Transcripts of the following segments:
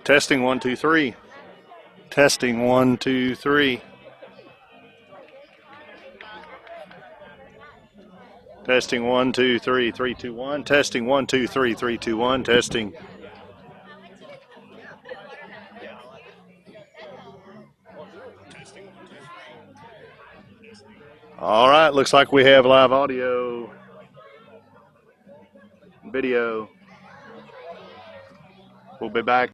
Testing 1, 2, 3. Testing 1, 2, 3. Testing 1, 2, 3, 3, 2, 1. Testing 1, 2, 3, 3, 2, 1. Testing. All right, looks like we have live audio, video. We'll be back.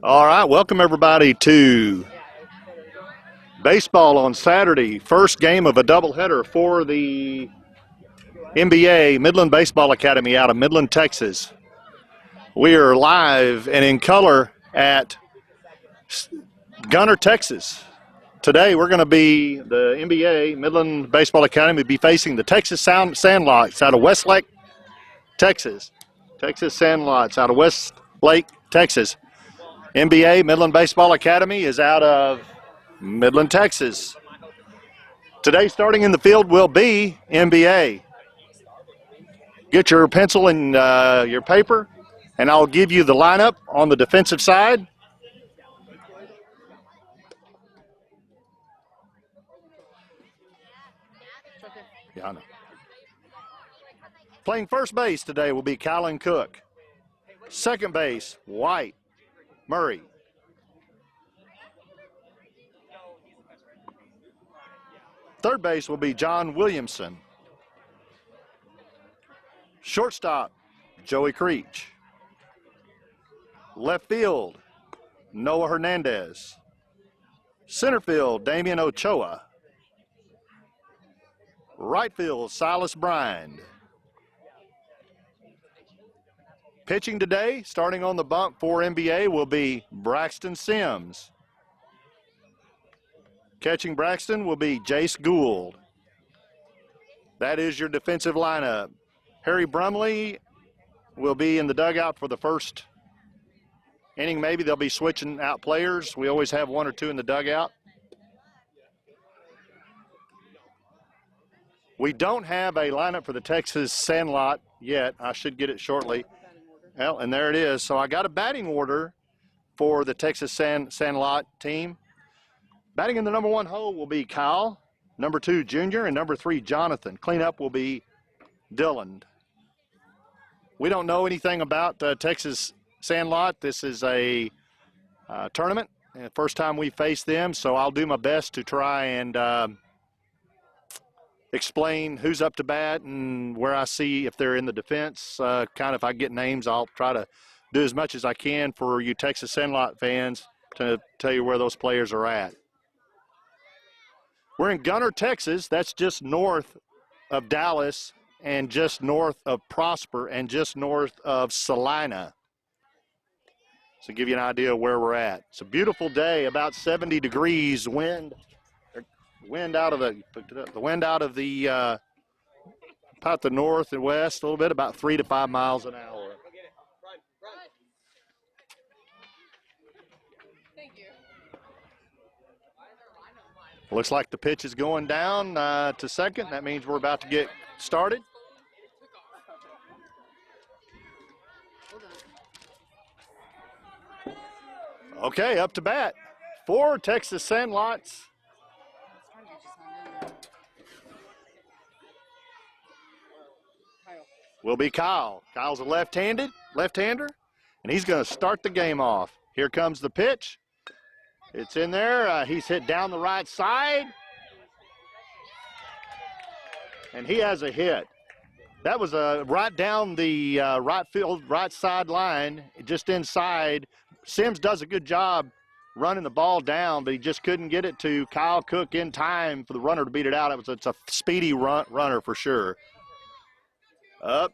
All right, welcome everybody to baseball on Saturday. First game of a doubleheader for the NBA Midland Baseball Academy out of Midland, Texas. We are live and in color at Gunner, Texas. Today we're going to be, the NBA Midland Baseball Academy will be facing the Texas Sandlots out of Westlake, Texas. Texas Sandlots out of Westlake, Texas. NBA Midland Baseball Academy is out of Midland, Texas. Today starting in the field will be NBA. Get your pencil and your paper, and I'll give you the lineup on the defensive side. Yeah, I know. Playing first base today will be Kylan Cook. Second base, White Murray. Third base will be John Williamson. Shortstop, Joey Creech. Left field, Noah Hernandez. Center field, Damian Ochoa. Right field, Silas Bryant. Pitching today, starting on the bump for NBA, will be Braxton Sims. Catching Braxton will be Jace Gould. That is your defensive lineup. Harry Brumley will be in the dugout for the first inning. Maybe they'll be switching out players. We always have one or two in the dugout. We don't have a lineup for the Texas Sandlot yet. I should get it shortly. Well, and there it is. So I got a batting order for the Texas Sandlot team. Batting in the number 1 hole will be Kyle, number 2 Junior, and number 3 Jonathan. Cleanup will be Dylan. We don't know anything about Texas Sandlot. This is a tournament, and first time we face them, so I'll do my best to try and explain who's up to bat and where I see if they're in the defense. Kind of if I get names, I'll try to do as much as I can for you Texas Sandlot fans to tell you where those players are at. We're in Gunner, Texas. That's just north of Dallas and just north of Prosper and just north of Salina. So give you an idea of where we're at. It's a beautiful day, about 70 degrees, wind out of the about the north and west a little bit, about 3 to 5 miles an hour. Looks like the pitch is going down to second. That means we're about to get started. Okay, up to bat for Texas Sandlots. will be Kyle. Kyle's a left-hander, and he's going to start the game off. Here comes the pitch. It's in there. He's hit down the right side, and he has a hit. That was right down the right side line, just inside. Sims does a good job running the ball down, but he just couldn't get it to Kyle Cook in time for the runner to beat it out. It's a speedy runner for sure. Up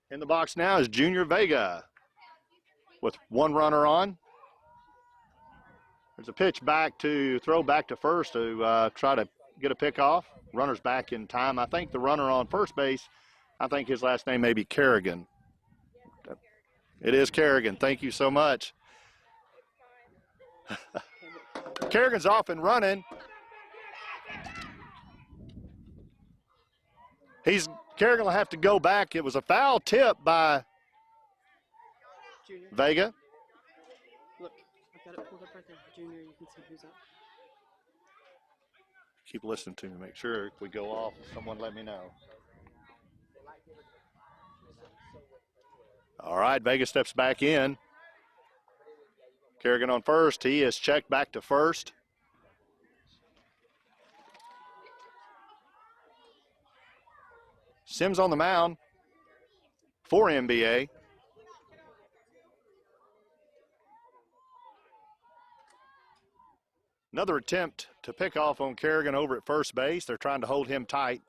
in the box now is Junior Vega with one runner on. There's a pitch throw back to first to try to get a pick off. Runner's back in time. I think the runner on first base, I think his last name may be Kerrigan. It is Kerrigan. Thank you so much. Kerrigan's off and running. Kerrigan will have to go back. It was a foul tip by Junior. Vega. Look, I've got it pulled up right there. Junior, you can see who's up. Keep listening to me. Make sure if we go off, someone let me know. All right, Vega steps back in. Kerrigan on first. He is checked back to first. Sims on the mound for NBA. Another attempt to pick off on Kerrigan over at first base. They're trying to hold him tight.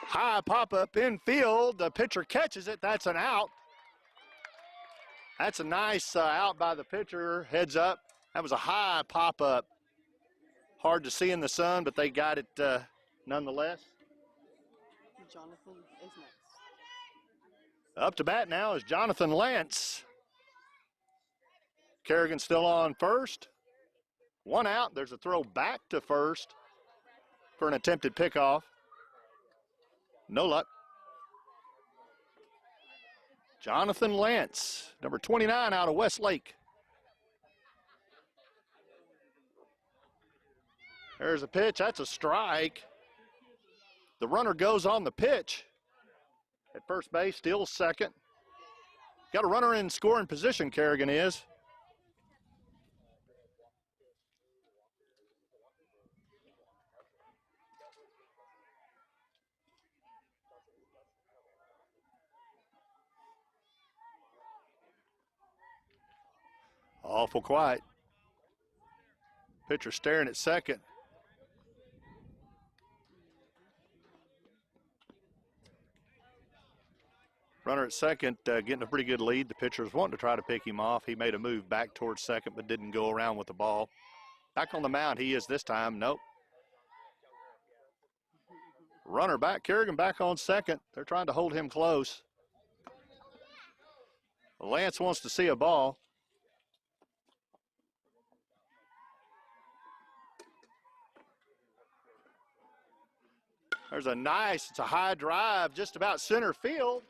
High pop-up infield. The pitcher catches it. That's an out. That's a nice out by the pitcher. Heads up. That was a high pop-up. Hard to see in the sun, but they got it nonetheless. Jonathan is next. Up to bat now is Jonathan Lance. Kerrigan still on first. One out. There's a throw back to first for an attempted pickoff. No luck. Jonathan Lance, number 29 out of Westlake. There's a pitch. That's a strike. The runner goes on the pitch. At first base, still second. Got a runner in scoring position, Kerrigan is. Awful quiet. Pitcher staring at second. Runner at second getting a pretty good lead. The pitcher was wanting to try to pick him off. He made a move back towards second but didn't go around with the ball. Back on the mound he is this time. Nope. Runner back. Kerrigan back on second. They're trying to hold him close. Lance wants to see a ball. There's it's a high drive just about center field.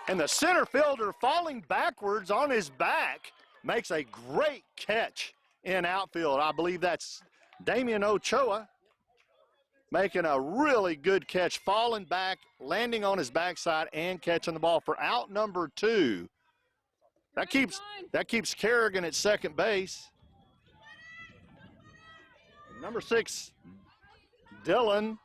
And the center fielder falling backwards on his back makes a great catch in outfield. I believe that's Damian Ochoa making a really good catch, falling back, landing on his backside and catching the ball for out number 2. That keeps Kerrigan at second base. Number 6, Dylan.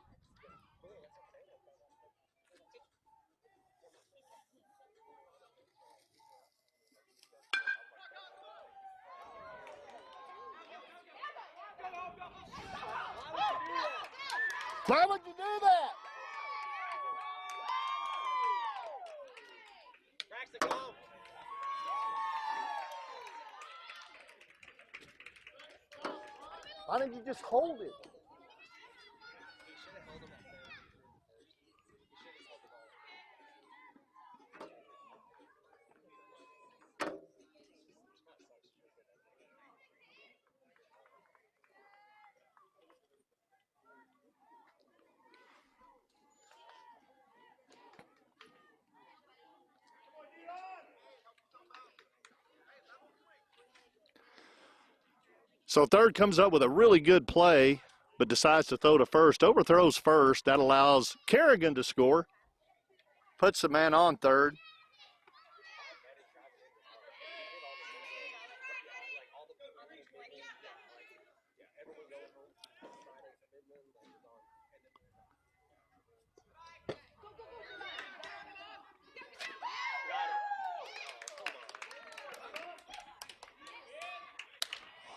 Why would you do that? Why didn't you just hold it? So third comes up with a really good play, but decides to throw to first. Overthrows first. That allows Kerrigan to score. Puts the man on third.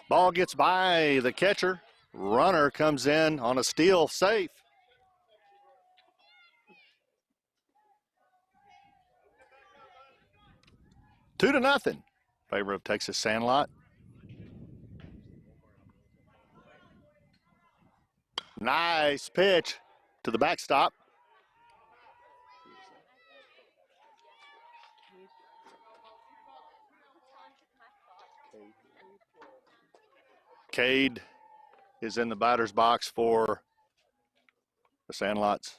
Ball gets by the catcher. Runner comes in on a steal, safe. Two to nothing. Favor of Texas Sandlot. Nice pitch to the backstop. Cade is in the batter's box for the Sandlots.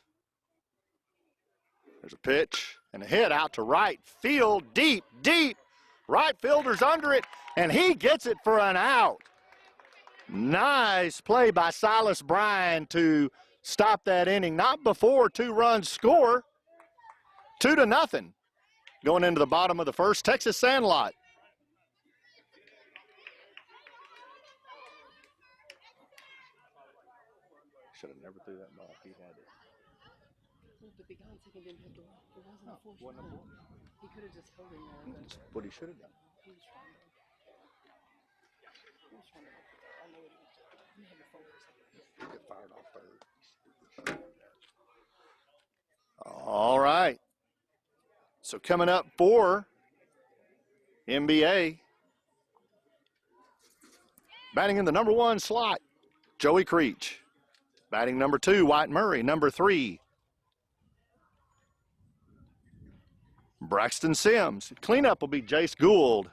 There's a pitch and a hit out to right field, deep, deep. Right fielder's under it, and he gets it for an out. Nice play by Silas Bryan to stop that inning. Not before 2 runs score. 2 to nothing. Going into the bottom of the first, Texas Sandlot. Should have never threw that ball. He had it. But the guy on second didn't have to walk. It wasn't a force. He could have just held him there. That's what he should have done. He was trying to. He was trying to. I know what he was doing. He had to focus. He got fired off third. All right. So coming up for NBA, batting in the number 1 slot, Joey Creech. Batting number 2, White Murray. Number 3, Braxton Sims. Cleanup will be Jace Gould.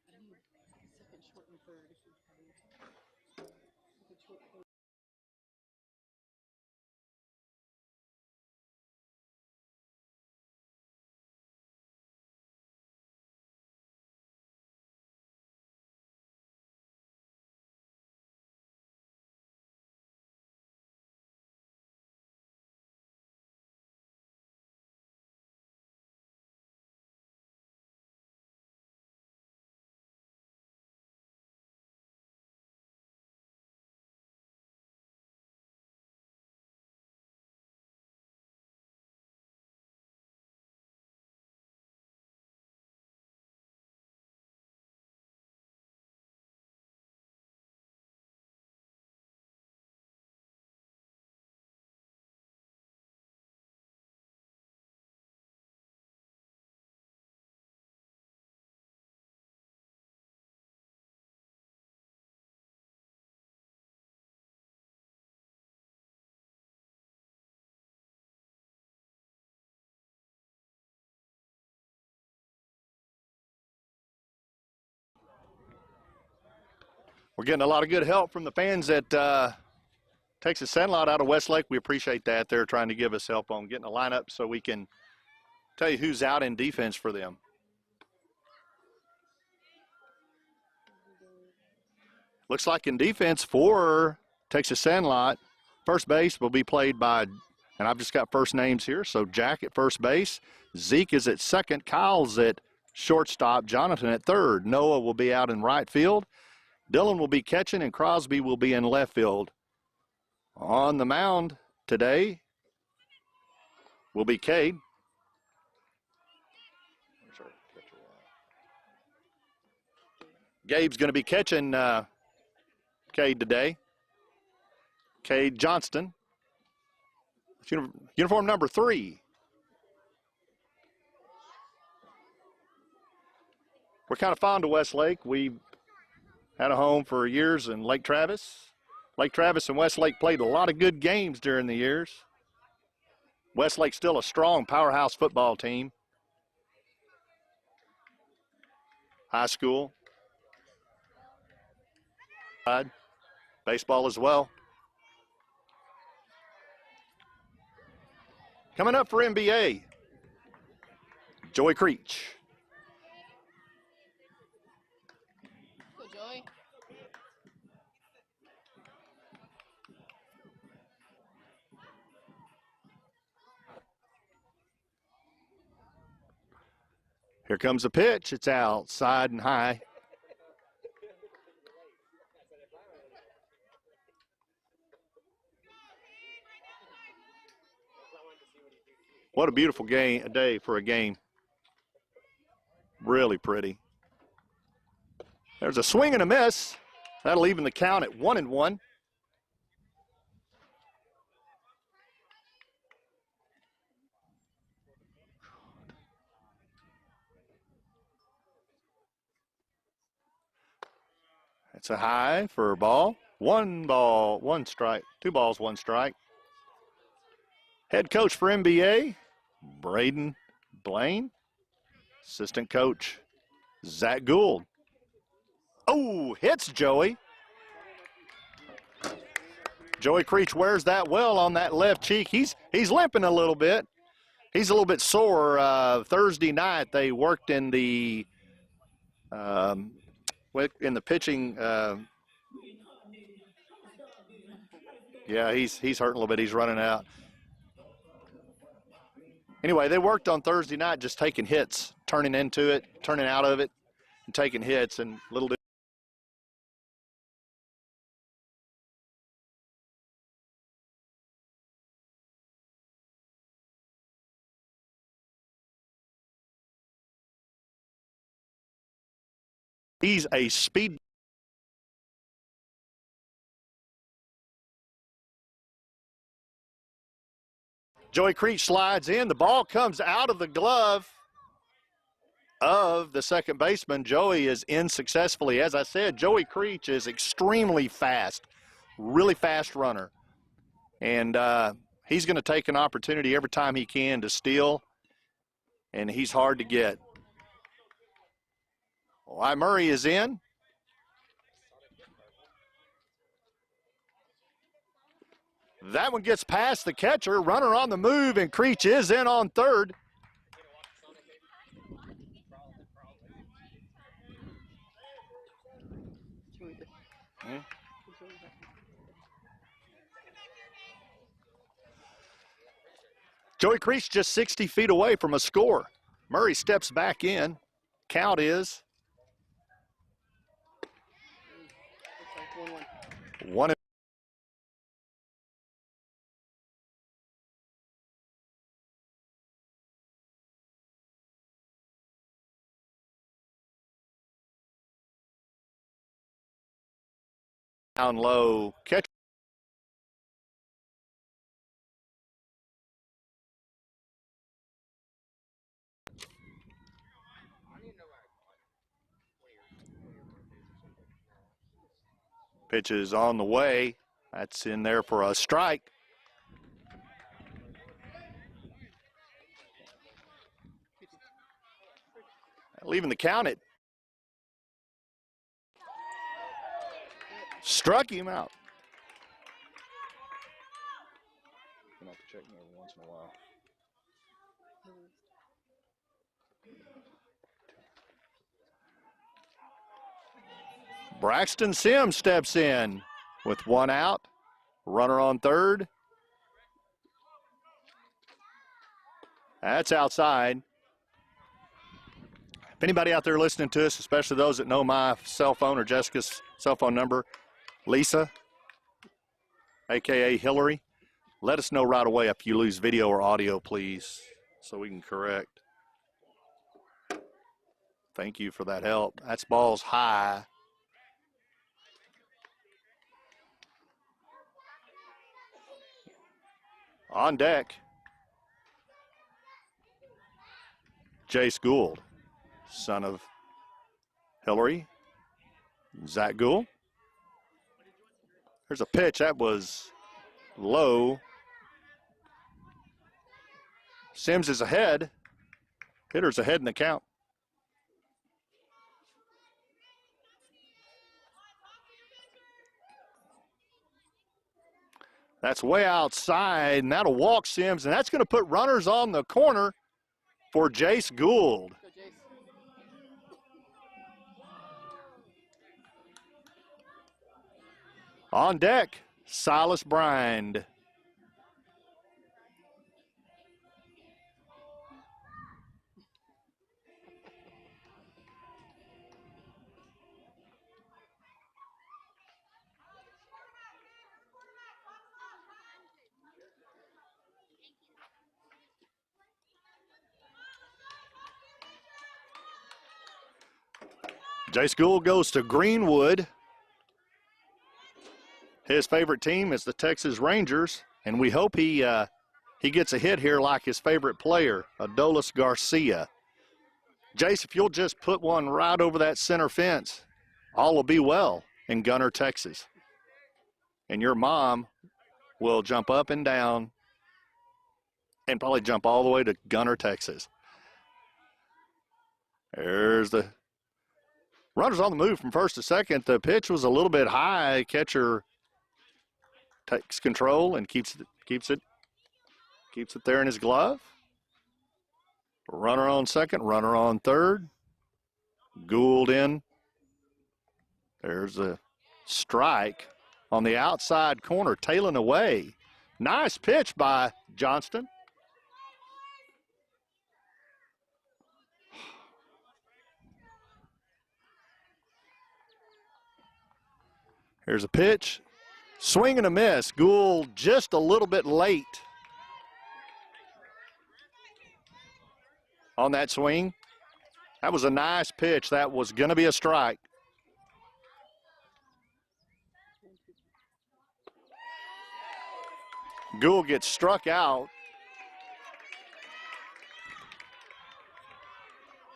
Second, short, and third. Second, short, third. We're getting a lot of good help from the fans at Texas Sandlot out of Westlake. We appreciate that. They're trying to give us help on getting a lineup so we can tell you who's out in defense for them. Looks like in defense for Texas Sandlot, first base will be played by, and I've just got first names here, so Jack at first base, Zeke is at second, Kyle's at shortstop, Jonathan at third. Noah will be out in right field. Dylan will be catching, and Crosby will be in left field. On the mound today will be Cade. Gabe's going to be catching Cade today. Cade Johnston. Uniform number 3. We're kind of fond of Westlake. We had a home for years in Lake Travis. Lake Travis and Westlake played a lot of good games during the years. Westlake's still a strong powerhouse football team. High school. Baseball as well. Coming up for NBA, Joey Creech. Joey. Here comes a pitch. It's outside and high. What a beautiful day for a game. Really pretty. There's a swing and a miss. That'll even the count at 1-1. It's a high for a ball. 1 ball, 1 strike. 2 balls, 1 strike. Head coach for NBA, Braden Blaine. Assistant coach, Zach Gould. Oh, hits Joey. Joey Creech wears that well on that left cheek. He's limping a little bit. He's a little bit sore. Thursday night they worked in the pitching. Yeah, he's hurting a little bit. He's running out. Anyway, they worked on Thursday night just taking hits, turning into it, turning out of it, and taking hits, and little bit. He's a speed. Joey Creech slides in. The ball comes out of the glove of the second baseman. Joey is in successfully. As I said, Joey Creech is extremely fast, really fast runner. And he's going to take an opportunity every time he can to steal, and he's hard to get. Why Murray is in. That one gets past the catcher. Runner on the move, and Creech is in on third. Joey Creech just 60 feet away from a score. Murray steps back in. Count is 1. Down low, catch. Pitch is on the way. That's in there for a strike. Leaving the count at. Struck him out. I'm gonna have to check him every once in a while. Braxton Sims steps in with 1 out. Runner on third. That's outside. If anybody out there listening to us, especially those that know my cell phone or Jessica's cell phone number, Lisa, AKA Hillary, let us know right away if you lose video or audio, please, so we can correct. Thank you for that help. That's ball's high. On deck, Jace Gould, son of Hillary, Zach Gould. There's a pitch that was low. Sims is ahead. Hitter's ahead in the count. That's way outside, and that'll walk Sims, and that's going to put runners on the corner for Jace Gould. On deck, Silas Brynd. Jay School goes to Greenwood. His favorite team is the Texas Rangers, and we hope he gets a hit here like his favorite player, Adolis Garcia. Jace, if you'll just put one right over that center fence, all will be well in Gunner, Texas. And your mom will jump up and down and probably jump all the way to Gunner, Texas. There's the runners on the move from first to second. The pitch was a little bit high. Catcher takes control and keeps it there in his glove. Runner on second, runner on third. Gould in. There's a strike on the outside corner, tailing away. Nice pitch by Johnston. Here's a pitch. Swing and a miss. Gould just a little bit late on that swing. That was a nice pitch. That was going to be a strike. Gould gets struck out.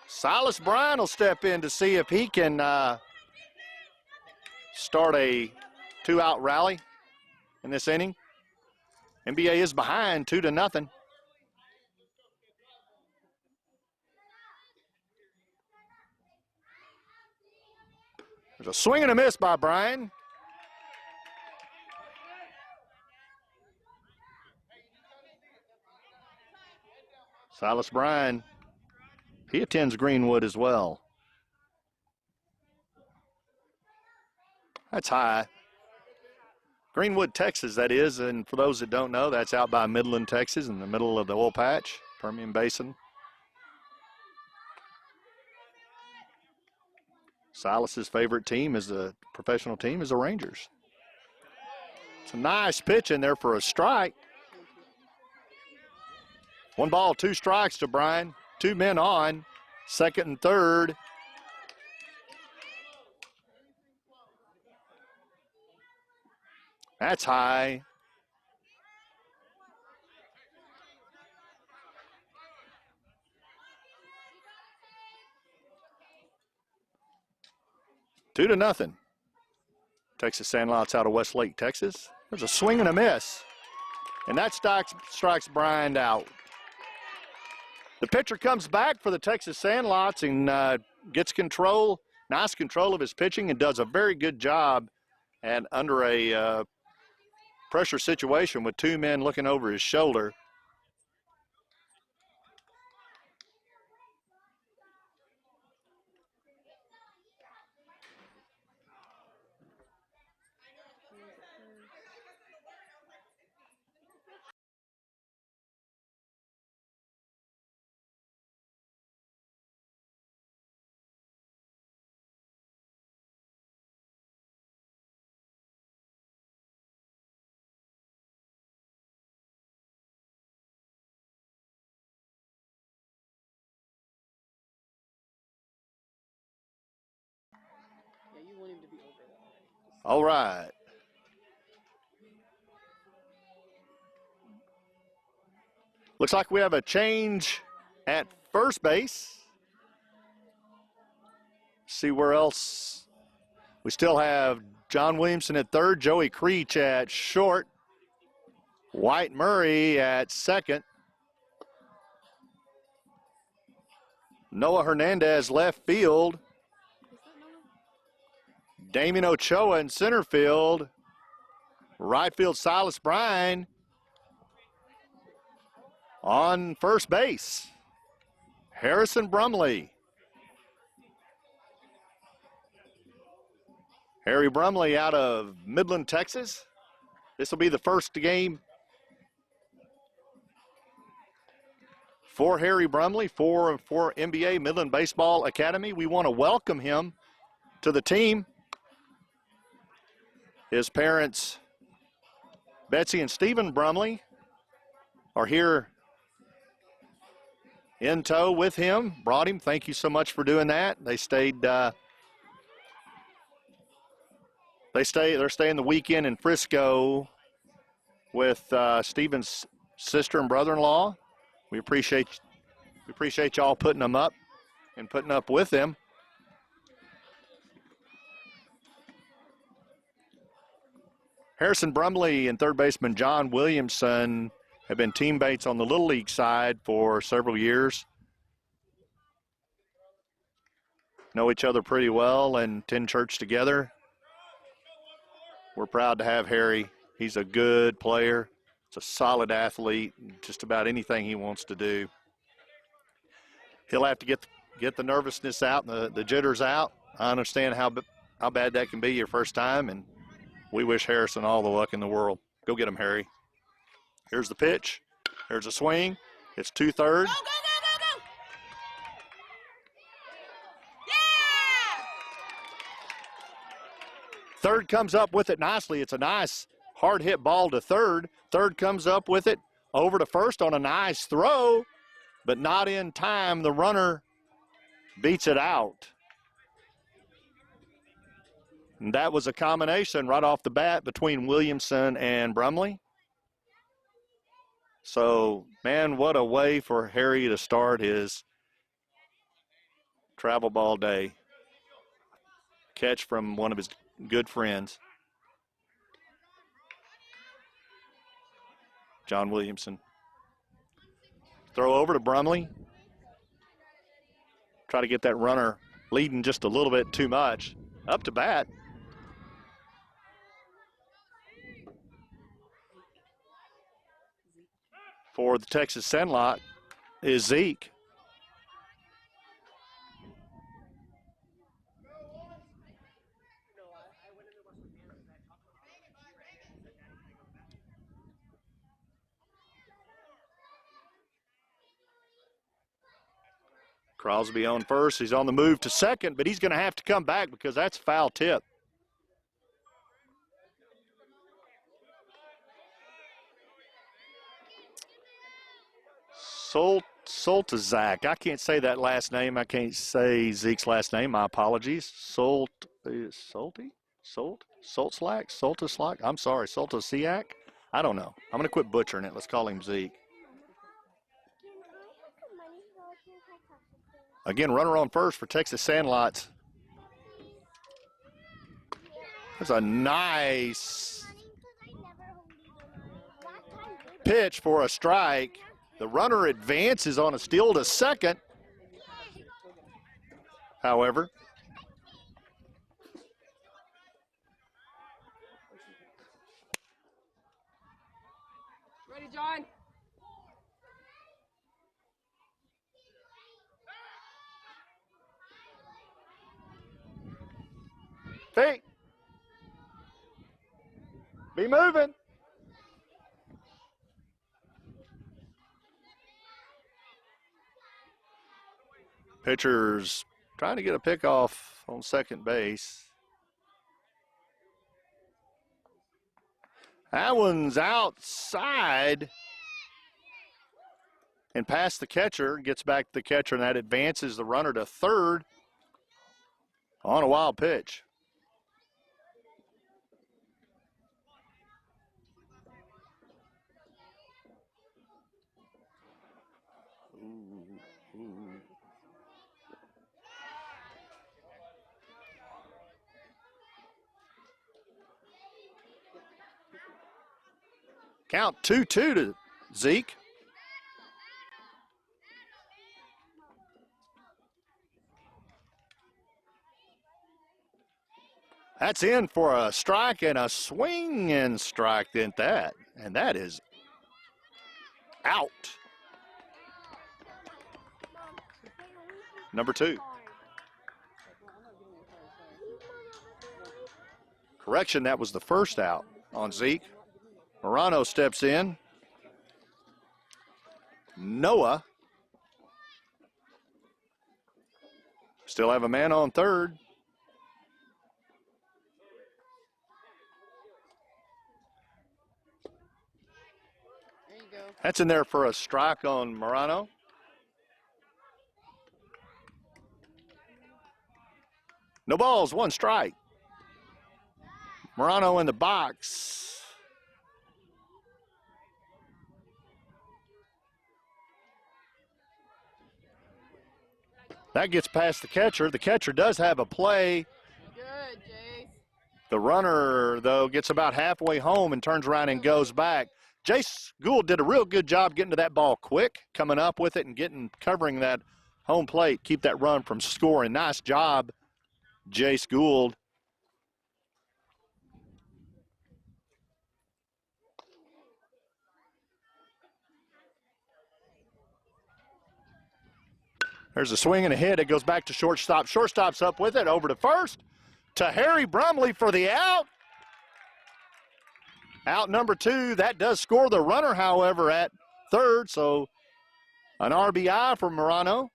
Silas Brynd will step in to see if he can start a two-out rally in this inning. NBA is behind 2-0. There's a swing and a miss by Brynd. Silas Brynd, he attends Greenwood as well. That's high. Greenwood, Texas, that is. And for those that don't know, that's out by Midland, Texas, in the middle of the oil patch, Permian Basin. Silas's favorite team is the professional team is the Rangers. It's a nice pitch in there for a strike. 1 ball, 2 strikes to Brynd. 2 men on, second and third. That's high. Two to nothing. Texas Sandlot's out of Westlake, Texas. There's a swing and a miss. And that strikes Brynd out. The pitcher comes back for the Texas Sandlots and gets control, nice control of his pitching, and does a very good job and under a pressure situation with 2 men looking over his shoulder. Yeah, you want him to be over that. All right. Looks like we have a change at first base. See where else. We still have John Williamson at third, Joey Creech at short, White Murray at second, Noah Hernandez left field, Damien Ochoa in center field, right field Silas Brynd on first base, Harrison Brumley. Harry Brumley out of Midland, Texas. This will be the first game for Harry Brumley for MBA Midland Baseball Academy. We want to welcome him to the team. His parents, Betsy and Stephen Brumley, are here in tow with him. Brought him. Thank you so much for doing that. They stayed. They're staying the weekend in Frisco with Stephen's sister and brother-in-law. We appreciate y'all putting them up and putting up with them. Harrison Brumley and third baseman John Williamson have been teammates on the Little League side for several years. Know each other pretty well and attend church together. We're proud to have Harry. He's a good player. He's a solid athlete. Just about anything he wants to do. He'll have to get the nervousness out and the jitters out. I understand how bad that can be your first time, and we wish Harrison all the luck in the world. Go get him, Harry. Here's the pitch. Here's a swing. It's 2-3. Go, go, go, go, go! Yeah! Third comes up with it nicely. It's a nice hard hit ball to third. Third comes up with it over to first on a nice throw, but not in time. The runner beats it out. And that was a combination right off the bat between Williamson and Brumley. So, man, what a way for Harry to start his travel ball day. Catch from one of his good friends, John Williamson. Throw over to Brumley. Try to get that runner leading just a little bit too much. Up to bat. For the Texas Sandlot is Zeke. Crosby on first. He's on the move to second, but he's going to have to come back because that's a foul tip. Soltazak. I can't say that last name. I can't say Zeke's last name. My apologies. Soltaslack? I'm sorry. Soltasiak? I don't know. I'm going to quit butchering it. Let's call him Zeke. Again, runner on first for Texas Sandlots. That's a nice pitch for a strike. The runner advances on a steal to second. However, Ready, John? feet. Be moving. Pitcher's trying to get a pickoff on second base. That one's outside and past the catcher. Gets back to the catcher, and that advances the runner to third on a wild pitch. Count 2-2 to Zeke. That's in for a strike and a swing and strike, didn't that? And that is out. Number 2. Correction, that was the first out on Zeke. Morano steps in. Noah. Still have a man on third. There you go. That's in there for a strike on Morano. No balls, one strike. Morano in the box. That gets past the catcher. The catcher does have a play. Good, Jace. The runner, though, gets about halfway home and turns around and goes back. Jace Gould did a real good job getting to that ball quick, coming up with it and covering that home plate, keep that run from scoring. Nice job, Jace Gould. There's a swing and a hit. It goes back to shortstop. Shortstop's up with it, over to first, to Harry Brumley for the out. Out number 2. That does score the runner, however, at third, so an RBI for Morano.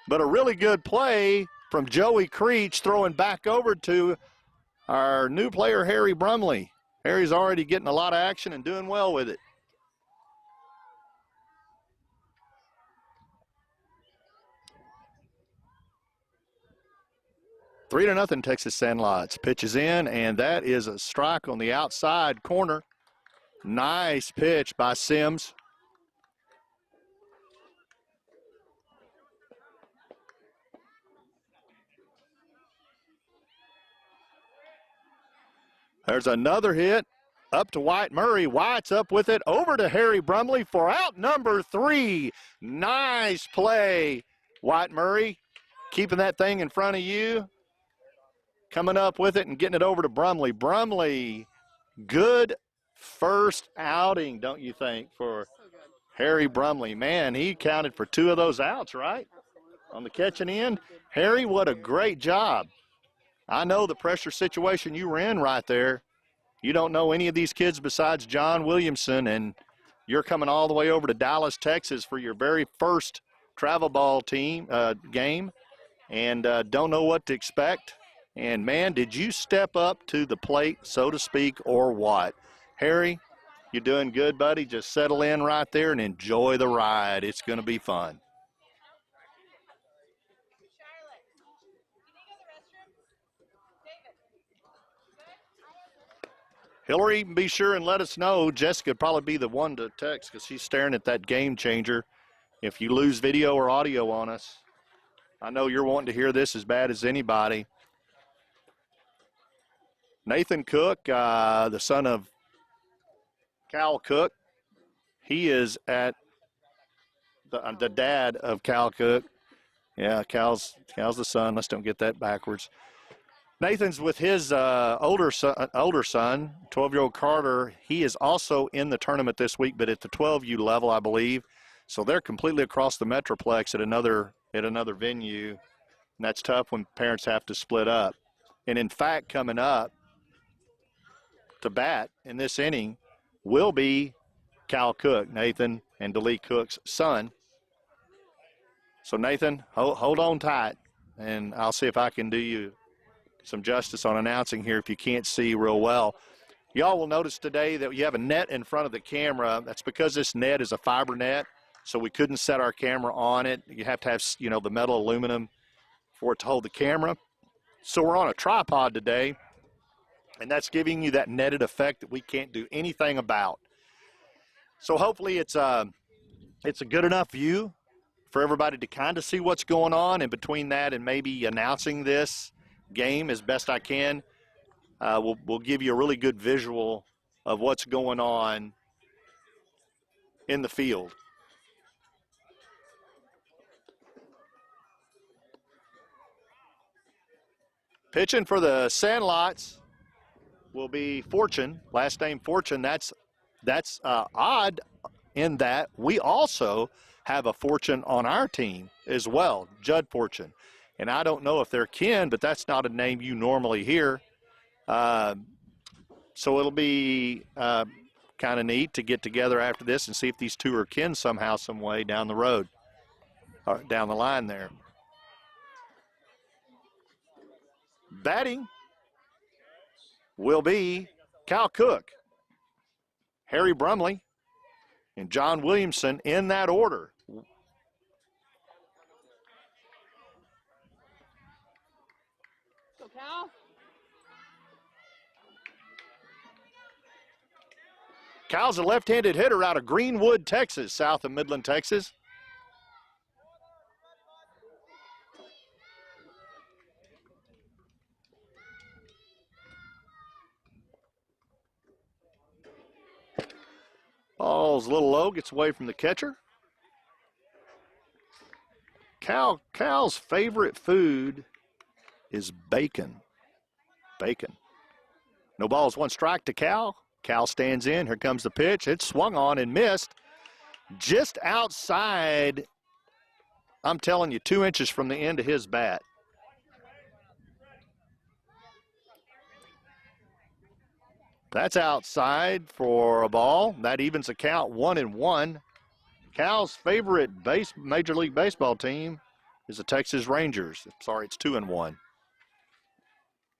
But a really good play from Joey Creech, throwing back over to our new player, Harry Brumley. Harry's already getting a lot of action and doing well with it. 3-0 Texas Sandlots. Pitches in, and that is a strike on the outside corner. Nice pitch by Sims. There's another hit up to White Murray. White's up with it, over to Harry Brumley for out number 3. Nice play, White Murray, keeping that thing in front of you. Coming up with it and getting it over to Brumley. Brumley, good first outing, don't you think, for Harry Brumley? Man, he counted for 2 of those outs, right? On the catching end. Harry, what a great job. I know the pressure situation you were in right there. You don't know any of these kids besides John Williamson, and you're coming all the way over to Dallas, Texas for your very first travel ball team game, and don't know what to expect. And, man, did you step up to the plate, so to speak, or what? Harry, you're doing good, buddy. Just settle in right there and enjoy the ride. It's going to be fun. Hillary, be sure and let us know. Jessica would probably be the one to text because she's staring at that game changer. If you lose video or audio on us, I know you're wanting to hear this as bad as anybody. Nathan Cook, the son of Cal Cook, he is at the dad of Cal Cook. Yeah, Cal's the son. Let's don't get that backwards. Nathan's with his older son, 12-year-old Carter. He is also in the tournament this week, but at the 12U level, I believe. So they're completely across the Metroplex at another venue, and that's tough when parents have to split up. And in fact, coming up to bat in this inning will be Cal Cook, Nathan and Delee Cook's son. So Nathan, hold on tight, and I'll see if I can do you some justice on announcing here if you can't see real well. Y'all will notice today that you have a net in front of the camera. That's because this net is a fiber net, so we couldn't set our camera on it. You have to have, the metal aluminum for it to hold the camera. So we're on a tripod today, and that's giving you that netted effect that we can't do anything about. So hopefully it's a good enough view for everybody to kind of see what's going on, and between that and maybe announcing this game as best I can, we'll give you a really good visual of what's going on in the field. Pitching for the Sandlots will be Fortune, last name Fortune. That's odd in that we also have a Fortune on our team as well, Judd Fortune. And I don't know if they're kin, but that's not a name you normally hear. So it'll be kind of neat to get together after this and see if these two are kin somehow, some way down the road, or down the line there. Batting will be Cal Cook, Harry Brumley, and John Williamson in that order. Go, Cal. Cal's a left-handed hitter out of Greenwood, Texas, south of Midland, Texas. Ball's a little low, gets away from the catcher. Cal's favorite food is bacon. Bacon. No balls, one strike to Cal. Cal stands in. Here comes the pitch. It's swung on and missed. Just outside, I'm telling you, 2 inches from the end of his bat. That's outside for a ball. That evens the count 1-1. Cal's favorite Major League Baseball team is the Texas Rangers. Sorry, it's 2-1.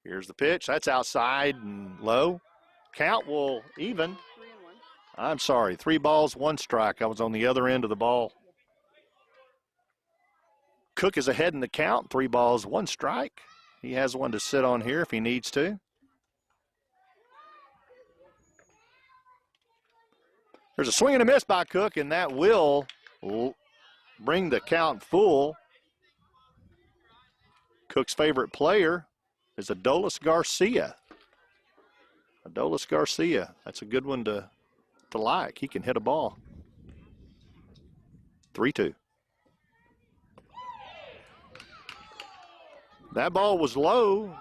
Here's the pitch. That's outside and low. Count will even. 3-1. I'm sorry, 3 balls, 1 strike. I was on the other end of the ball. Cook is ahead in the count. 3 balls, 1 strike. He has one to sit on here if he needs to. There's a swing and a miss by Cook, and that will bring the count full. Cook's favorite player is Adolis Garcia. Adolis Garcia. That's a good one to like. He can hit a ball. 3-2. That ball was low.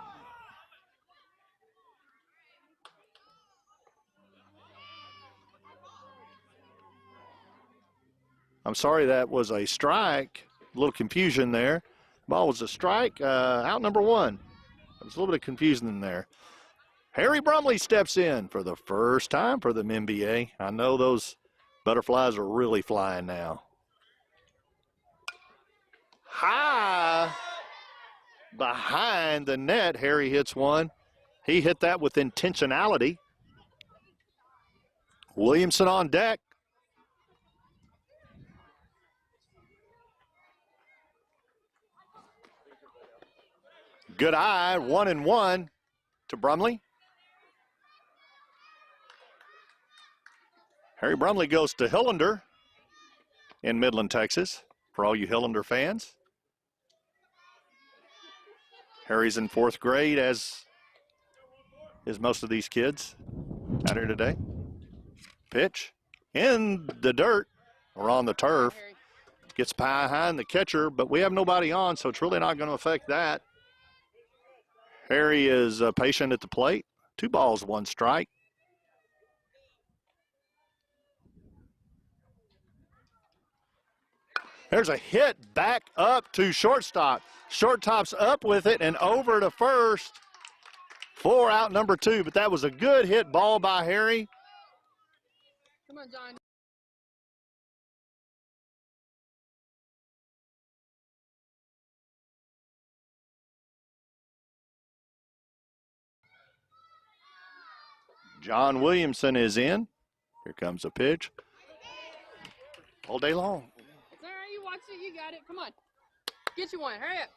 I'm sorry, that was a strike. A little confusion there. Ball was a strike. Out number 1. There's a little bit of confusion in there. Harry Brumley steps in for the first time for the NBA. I know those butterflies are really flying now. High behind the net, Harry hits one. He hit that with intentionality. Williamson on deck. Good eye, 1-1 to Brumley. Harry Brumley goes to Hillander in Midland, Texas, for all you Hillander fans. Harry's in 4th grade, as is most of these kids out here today. Pitch in the dirt or on the turf. Gets behind the catcher, but we have nobody on, so it's really not going to affect that. Harry is patient at the plate. 2 balls, 1 strike. There's a hit back up to shortstop. Shortstop's up with it and over to first for out number 2. But that was a good hit ball by Harry. Come on, John. John Williamson is in. Here comes a pitch. All day long. It's all right. You watch it. You got it. Come on. Get you one. Hurry up.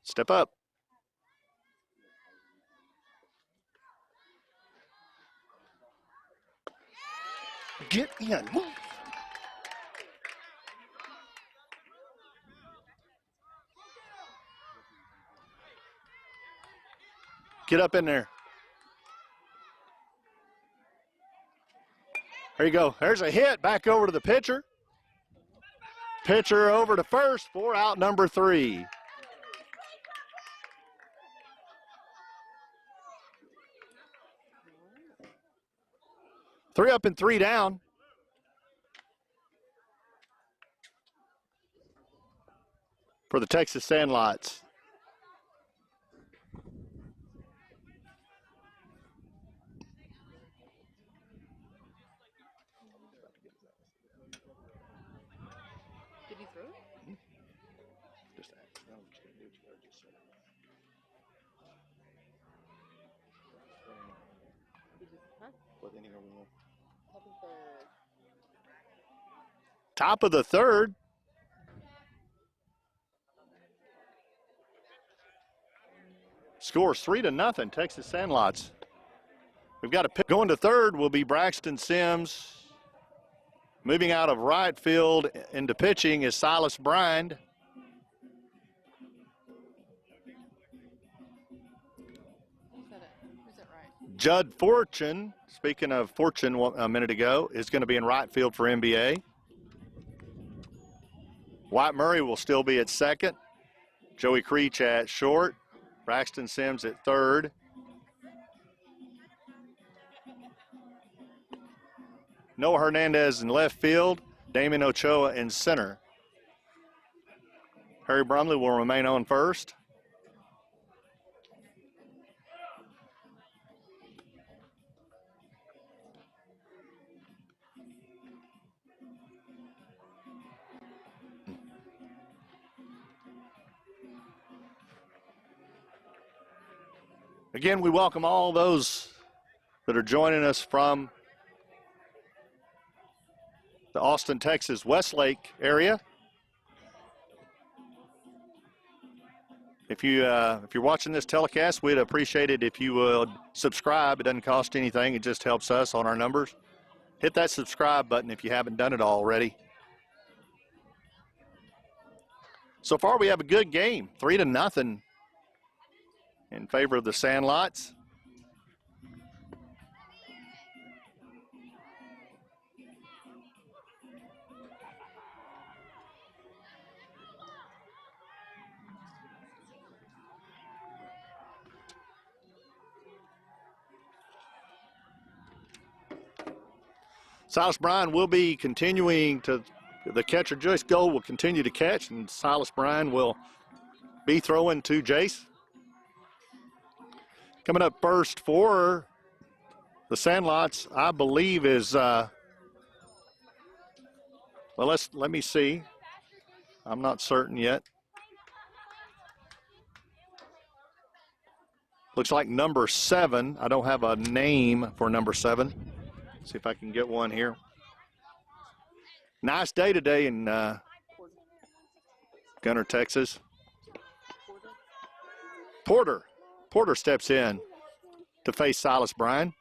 Step up. Get in. Move. Get up in there. There you go. There's a hit back over to the pitcher. Pitcher over to first for out number 3. Three up and 3 down. for the Texas Sandlots. Did he throw it? Just ask. No, just do what you gotta just say. Huh? What inning are we in? Top of third. Top of the third. Scores 3-0, Texas Sandlots. We've got a pick. Going to third will be Braxton Sims. Moving out of right field into pitching is Silas Brynd. Who's that right? Judd Fortune, speaking of Fortune a minute ago, is going to be in right field for NBA. White Murray will still be at second. Joey Creech at short. Braxton Sims at third. Noah Hernandez in left field. Damon Ochoa in center. Harry Brumley will remain on first. Again, we welcome all those that are joining us from the Austin, Texas, Westlake area. If you're watching this telecast, we'd appreciate it if you would subscribe. It doesn't cost anything. It just helps us on our numbers. Hit that subscribe button if you haven't done it already. So far, we have a good game, 3-0 in favor of the Sandlots. Silas Bryan will be continuing to, the catcher Joyce Gold will continue to catch, and Silas Bryan will be throwing to Jace. Coming up first for the Sandlots, I believe is, well, let me see. I'm not certain yet. Looks like number 7. I don't have a name for number 7. See if I can get one here. Nice day today in Gunner, Texas. Porter steps in to face Silas Bryan.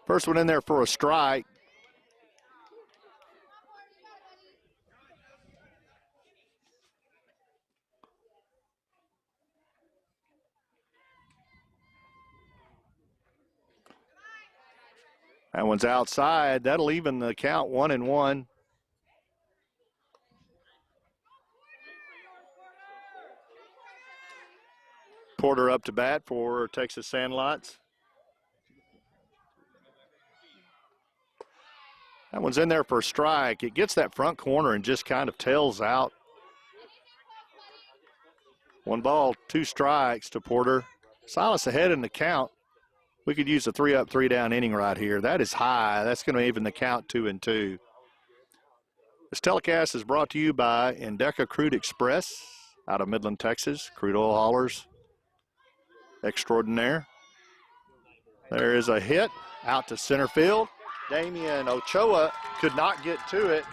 First one in there for a strike. That one's outside. That'll even the count 1-1. Porter up to bat for Texas Sandlots. That one's in there for a strike. It gets that front corner and just kind of tails out. 1 ball, 2 strikes to Porter. Silas ahead in the count. We could use a 3-up, 3-down inning right here. That is high. That's going to even the count 2-2. This telecast is brought to you by Endeca Crude Express out of Midland, Texas. Crude oil haulers extraordinaire. There is a hit out to center field. Damian Ochoa could not get to it.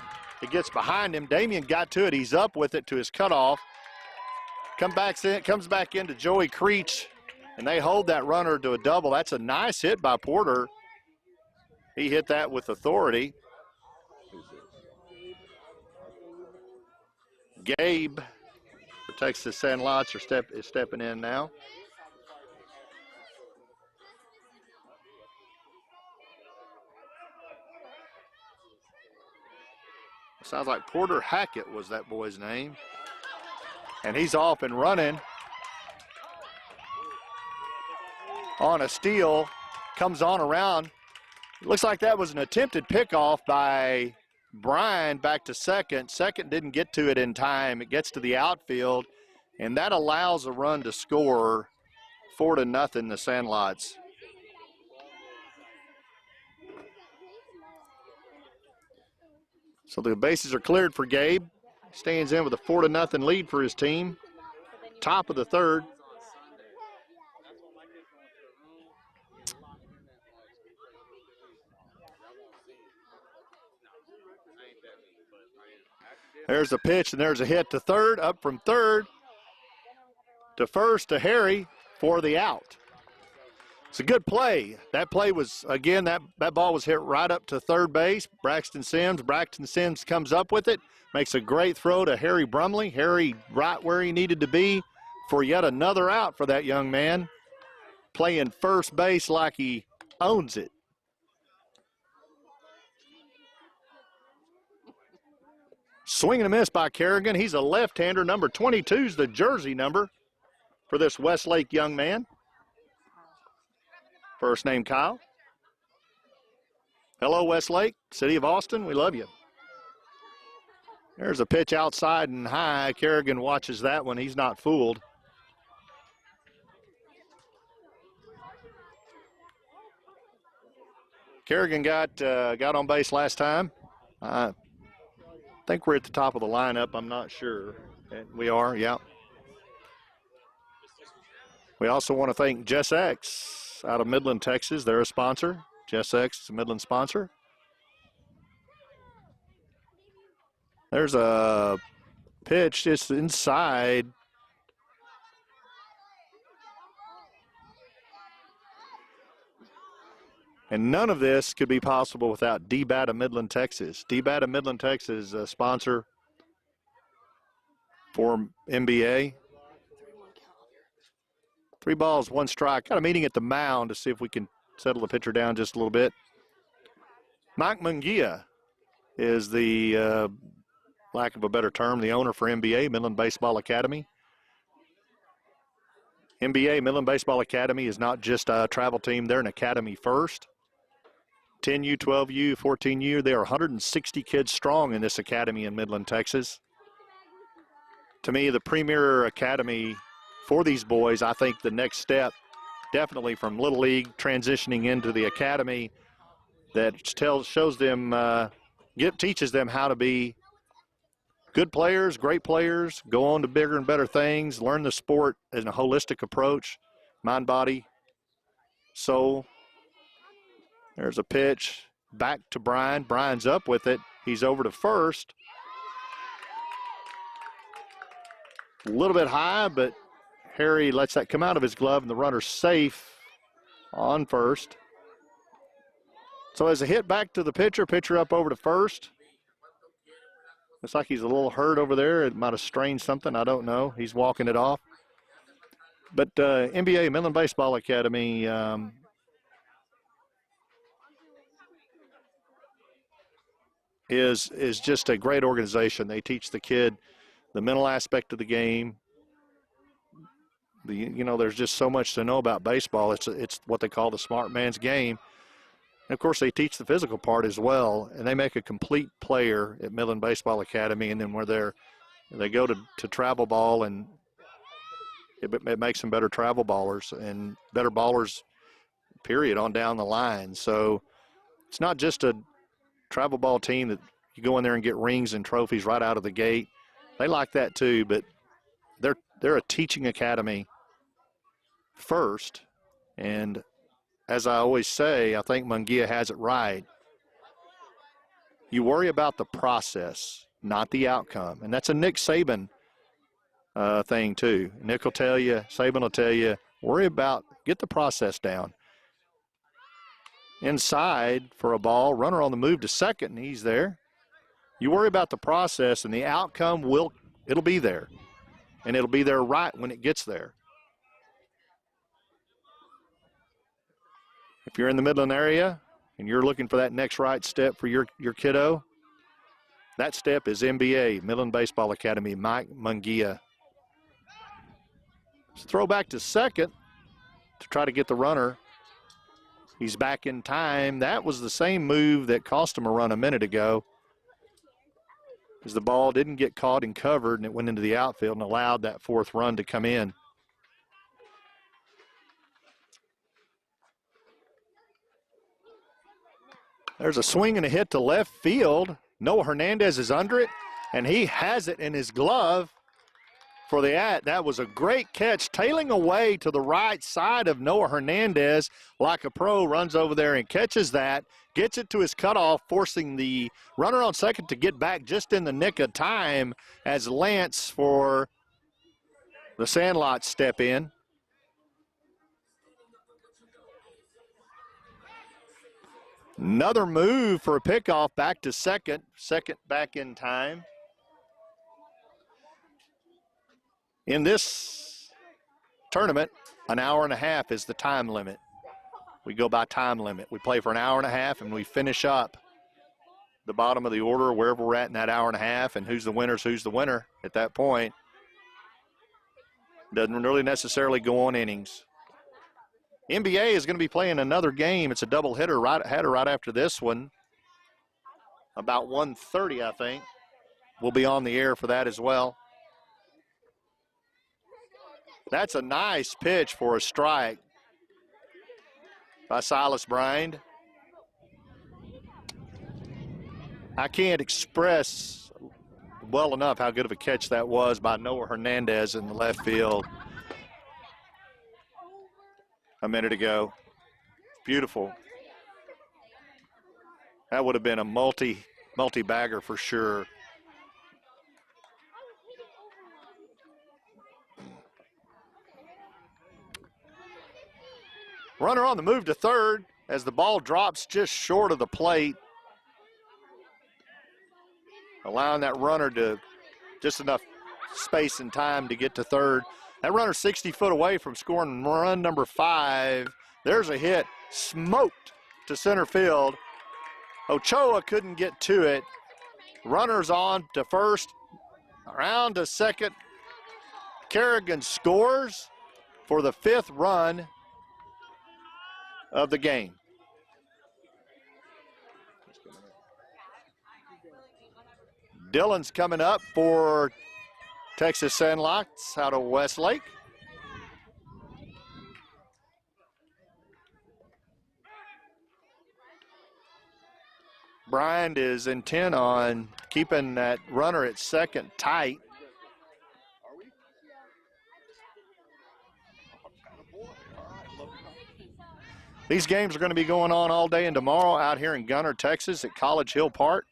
It gets behind him. Damian got to it. He's up with it to his cutoff. Comes back into Joey Creech, and they hold that runner to a double. That's a nice hit by Porter. He hit that with authority. Gabe for Texas Sandlots is stepping in now. Sounds like Porter Hackett was that boy's name. And he's off and running on a steal. Comes on around. It looks like that was an attempted pickoff by Bryan back to second. Second didn't get to it in time. It gets to the outfield, and that allows a run to score 4-0, the Sandlots. So the bases are cleared for Gabe. Stands in with a 4-0 lead for his team. Top of the third. There's a pitch and there's a hit to third. Up from third to first to Harry for the out. It's a good play. That play was, again, that ball was hit right up to third base. Braxton Sims comes up with it, makes a great throw to Harry Brumley. Harry right where he needed to be for yet another out for that young man, playing first base like he owns it. Swing and a miss by Kerrigan. He's a left-hander. Number 22 is the jersey number for this Westlake young man. First name Kyle. Hello, Westlake, City of Austin. We love you. There's a pitch outside and high. Kerrigan watches that one. He's not fooled. Kerrigan got on base last time. I think we're at the top of the lineup. I'm not sure. We are, yeah. We also want to thank Jess X out of Midland, Texas. They're a sponsor. Jess X is a Midland sponsor. There's a pitch just inside. And none of this could be possible without D-Bat of Midland, Texas. D-Bat of Midland, Texas is a sponsor for NBA. 3 balls, 1 strike. Got a meeting at the mound to see if we can settle the pitcher down just a little bit. Mike Munguia is the, lack of a better term, the owner for NBA, Midland Baseball Academy. NBA, Midland Baseball Academy, is not just a travel team. They're an academy first. 10U, 12U, 14U. There are 160 kids strong in this academy in Midland, Texas. To me, the premier academy for these boys, I think the next step, definitely from Little League transitioning into the academy, that shows them, teaches them how to be good players, great players, go on to bigger and better things, learn the sport in a holistic approach, mind, body, soul. There's a pitch back to Bryan. Bryan's up with it. He's over to first. A little bit high, but Harry lets that come out of his glove, and the runner's safe on first. So as a hit back to the pitcher up over to first. Looks like he's a little hurt over there. It might have strained something. I don't know. He's walking it off. But NBA, Midland Baseball Academy, is just a great organization. They teach the kid the mental aspect of the game. There's just so much to know about baseball. It's what they call the smart man's game. And, of course, they teach the physical part as well, and they make a complete player at Midland Baseball Academy. And then where they go to travel ball, and it makes them better travel ballers and better ballers, period, on down the line. So it's not just a travel ball team that you go in there and get rings and trophies right out of the gate. They like that too, but they're a teaching academy first. And as I always say, I think Munguia has it right. You worry about the process, not the outcome. And that's a Nick Saban thing too. Nick will tell you, Saban will tell you, get the process down. Inside for a ball, runner on the move to second, and he's there. You worry about the process, and the outcome it'll be there. And it'll be there right when it gets there. If you're in the Midland area and you're looking for that next right step for your kiddo, that step is NBA, Midland Baseball Academy, Mike Munguia. So throw back to second to try to get the runner. He's back in time. That was the same move that cost him a run a minute ago. as the ball didn't get caught and covered, and it went into the outfield and allowed that fourth run to come in. There's a swing and a hit to left field. Noah Hernandez is under it, and he has it in his glove for the at. That was a great catch, tailing away to the right side of Noah Hernandez like a pro, runs over there and catches that, gets it to his cutoff, forcing the runner on second to get back just in the nick of time as Lance for the Sandlot step in. Another move for a pickoff back to second. Second back in time. In this tournament, an hour and a half is the time limit. We go by time limit. We play for an hour and a half, and we finish up the bottom of the order wherever we're at in that hour and a half, and who's the winner at that point. Doesn't really necessarily go on innings. NBA is going to be playing another game. It's a doubleheader right after this one. About 1:30, I think. We'll be on the air for that as well. That's a nice pitch for a strike by Silas Brynd. I can't express well enough how good of a catch that was by Noah Hernandez in the left field a minute ago. Beautiful. That would have been a multi-bagger for sure. Runner on the move to third as the ball drops just short of the plate, allowing that runner to just enough space and time to get to third. That runner 60 foot away from scoring run number 5. There's a hit, smoked to center field. Ochoa couldn't get to it. Runner's on to first, around to second. Kerrigan scores for the 5th run of the game. Dillon's coming up for Texas Sandlot out of Westlake. Bryant is intent on keeping that runner at second tight. These games are going to be going on all day and tomorrow out here in Gunner, Texas at College Hill Park.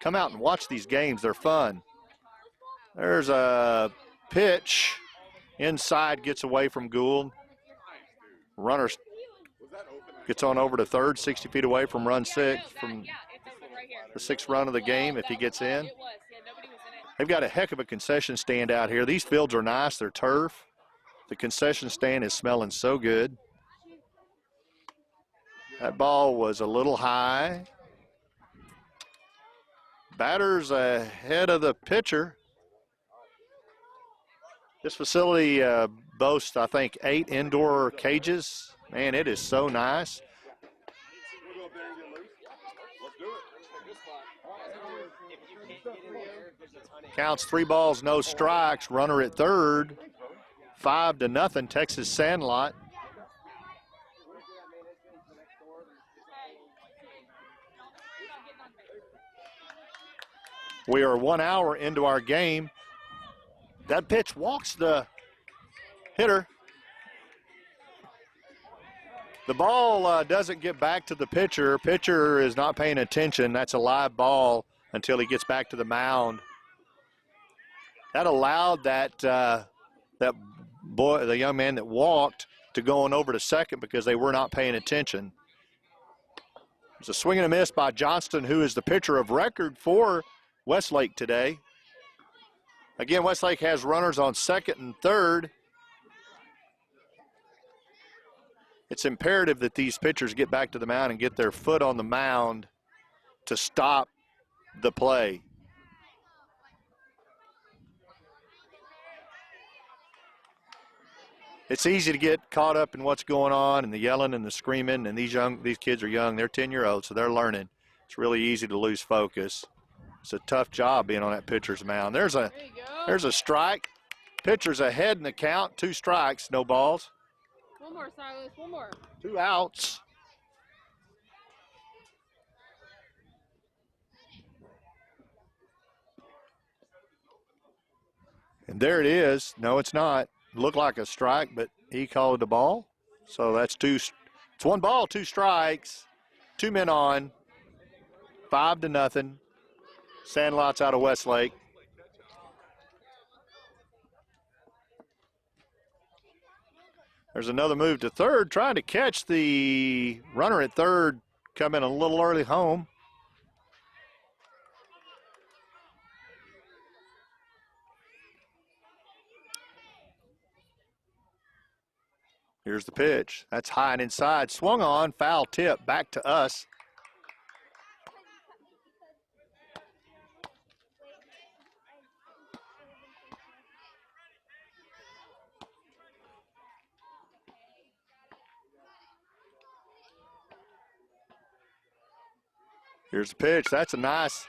Come out and watch these games. They're fun. There's a pitch. Inside, gets away from Gould. Runner gets on over to third, 60 feet away from run 6, from the 6th run of the game if he gets in. They've got a heck of a concession stand out here. These fields are nice. They're turf. The concession stand is smelling so good. That ball was a little high. Batter's ahead of the pitcher. This facility boasts, I think, 8 indoor cages. Man, it is so nice. Counts 3 balls, no strikes. Runner at third. 5-0, Texas Sandlot. We are 1 hour into our game. That pitch walks the hitter. The ball doesn't get back to the pitcher. Pitcher is not paying attention. That's a live ball until he gets back to the mound. That allowed that boy, the young man that walked, to go on over to second because they were not paying attention. It's a swing and a miss by Johnston, who is the pitcher of record for Westlake today. Again, Westlake has runners on second and third. It's imperative that these pitchers get back to the mound and get their foot on the mound to stop the play. It's easy to get caught up in what's going on and the yelling and the screaming, and these kids are young. They're 10-year-olds, so they're learning. It's really easy to lose focus. It's a tough job being on that pitcher's mound. There's There you go. a strike. Pitcher's ahead in the count. 2 strikes, no balls. One more, Silas. One more. 2 outs. And there it is. No, it's not. Looked like a strike, but he called the ball. So that's 2. It's 1 ball, 2 strikes. 2 men on. 5-0. Sandlot's out of Westlake. There's another move to third, trying to catch the runner at third, coming a little early home. Here's the pitch. That's high and inside. Swung on, foul tip, back to us. Here's the pitch. It's a nice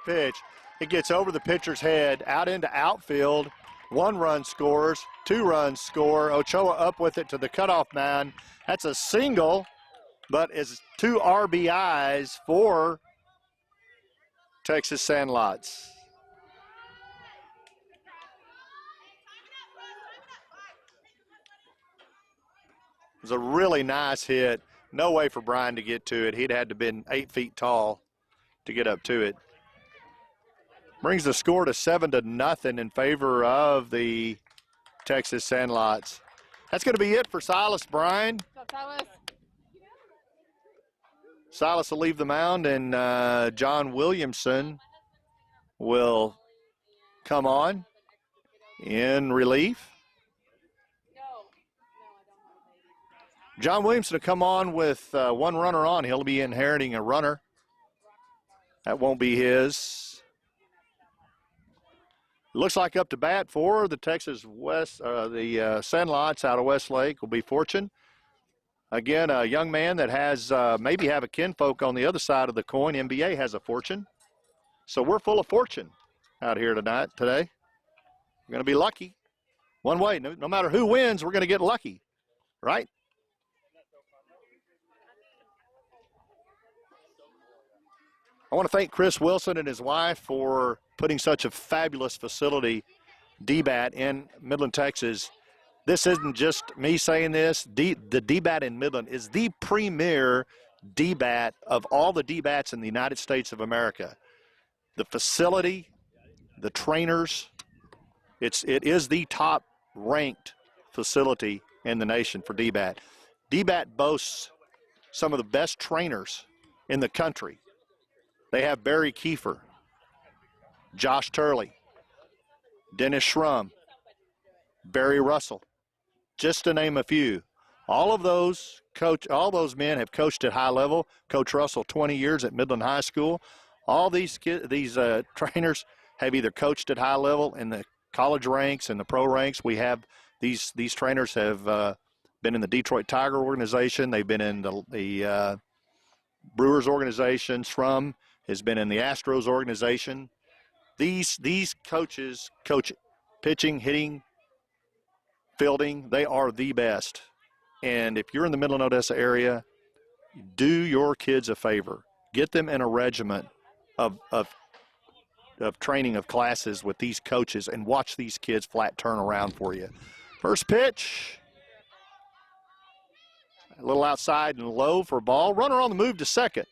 pitch. It gets over the pitcher's head, out into outfield. 1 run scores, 2 runs score. Ochoa up with it to the cutoff man. That's a single, but it's 2 RBIs for Texas Sandlots. It was a really nice hit. No way for Brian to get to it. He'd had to have been 8 feet tall to get up to it. Brings the score to 7-0 in favor of the Texas Sandlots. That's going to be it for Silas Bryan. What's up, Silas? Silas will leave the mound, and John Williamson will come on in relief. John Williamson will come on with 1 runner on. He'll be inheriting a runner. That won't be his. Looks like up to bat for the Sandlots out of Westlake will be Fortune. Again, a young man that has maybe have a kinfolk on the other side of the coin. NBA has a Fortune. So we're full of fortune out here today. We're going to be lucky. One way, no matter who wins, we're going to get lucky, right? I want to thank Chris Wilson and his wife for putting such a fabulous facility, DBAT, in Midland, Texas. This isn't just me saying this. The DBAT in Midland is the premier DBAT of all the DBATs in the United States of America. The facility, the trainers, it is the top-ranked facility in the nation for DBAT. DBAT boasts some of the best trainers in the country. They have Barry Kiefer, Josh Turley, Dennis Schrum, Barry Russell, just to name a few. All those men have coached at high level. Coach Russell, 20 years at Midland High School. All these trainers have either coached at high level in the college ranks and the pro ranks. We have these trainers have been in the Detroit Tiger organization. They've been in the Brewers organization. Schrum has been in the Astros organization. These coaches coach pitching, hitting, fielding. They are the best. And if you're in the Midland, Odessa area, do your kids a favor. Get them in a regiment of training, of classes with these coaches, and watch these kids flat turn around for you. First pitch. A little outside and low for ball. Runner on the move to second.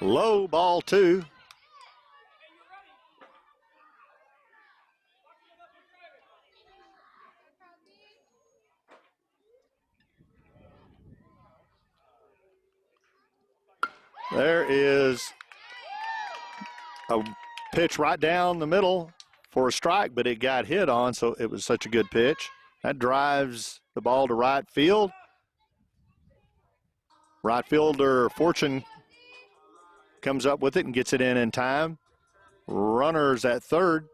Low, ball 2. There is a pitch right down the middle for a strike, but it got hit on, so it was such a good pitch. That drives the ball to right field. Right fielder Fortune comes up with it and gets it in time. Runners at third.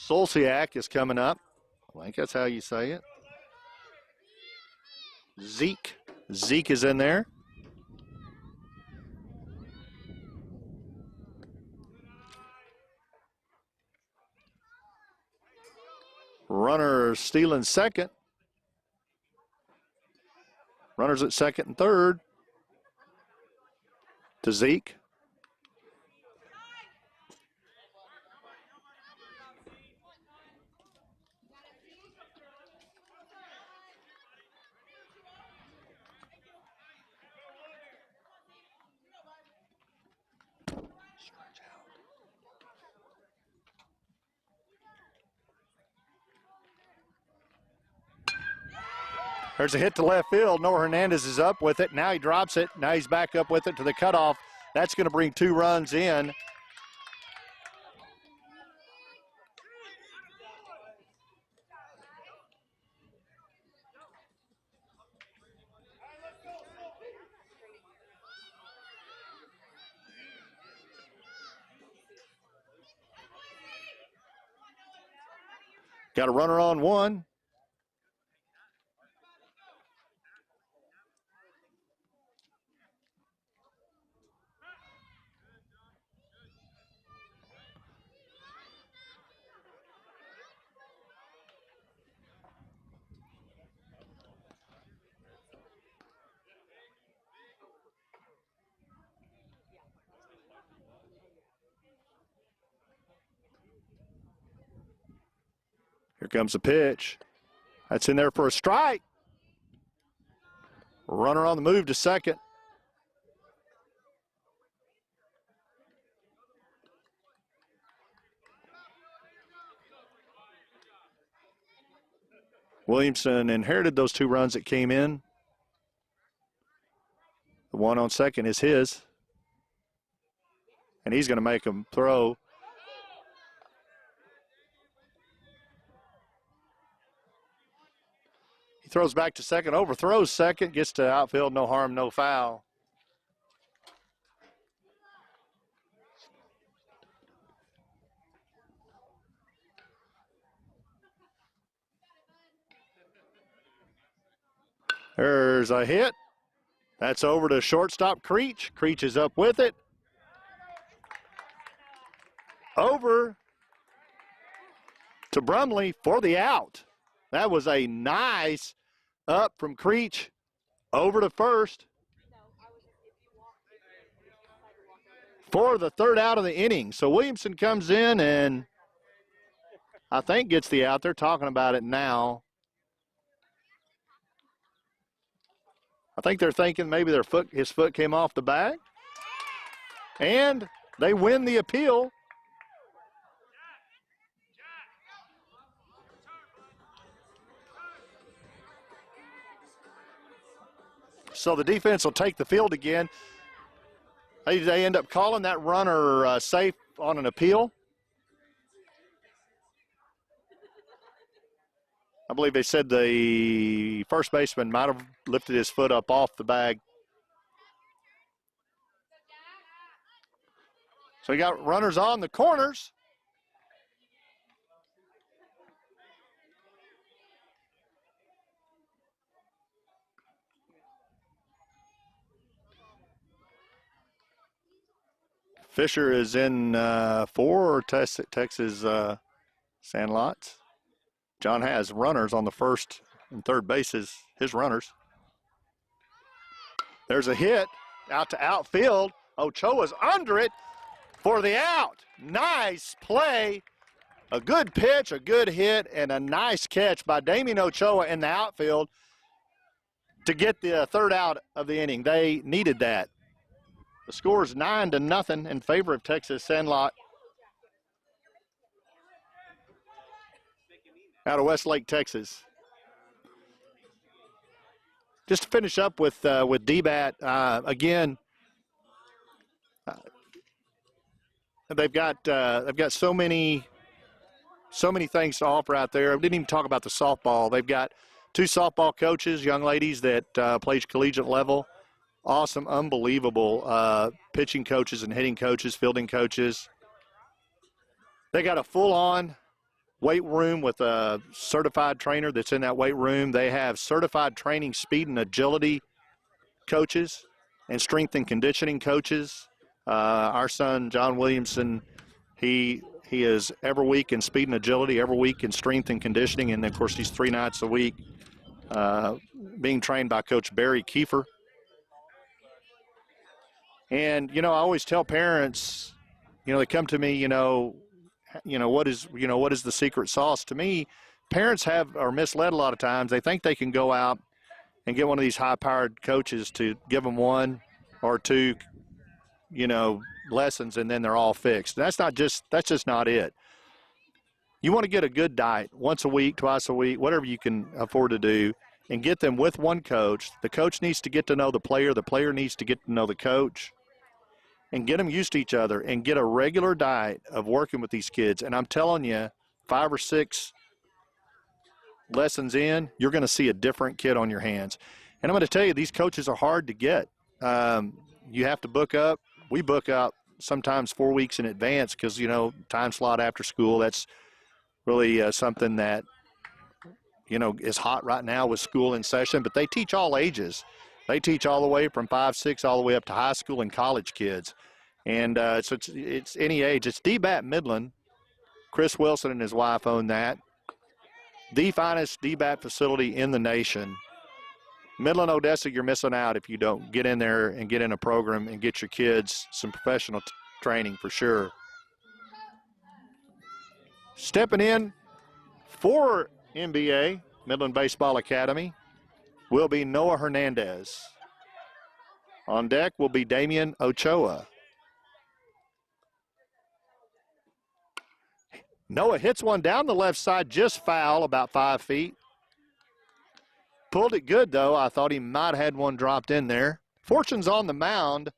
Solsiak is coming up. I think that's how you say it. Zeke is in there. Runner stealing second. Runners at second and third to Zeke. There's a hit to left field. Noah Hernandez is up with it. Now he drops it. Now he's back up with it to the cutoff. That's going to bring 2 runs in. Got a runner on 1. Here comes the pitch. That's in there for a strike. Runner on the move to second. Williamson inherited those 2 runs that came in. The one on second is his. And he's going to make him throw. He throws back to second, overthrows second, gets to outfield, no harm, no foul. There's a hit. That's over to shortstop Creech. Creech is up with it. Over to Brumley for the out. That was a nice up from Creech over to first for the 3rd out of the inning. So Williamson comes in and I think gets the out. They're talking about it now. I think they're thinking maybe his foot came off the bag. And they win the appeal. So the defense will take the field again. They end up calling that runner safe on an appeal. I believe they said the first baseman might have lifted his foot up off the bag. So we got runners on the corners. Fisher is in for Texas Sandlot. John has runners on the first and third bases, his runners. There's a hit out to outfield. Ochoa's under it for the out. Nice play. A good pitch, a good hit, and a nice catch by Damian Ochoa in the outfield to get the 3rd out of the inning. They needed that. The score is 9-0 in favor of Texas Sandlot. Out of Westlake, Texas. Just to finish up with DBAT, again, they've got so many things to offer out there. I didn't even talk about the softball. They've got 2 softball coaches, young ladies that play collegiate level. Awesome, unbelievable pitching coaches and hitting coaches, fielding coaches. They got a full-on weight room with a certified trainer that's in that weight room. They have certified training, speed, and agility coaches and strength and conditioning coaches. Our son, John Williamson, he is every week in speed and agility, every week in strength and conditioning, and, of course, he's 3 nights a week being trained by Coach Barry Kiefer. And, I always tell parents, they come to me, what is the secret sauce? To me, parents are misled a lot of times. They think they can go out and get one of these high-powered coaches to give them 1 or 2, lessons, and then they're all fixed. That's just not it. You want to get a good diet once a week, twice a week, whatever you can afford to do, and get them with one coach. The coach needs to get to know the player needs to get to know the coach, and get them used to each other and get a regular diet of working with these kids. And I'm telling you, 5 or 6 lessons in, you're going to see a different kid on your hands. And I'm going to tell you, these coaches are hard to get. You have to book up. We book up sometimes 4 weeks in advance because, time slot after school, that's really something that, is hot right now with school in session. But they teach all ages. They teach all the way from 5, 6, all the way up to high school and college kids. And so it's any age. It's DBAT Midland. Chris Wilson and his wife own that. The finest DBAT facility in the nation. Midland, Odessa, you're missing out if you don't get in there and get in a program and get your kids some professional training for sure. Stepping in for NBA, Midland Baseball Academy, will be Noah Hernandez. On deck will be Damian Ochoa. Noah hits one down the left side, just foul, about 5 feet. Pulled it good, though. I thought he might have had one dropped in there. Fortune's on the mound.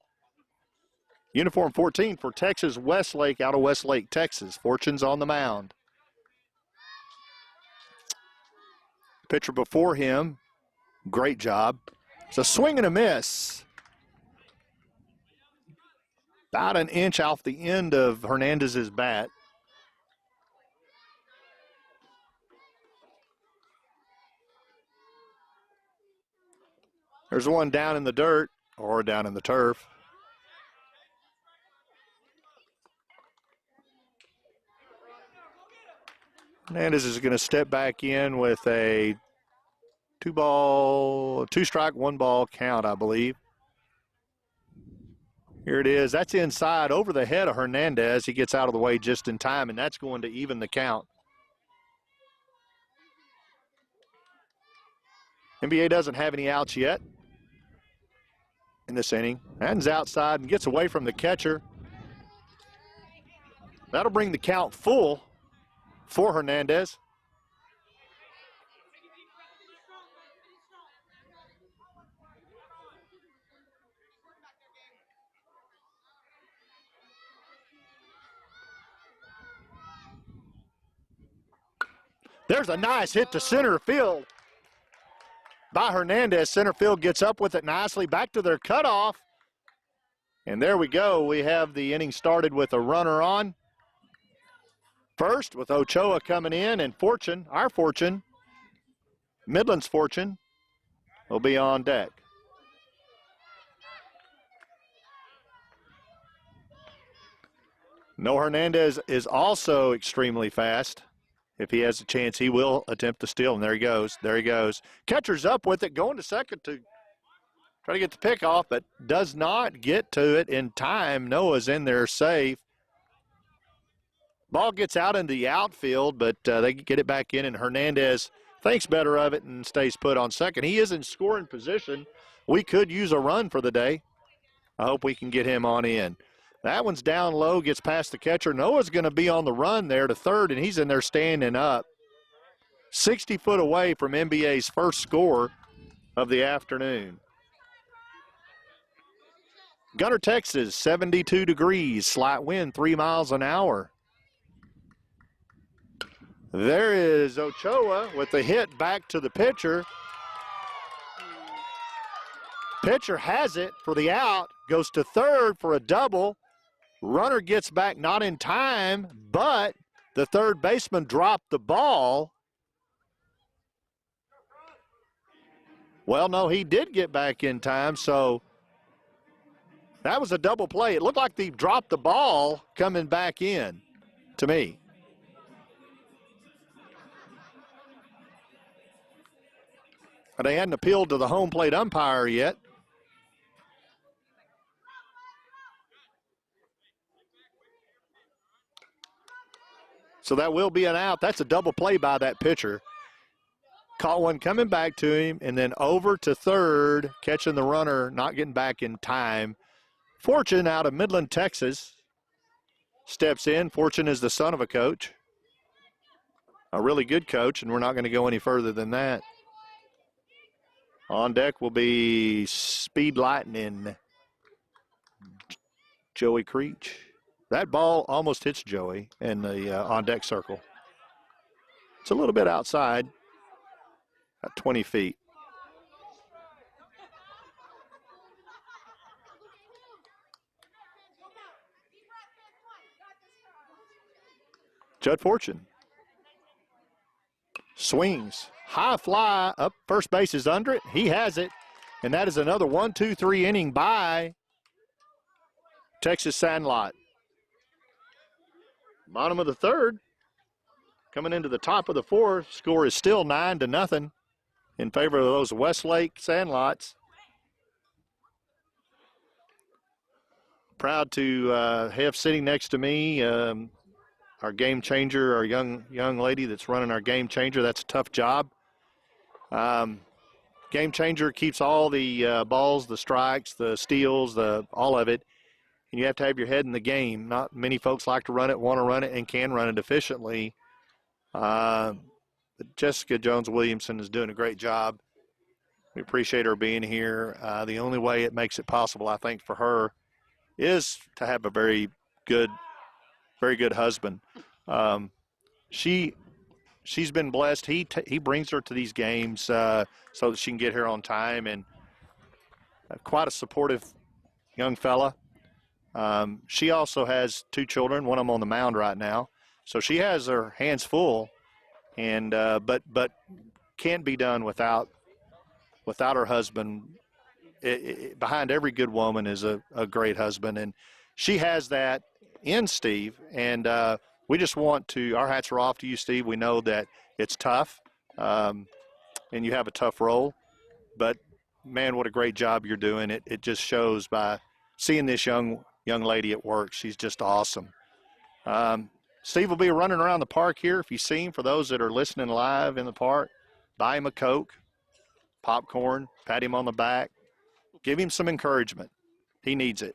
Uniform 14 for Texas Westlake out of Westlake, Texas. Fortune's on the mound. Pitcher before him, great job. It's a swing and a miss. About an inch off the end of Hernandez's bat. There's one down in the dirt or down in the turf. Hernandez is going to step back in with a 2-strike, 1-ball count, I believe. Here it is. That's inside over the head of Hernandez. He gets out of the way just in time, and that's going to even the count. NBA doesn't have any outs yet in this inning. Haddon's outside and gets away from the catcher. That'll bring the count full for Hernandez. There's a nice hit to center field by Hernandez. Center field gets up with it nicely. Back to their cutoff. And there we go. We have the inning started with a runner on first with Ochoa coming in, and Fortune, our Fortune, Midland's Fortune, will be on deck. Noah Hernandez is also extremely fast. If he has a chance, he will attempt the steal, and there he goes. There he goes. Catcher's up with it, going to second to try to get the pick off, but does not get to it in time. Noah's in there safe. Ball gets out into the outfield, but they get it back in, and Hernandez thinks better of it and stays put on second. He is in scoring position. We could use a run for the day. I hope we can get him on in. That one's down low, gets past the catcher. Noah's going to be on the run there to third, and he's in there standing up. 60 foot away from NBA's first score of the afternoon. Gunner, Texas, 72 degrees, slight wind, 3 miles an hour. There is Ochoa with the hit back to the pitcher. Pitcher has it for the out, goes to third for a double. Runner gets back not in time, but The third baseman dropped the ball. Well, no, he did get back in time, so that was a double play. It looked like they dropped the ball coming back in to me. They hadn't appealed to the home plate umpire yet. So that will be an out. That's a double play by that pitcher. Caught one coming back to him, and then over to third, catching the runner, not getting back in time. Fortune out of Midland, Texas, steps in. Fortune is the son of a coach, a really good coach, and we're not going to go any further than that. On deck will be Speed Lightning, Joey Creech. That ball almost hits Joey in the on-deck circle. It's a little bit outside, at 20 feet. Judd Fortune swings. High fly up. First base is under it. He has it. And that is another 1-2-3 inning by Texas Sandlot. Bottom of the third. Coming into the top of the fourth. Score is still 9-0 in favor of those Westlake Sandlots. Proud to have sitting next to me our game changer, our young lady that's running our game changer. That's a tough job. Game changer keeps all the balls, the strikes, the steals, all of it. And you have to have your head in the game. Not many folks like to run it, want to run it, and can run it efficiently. But Jessica Jones-Williamson is doing a great job. We appreciate her being here. The only way it makes it possible, I think, for her is to have a very good husband. She's been blessed. He brings her to these games so that she can get here on time, and quite a supportive young fella. She also has 2 children, one of them on the mound right now. So she has her hands full, and but can't be done without her husband. Behind every good woman is a great husband, and she has that in Steve. And we just want to, our hats are off to you, Steve. We know that it's tough, and you have a tough role, but man, what a great job you're doing. It just shows by seeing this young lady at work. She's just awesome. Steve will be running around the park here. If you see him, for those that are listening live in the park, buy him a Coke, popcorn, pat him on the back, give him some encouragement. He needs it.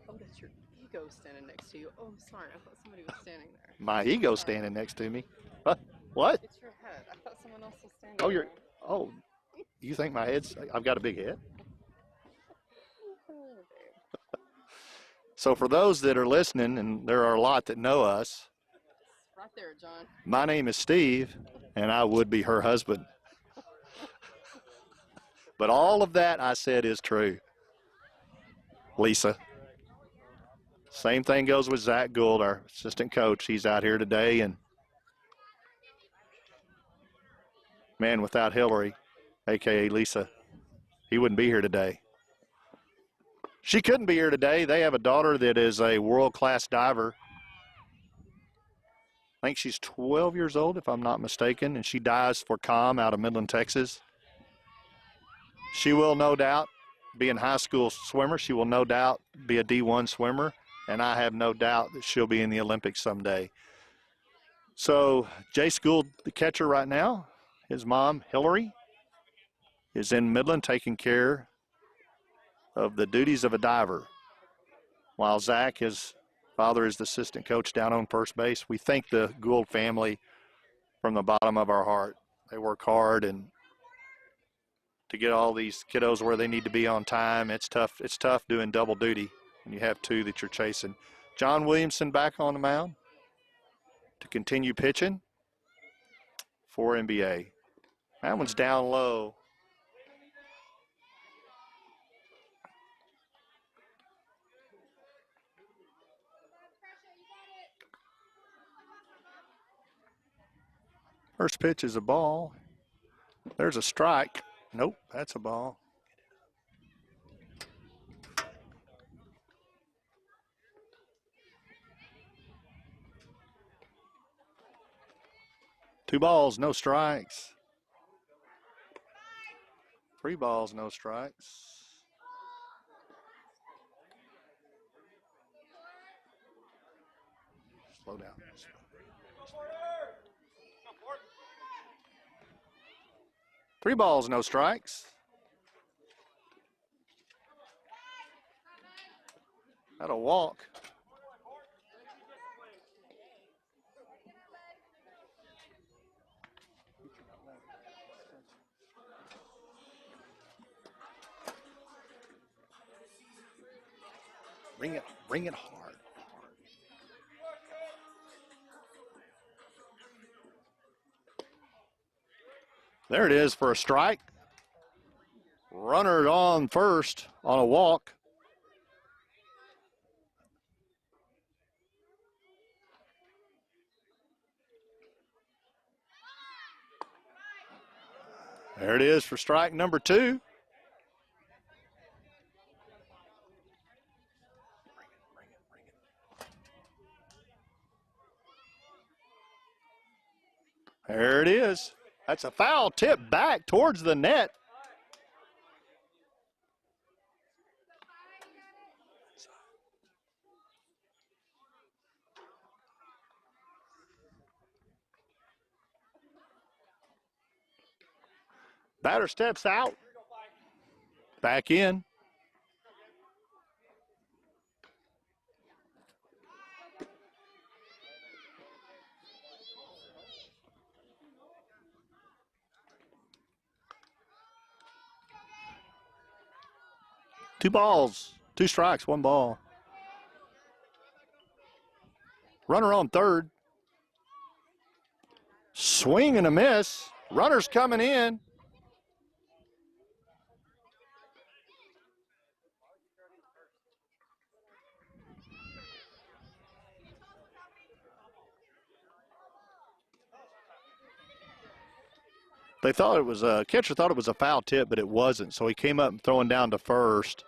Oh, that's your ego standing next to you. Oh, I'm sorry. I thought somebody was standing there. My ego standing next to me. What? It's your head. I thought someone else was standing Oh, there. You think my head's, I've got a big head? Oh, babe. So for those that are listening, and there are a lot that know us, Right there, John. my name is Steve, and I would be her husband. But all of that I said is true. Lisa. Same thing goes with Zach Gould, our assistant coach. He's out here today, and man, without Hillary, a.k.a. Lisa, he wouldn't be here today. She couldn't be here today. They have a daughter that is a world-class diver. I think she's 12 years old, if I'm not mistaken, and she dives for COM out of Midland, Texas. She will no doubt be a high school swimmer. She will no doubt be a D1 swimmer, and I have no doubt that she'll be in the Olympics someday. So Jace Gould, the catcher right now, his mom, Hillary, is in Midland taking care of the duties of a diver, while Zach, his father, is the assistant coach down on first base. We thank the Gould family from the bottom of our heart. They work hard, and to get all these kiddos where they need to be on time, it's tough. It's tough doing double duty when you have 2 that you're chasing. John Williamson back on the mound to continue pitching for NBA. That one's down low. First pitch is a ball. There's a strike. Nope, that's a ball. Two balls, no strikes. Three balls, no strikes. Slow down. Three balls, no strikes. That'll walk. Bring it hard. There it is for a strike. Runner on first on a walk. There it is for strike number two. There it is. That's a foul tip back towards the net. Batter steps out. Back in. Two balls, two strikes, one ball. Runner on third. Swing and a miss. Runner's coming in. They thought it was a catcher thought it was a foul tip, but it wasn't. So he came up throwing down to first,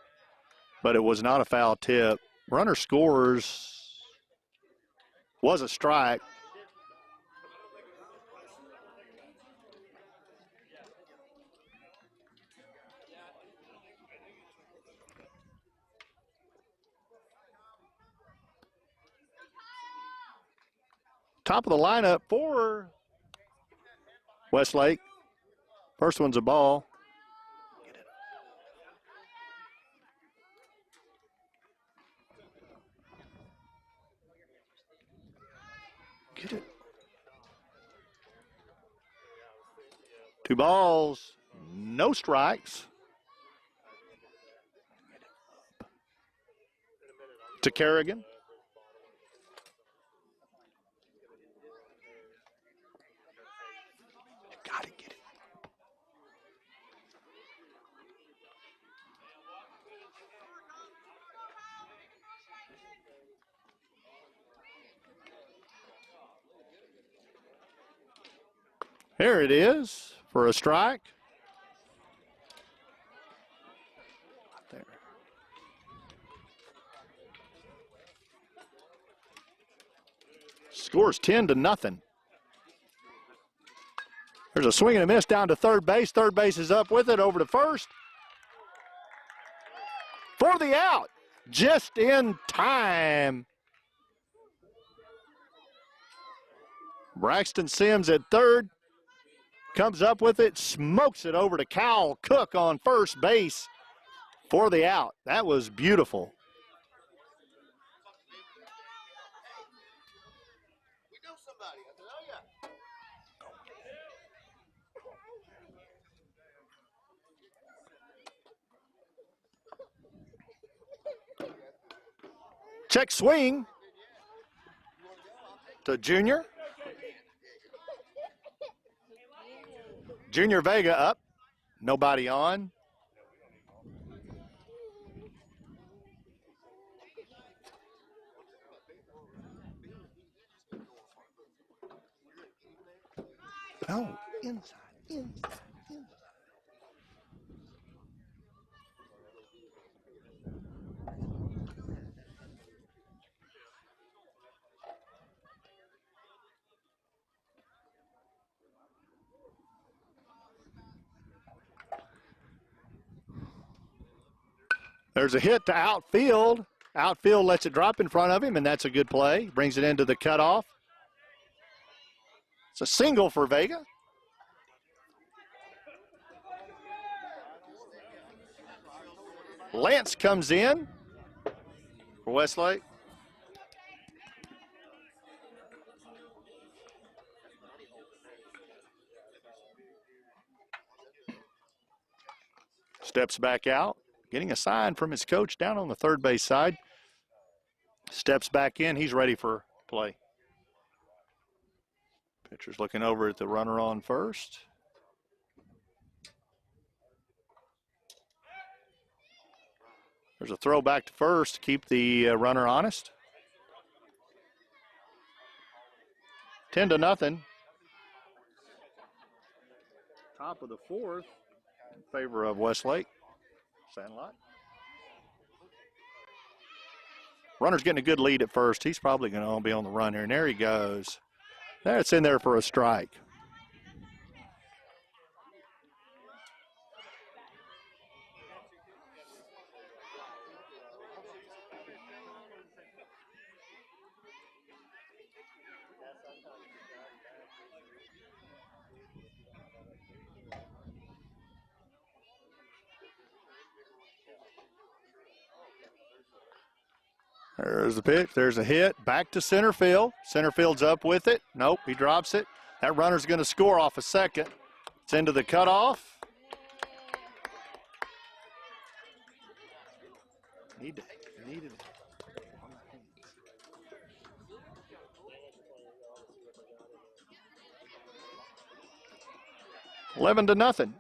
but it was not a foul tip. Runner scores. Was a strike. Top of the lineup for Westlake. First one's a ball. Get it. Two balls, no strikes. To Kerrigan. You gotta get it. Here it is for a strike. There. Scores 10-0. There's a swing and a miss down to third base. Third base is up with it over to first. For the out. Just in time. Braxton Sims at third. Comes up with it, smokes it over to Cal Cook on first base for the out. That was beautiful. Check swing to Junior. Junior Vega up. Nobody on. No, inside, inside. There's a hit to outfield. Outfield lets it drop in front of him, and that's a good play. Brings it into the cutoff. It's a single for Vega. Lance comes in for Westlake. Steps back out, getting a sign from his coach down on the third base side. Steps back in. He's ready for play. Pitcher's looking over at the runner on first. There's a throw back to first to keep the runner honest. 10-0. Top of the fourth in favor of Westlake. Sandlot. Runner's getting a good lead at first. He's probably going to be on the run here. And there he goes. That's in there for a strike. There's the pitch. There's a hit. Back to center field. Center field's up with it. Nope, he drops it. That runner's going to score off a second. It's into the cutoff. Needed it. 11-0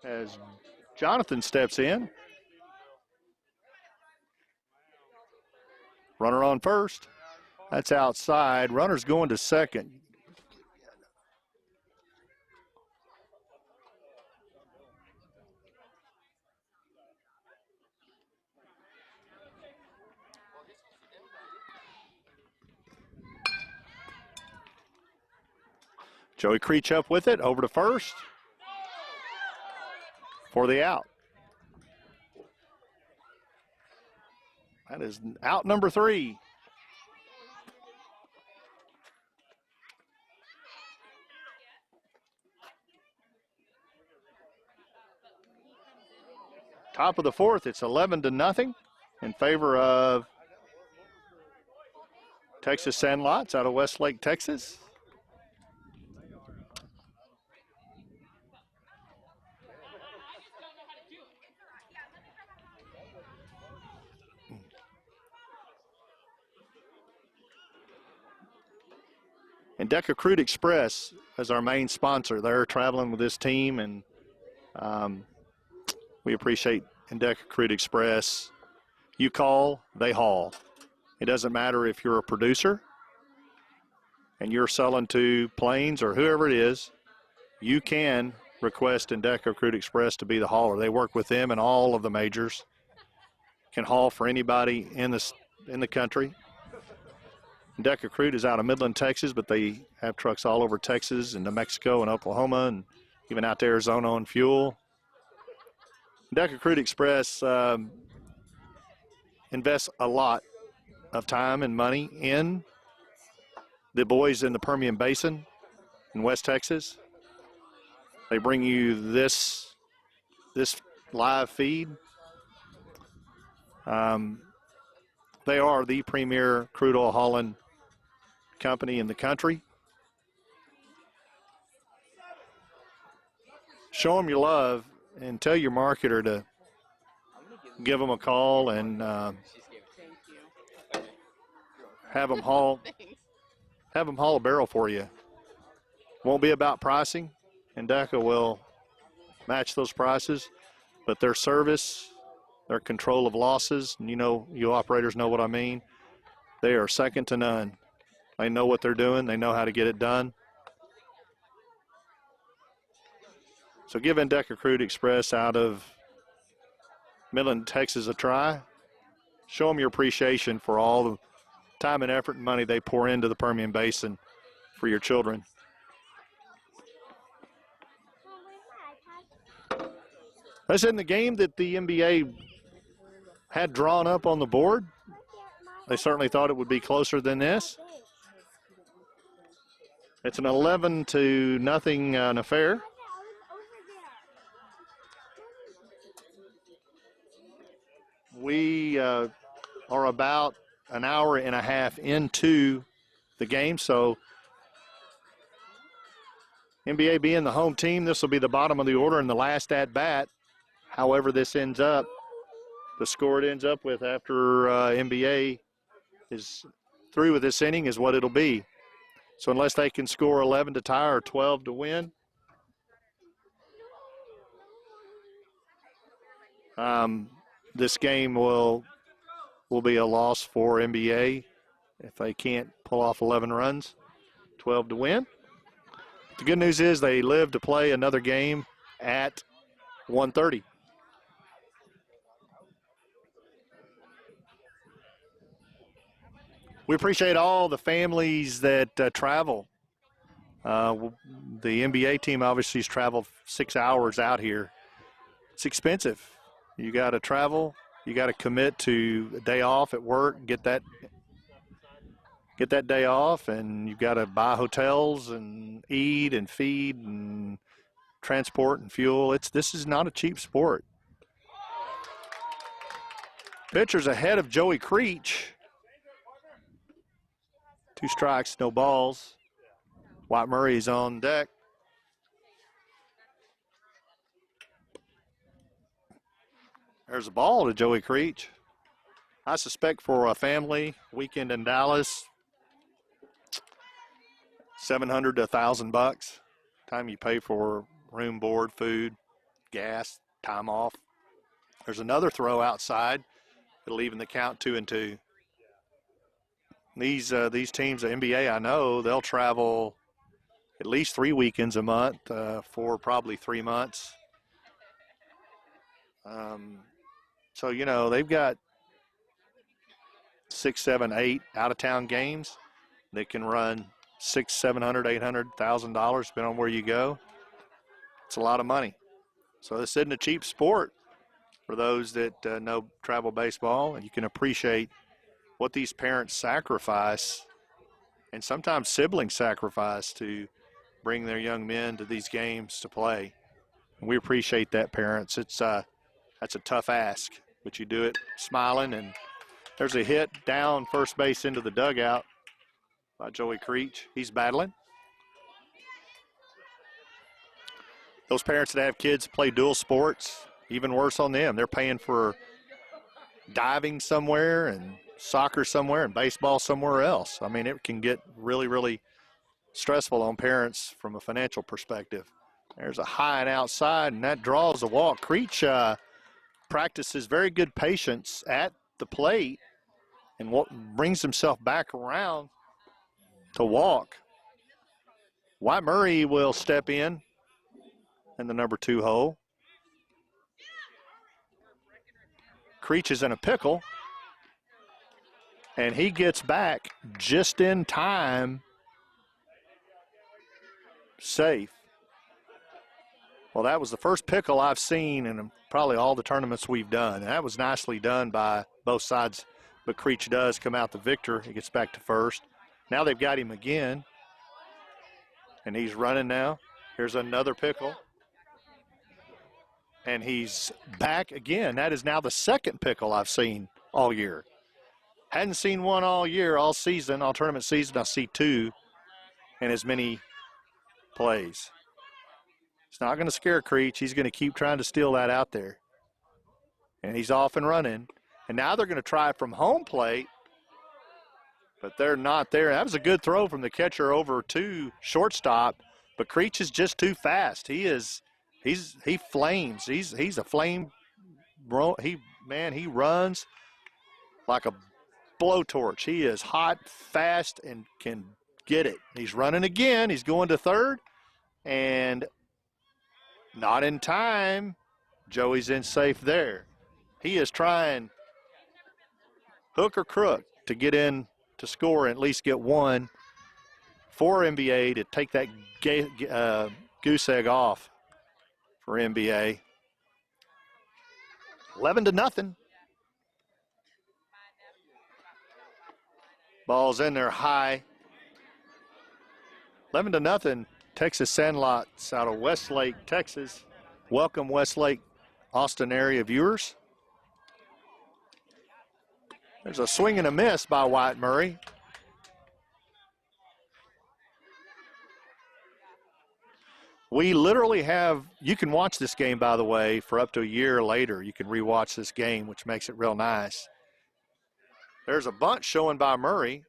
as Jonathan steps in. Runner on first. That's outside. Runner's going to second. Joey Creech up with it, over to first for the out. That is out number 3. Top of the fourth, it's 11-0 in favor of Texas Sandlots out of Westlake, Texas. And Deca Crude Express is our main sponsor. They're traveling with this team, and we appreciate Deca Crude Express. You call, they haul. It doesn't matter if you're a producer and you're selling to Plains or whoever it is, you can request Deca Crude Express to be the hauler. They work with them, and all of the majors can haul for anybody in the country. Deca Crude is out of Midland, Texas, but they have trucks all over Texas and New Mexico and Oklahoma and even out to Arizona on fuel. Deca Crude Express invests a lot of time and money in the boys in the Permian Basin in West Texas. They bring you this live feed. They are the premier crude oil hauling company in the country. Show them your love and tell your marketer to give them a call and have them haul a barrel for you. Won't be about pricing, and Deca will match those prices, but their service, their control of losses, and you operators know what I mean, they are second to none. They know what they're doing. They know how to get it done. So give Endeca Crude Express out of Midland, Texas a try. Show them your appreciation for all the time and effort and money they pour into the Permian Basin for your children. This isn't the game that the NBA had drawn up on the board. They certainly thought it would be closer than this. It's an 11-0 affair. We are about an hour and a half into the game, so NBA being the home team, this will be the bottom of the order in the last at-bat. However this ends up, the score it ends up with after NBA is through with this inning is what it'll be. So unless they can score 11 to tie or 12 to win, this game will be a loss for NBA if they can't pull off 11 runs, 12 to win. The good news is they live to play another game at 1:30. We appreciate all the families that travel. The NBA team obviously has traveled 6 hours out here. It's expensive. You got to travel. You got to commit to a day off at work, get that day off, and you've got to buy hotels and eat and feed and transport and fuel. This is not a cheap sport. Pitcher's ahead of Joey Creech. 2 strikes, no balls. White Murray's on deck. There's a ball to Joey Creech. I suspect for a family weekend in Dallas, $700 to $1,000. Time you pay for room, board, food, gas, time off. There's another throw outside. It'll even the count 2-2. These teams, the NBA, I know they'll travel at least 3 weekends a month for probably 3 months. So, they've got 6, 7, 8 out-of-town games. They can run $600, $700, $800, $1,000, depending on where you go. It's a lot of money. So this isn't a cheap sport for those that know travel baseball, and you can appreciate what these parents sacrifice and sometimes siblings sacrifice to bring their young men to these games to play. And we appreciate that, parents. That's a tough ask, but you do it smiling. And there's a hit down first base into the dugout by Joey Creech. He's battling. Those parents that have kids play dual sports, even worse on them. They're paying for diving somewhere and soccer somewhere and baseball somewhere else. I mean, it can get really, really stressful on parents from a financial perspective. There's a high and outside, and that draws a walk. Creech practices very good patience at the plate and brings himself back around to walk. White Murray will step in the number 2 hole. Creech is in a pickle, and he gets back just in time, safe. Well, that was the first pickle I've seen in probably all the tournaments we've done. And that was nicely done by both sides, but Creech does come out the victor. He gets back to first. Now they've got him again, and he's running now. Here's another pickle. And he's back again. That is now the second pickle I've seen all year. Hadn't seen one all year, all season, all tournament season. I see 2 in as many plays. It's not going to scare Creech. He's going to keep trying to steal that out there. And he's off and running. And now they're going to try from home plate, but they're not there. That was a good throw from the catcher over to shortstop, but Creech is just too fast. He flames. He's a flame. He runs like a blowtorch. He is hot, fast, and can get it. He's running again. He's going to third, and Not in time. Joey's in safe there. He is trying hook or crook to get in to score and at least get one for NBA to take that goose egg off for NBA. 11-0. Ball's in there high. 11-0. Texas Sandlots out of Westlake, Texas. Welcome, Westlake, Austin area viewers. There's a swing and a miss by Wyatt Murray. We literally have, you can watch this game, by the way, for up to a year later. You can rewatch this game, which makes it real nice. There's a bunt showing by Murray.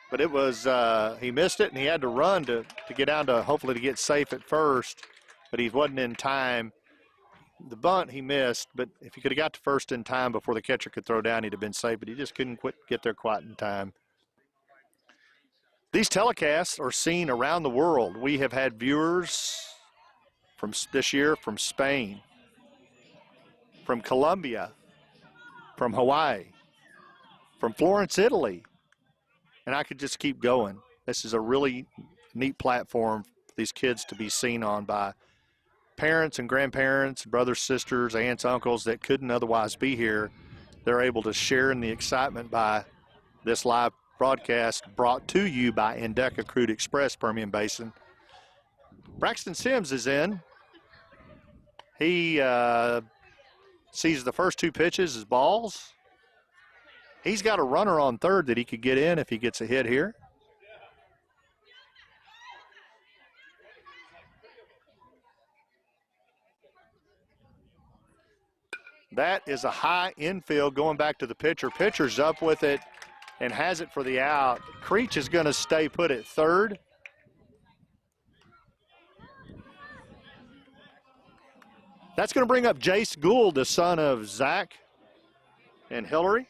But it was, he missed it, and he had to run to get down to, hopefully to get safe at first, but he wasn't in time. The bunt he missed, but if he could have got to first in time before the catcher could throw down, he'd have been safe, but he just couldn't get there quite in time. These telecasts are seen around the world. We have had viewers from this year from Spain, from Colombia, from Hawaii, from Florence, Italy, and I could just keep going. This is a really neat platform for these kids to be seen on by parents and grandparents, brothers, sisters, aunts, uncles that couldn't otherwise be here. They're able to share in the excitement by this live broadcast brought to you by Endeca Crude Express Permian Basin. Braxton Sims is in. He sees the first two pitches as balls. He's got a runner on third that he could get in if he gets a hit here. That is a high infield going back to the pitcher. Pitcher's up with it and has it for the out. Creech is going to stay put at third. That's going to bring up Jace Gould, the son of Zach and Hillary.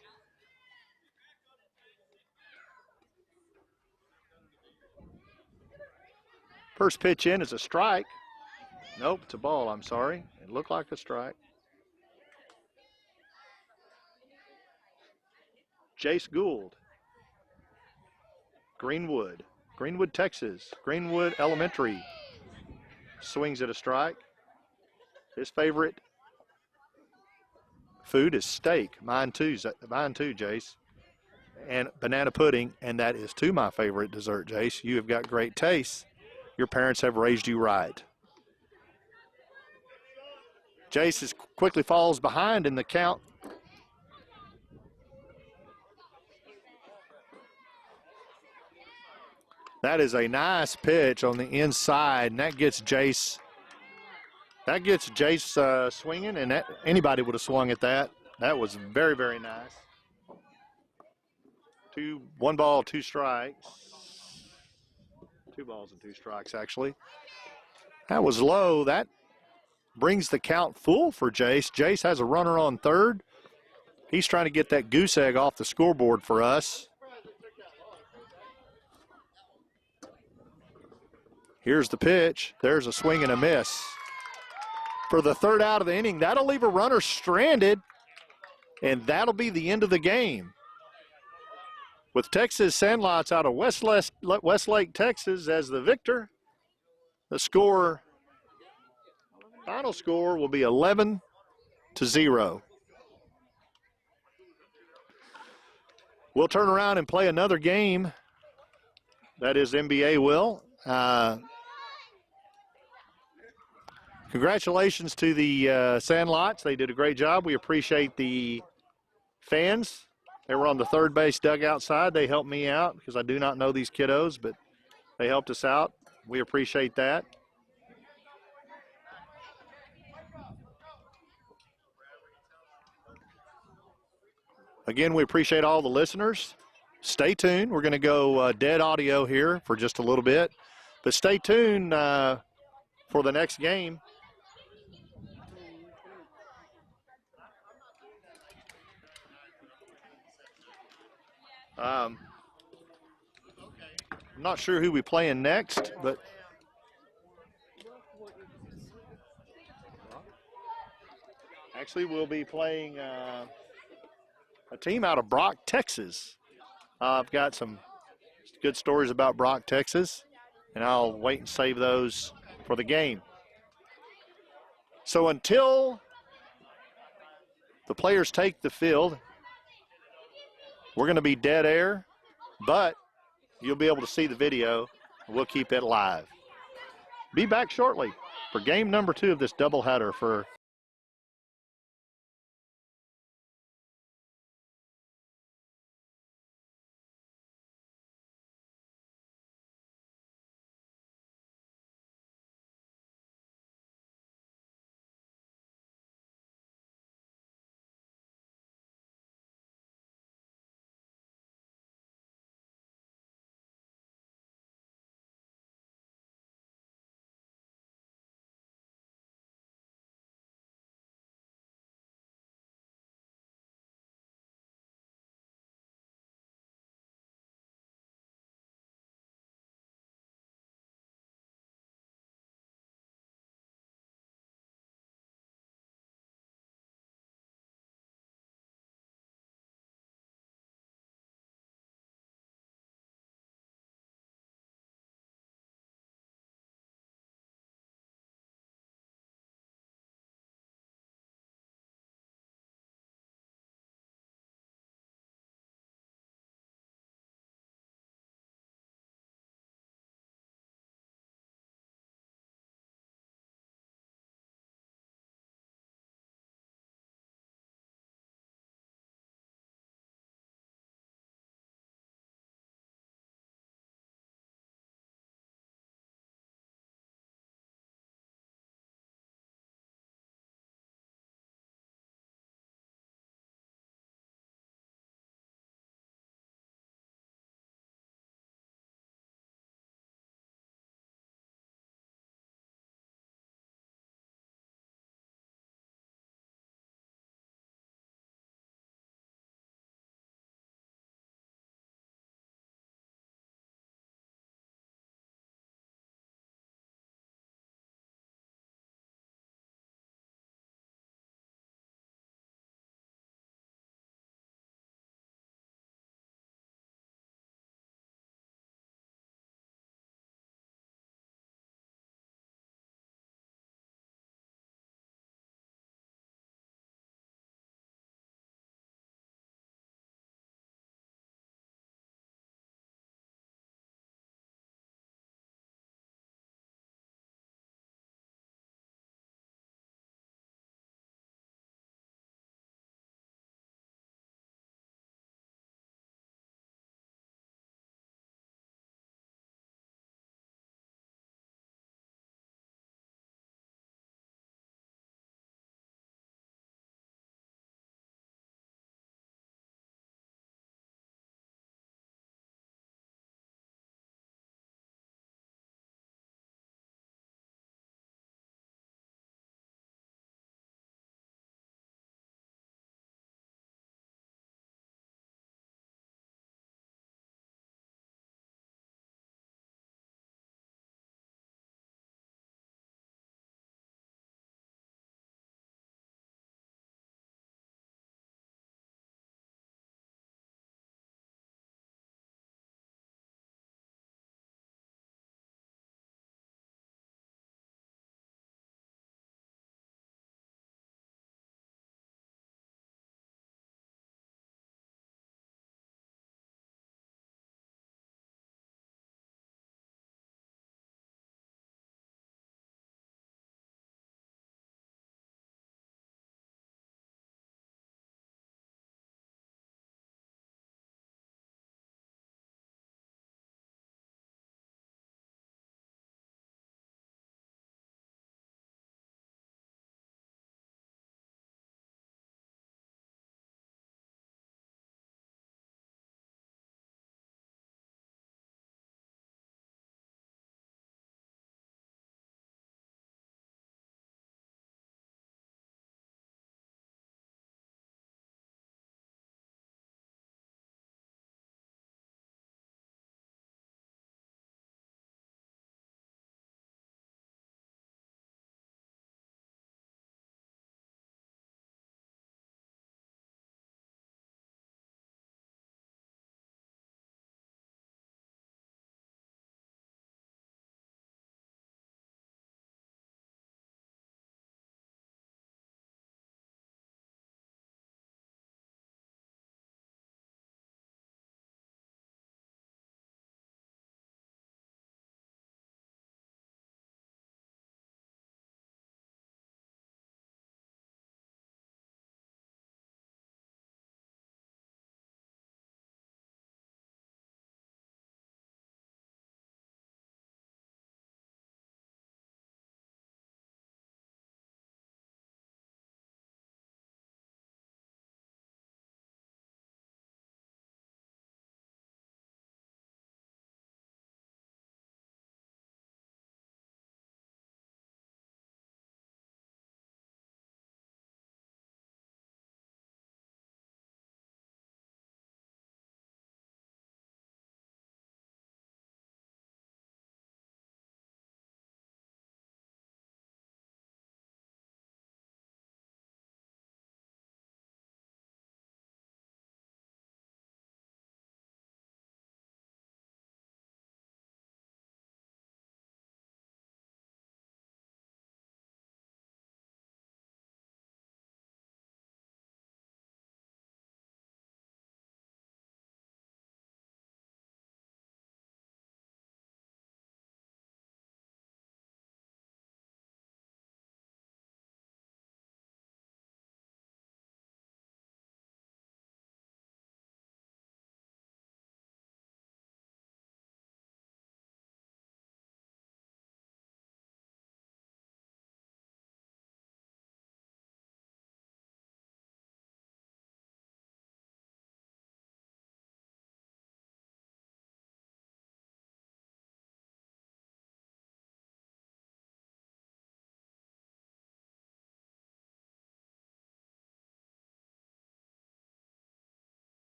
First pitch in is a strike. Nope, it's a ball, I'm sorry. It looked like a strike. Jace Gould. Greenwood, Texas. Greenwood Elementary. Swings at a strike. His favorite food is steak. Mine too, Jace. And banana pudding, and that is too my favorite dessert, Jace. You have got great taste. Your parents have raised you right. Jace quickly falls behind in the count. That is a nice pitch on the inside, and that gets Jace. That gets Jace swinging, and anybody would have swung at that. That was very, very nice. 1 ball, 2 strikes. 2 balls and 2 strikes, actually. That was low. That brings the count full for Jace. Jace has a runner on third. He's trying to get that goose egg off the scoreboard for us. Here's the pitch. There's a swing and a miss. For the third out of the inning, that'll leave a runner stranded, and that'll be the end of the game. With Texas Sandlots out of Westlake, Texas as the victor, the final score will be 11-0. We'll turn around and play another game. That is NBA will. Congratulations to the Sandlots. They did a great job. We appreciate the fans. They were on the third base dugout side. They helped me out because I do not know these kiddos, but they helped us out. We appreciate that. Again, we appreciate all the listeners. Stay tuned. We're going to go dead audio here for just a little bit, but stay tuned for the next game. I'm not sure who we playing next, but actually we'll be playing a team out of Brock, Texas. I've got some good stories about Brock, Texas, and I'll wait and save those for the game. So until the players take the field, we're going to be dead air, but you'll be able to see the video. We'll keep it live. Be back shortly for game number 2 of this doubleheader for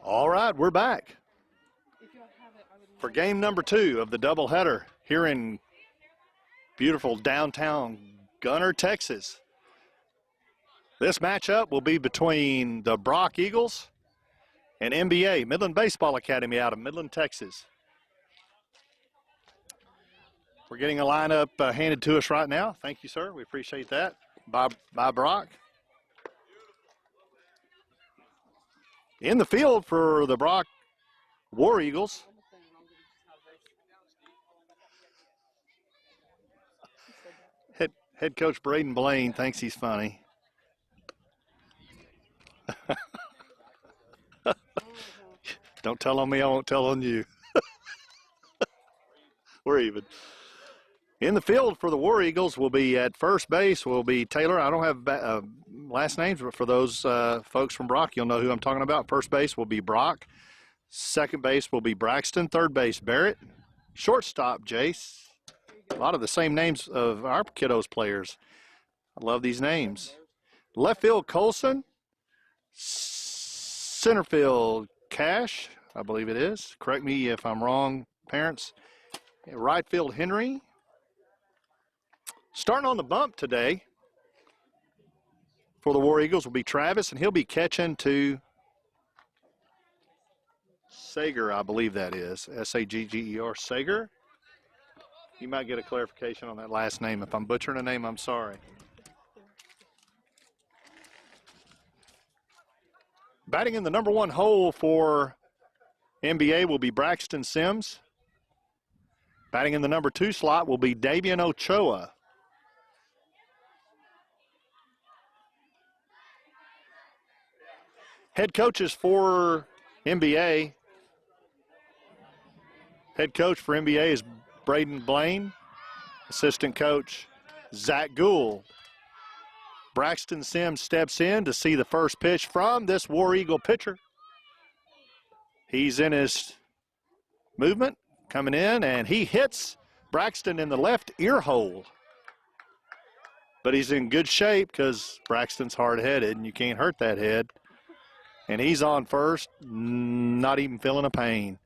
All right, we're back If y'all have it, I would for game number 2 of the doubleheader here in beautiful downtown Gunner, Texas. This matchup will be between the Brock Eagles and MBA, Midland Baseball Academy out of Midland, Texas. We're getting a lineup handed to us right now. Thank you, sir. We appreciate that. By Brock. In the field for the Brock War Eagles. Head coach Braden Blaine thinks he's funny. Don't tell on me, I won't tell on you. We're even. In the field for the War Eagles will be at first base will be Taylor. I don't have last names, but for those folks from Brock, you'll know who I'm talking about. First base will be Brock. Second base will be Braxton. Third base, Barrett. Shortstop, Jace. A lot of the same names of our kiddos players. I love these names. Left field, Colson. Center field, Cash, I believe it is. Correct me if I'm wrong, parents. Right field, Henry. Starting on the bump today for the War Eagles will be Travis, and he'll be catching to Sager, I believe that is. S-A-G-G-E-R, Sager. You might get a clarification on that last name. If I'm butchering a name, I'm sorry. Batting in the number 1 hole for NBA will be Braxton Sims. Batting in the number 2 slot will be Davian Ochoa. Head coaches for NBA. Head coach for NBA is Braden Blaine. Assistant coach, Zach Gould. Braxton Sims steps in to see the first pitch from this War Eagle pitcher. He's in his movement, coming in, and he hits Braxton in the left ear hole. But he's in good shape because Braxton's hard-headed, and you can't hurt that head. And he's on first, not even feeling a pain.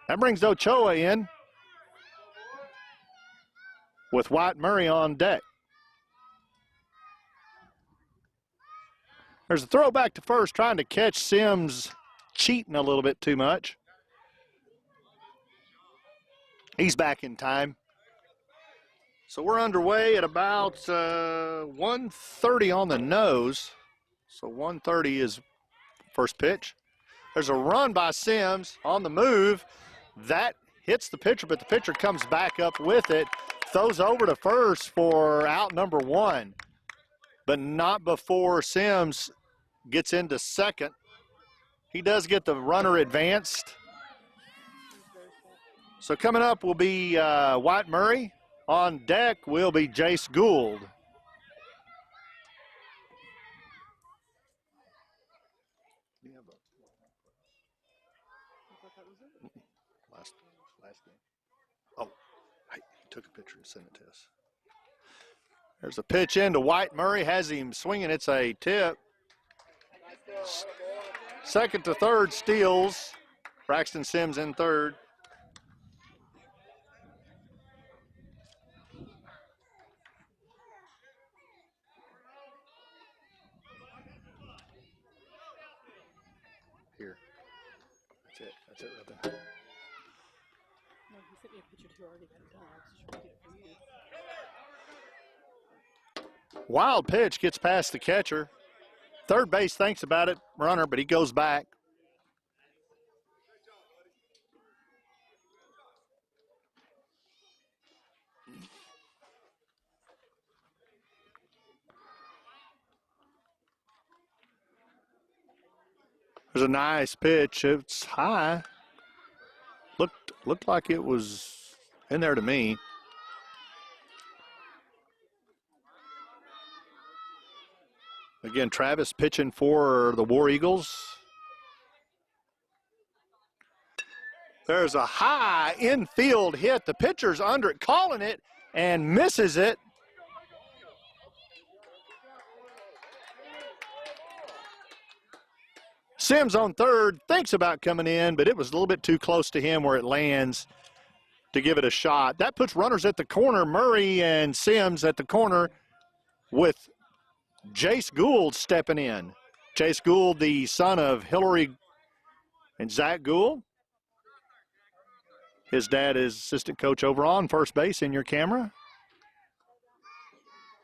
That brings Ochoa in with White Murray on deck. There's a throw back to first, trying to catch Sims cheating a little bit too much. He's back in time. So we're underway at about 1:30 on the nose. So 1:30 is first pitch. There's a run by Sims on the move. That hits the pitcher, but the pitcher comes back up with it. Throws over to first for out number 1. But not before Sims gets into second. He does get the runner advanced. So coming up will be White Murray. On deck will be Jace Gould. Last game. Oh, hey, he took a picture and sent it to us. There's a pitch into White Murray, has him swinging. It's a tip. Second to third steals. Braxton Sims in third. Here. That's it. That's it right there. No, he sent me a picture too. I already got it done. I was just trying to get it for you. Wild pitch gets past the catcher. Third base thinks about it, runner, but he goes back. There's a nice pitch. It's high. Looked like it was in there to me. Again, Travis pitching for the War Eagles. There's a high infield hit. The pitcher's under it, calling it, and misses it. Sims on third, thinks about coming in, but it was a little bit too close to him where it lands to give it a shot. That puts runners at the corner, Murray and Sims at the corner with Jace Gould stepping in. Jace Gould, the son of Hillary and Zach Gould. His dad is assistant coach over on first base in your camera.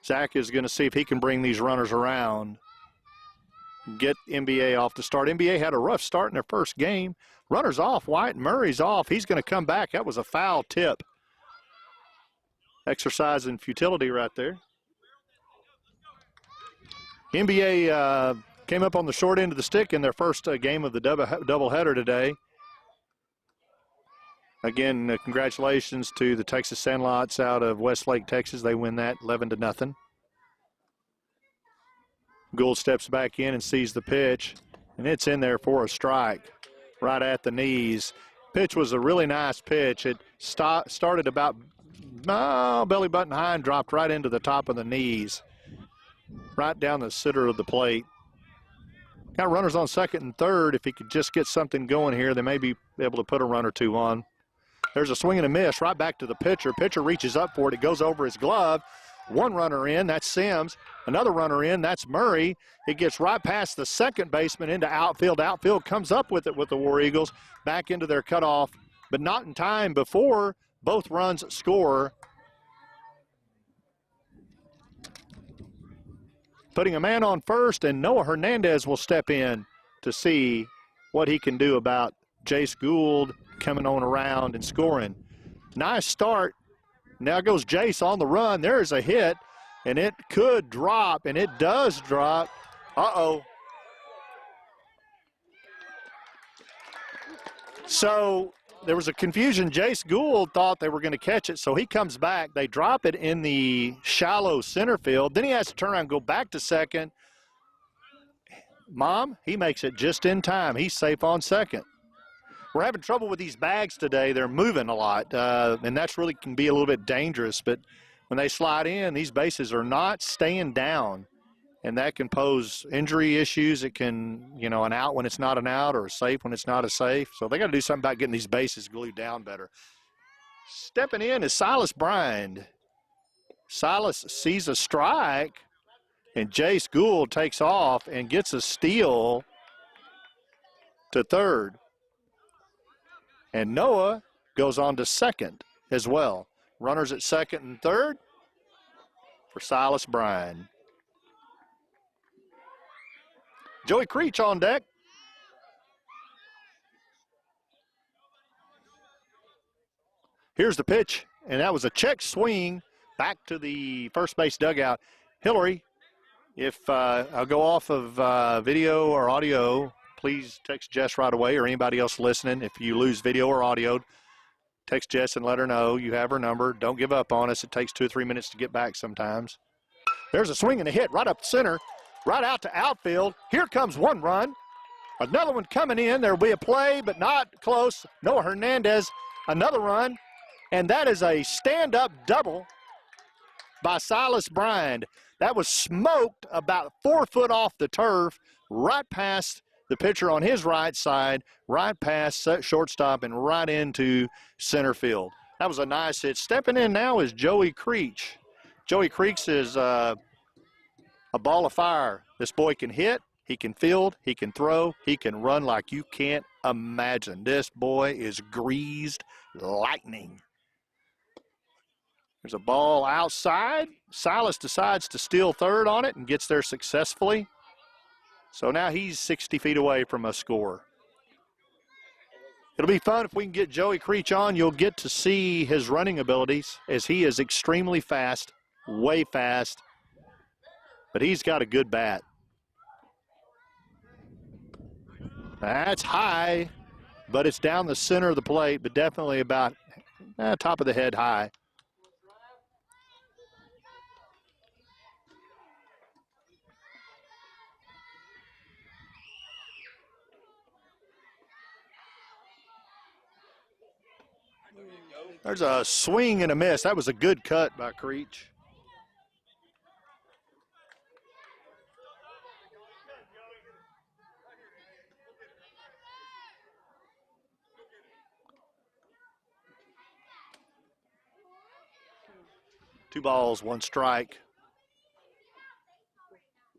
Zach is going to see if he can bring these runners around. Get NBA off the start. NBA had a rough start in their first game. Runners off, White. Murray's off. He's going to come back. That was a foul tip. Exercise in futility right there. NBA came up on the short end of the stick in their first game of the doubleheader today. Again, congratulations to the Texas Sandlots out of Westlake, Texas. They win that 11-0. Gould steps back in and sees the pitch, and it's in there for a strike right at the knees. Pitch was a really nice pitch. It started about belly button high and dropped right into the top of the knees, right down the center of the plate. Got runners on second and third. If he could just get something going here, they may be able to put a run or two on. There's a swing and a miss right back to the pitcher. Pitcher reaches up for it. It goes over his glove. One runner in, that's Sims. Another runner in, that's Murray. It gets right past the second baseman into outfield. Outfield comes up with it with the War Eagles back into their cutoff, but not in time before both runs score. Putting a man on first, and Noah Hernandez will step in to see what he can do about Jace Gould coming on around and scoring. Nice start. Now goes Jace on the run. There's a hit, and it could drop, and it does drop. Uh-oh. So there was a confusion. Jace Gould thought they were going to catch it, so he comes back. They drop it in the shallow center field. Then he has to turn around and go back to second. Mom, he makes it just in time. He's safe on second. We're having trouble with these bags today. They're moving a lot, and that's really can be a little bit dangerous. But when they slide in, these bases are not staying down, and that can pose injury issues. It can, an out when it's not an out or a safe when it's not a safe. So they got to do something about getting these bases glued down better. Stepping in is Silas Bryant. Silas sees a strike, and Jace Gould takes off and gets a steal to third. And Noah goes on to second as well. Runners at second and third for Silas Bryan. Joey Creech on deck. Here's the pitch, and that was a check swing back to the first base dugout. Hillary, if I'll go off of video or audio, please text Jess right away or anybody else listening. If you lose video or audio, text Jess and let her know you have her number. Don't give up on us. It takes 2 or 3 minutes to get back sometimes. There's a swing and a hit right up center, right out to outfield. Here comes one run. Another one coming in. There will be a play, but not close. Noah Hernandez, another run. And that is a stand-up double by Silas Bryant. That was smoked about 4 foot off the turf, right past the pitcher on his right side, right past shortstop and right into center field. That was a nice hit. Stepping in now is Joey Creech. Joey Creech is a ball of fire. This boy can hit, he can field, he can throw, he can run like you can't imagine. This boy is greased lightning. There's a ball outside. Silas decides to steal third on it and gets there successfully. So now he's 60 feet away from a score. It'll be fun if we can get Joey Creech on. You'll get to see his running abilities as he is extremely fast, way fast, but he's got a good bat. That's high, but it's down the center of the plate, but definitely about top of the head high. There's a swing and a miss. That was a good cut by Creech. 2 balls, 1 strike.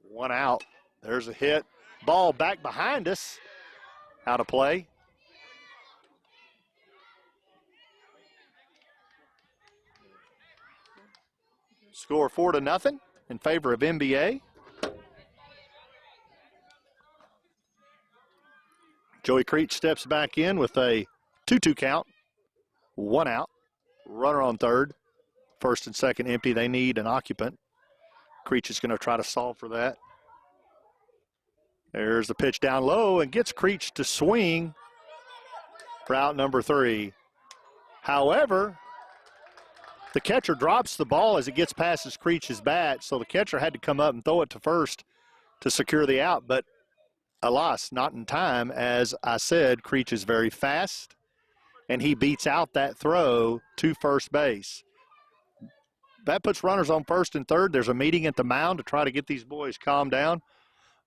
1 out. There's a hit. Ball back behind us. Out of play. Score 4-0 in favor of MBA. Joey Creech steps back in with a 2-2 count. 1 out. Runner on third. First and second empty. They need an occupant. Creech is going to try to solve for that. There's the pitch down low and gets Creech to swing for out number 3. However, the catcher drops the ball as it gets past his Creech's bat, so the catcher had to come up and throw it to first to secure the out, but alas, not in time. As I said, Creech is very fast, and he beats out that throw to first base. That puts runners on first and third. There's a meeting at the mound to try to get these boys calmed down.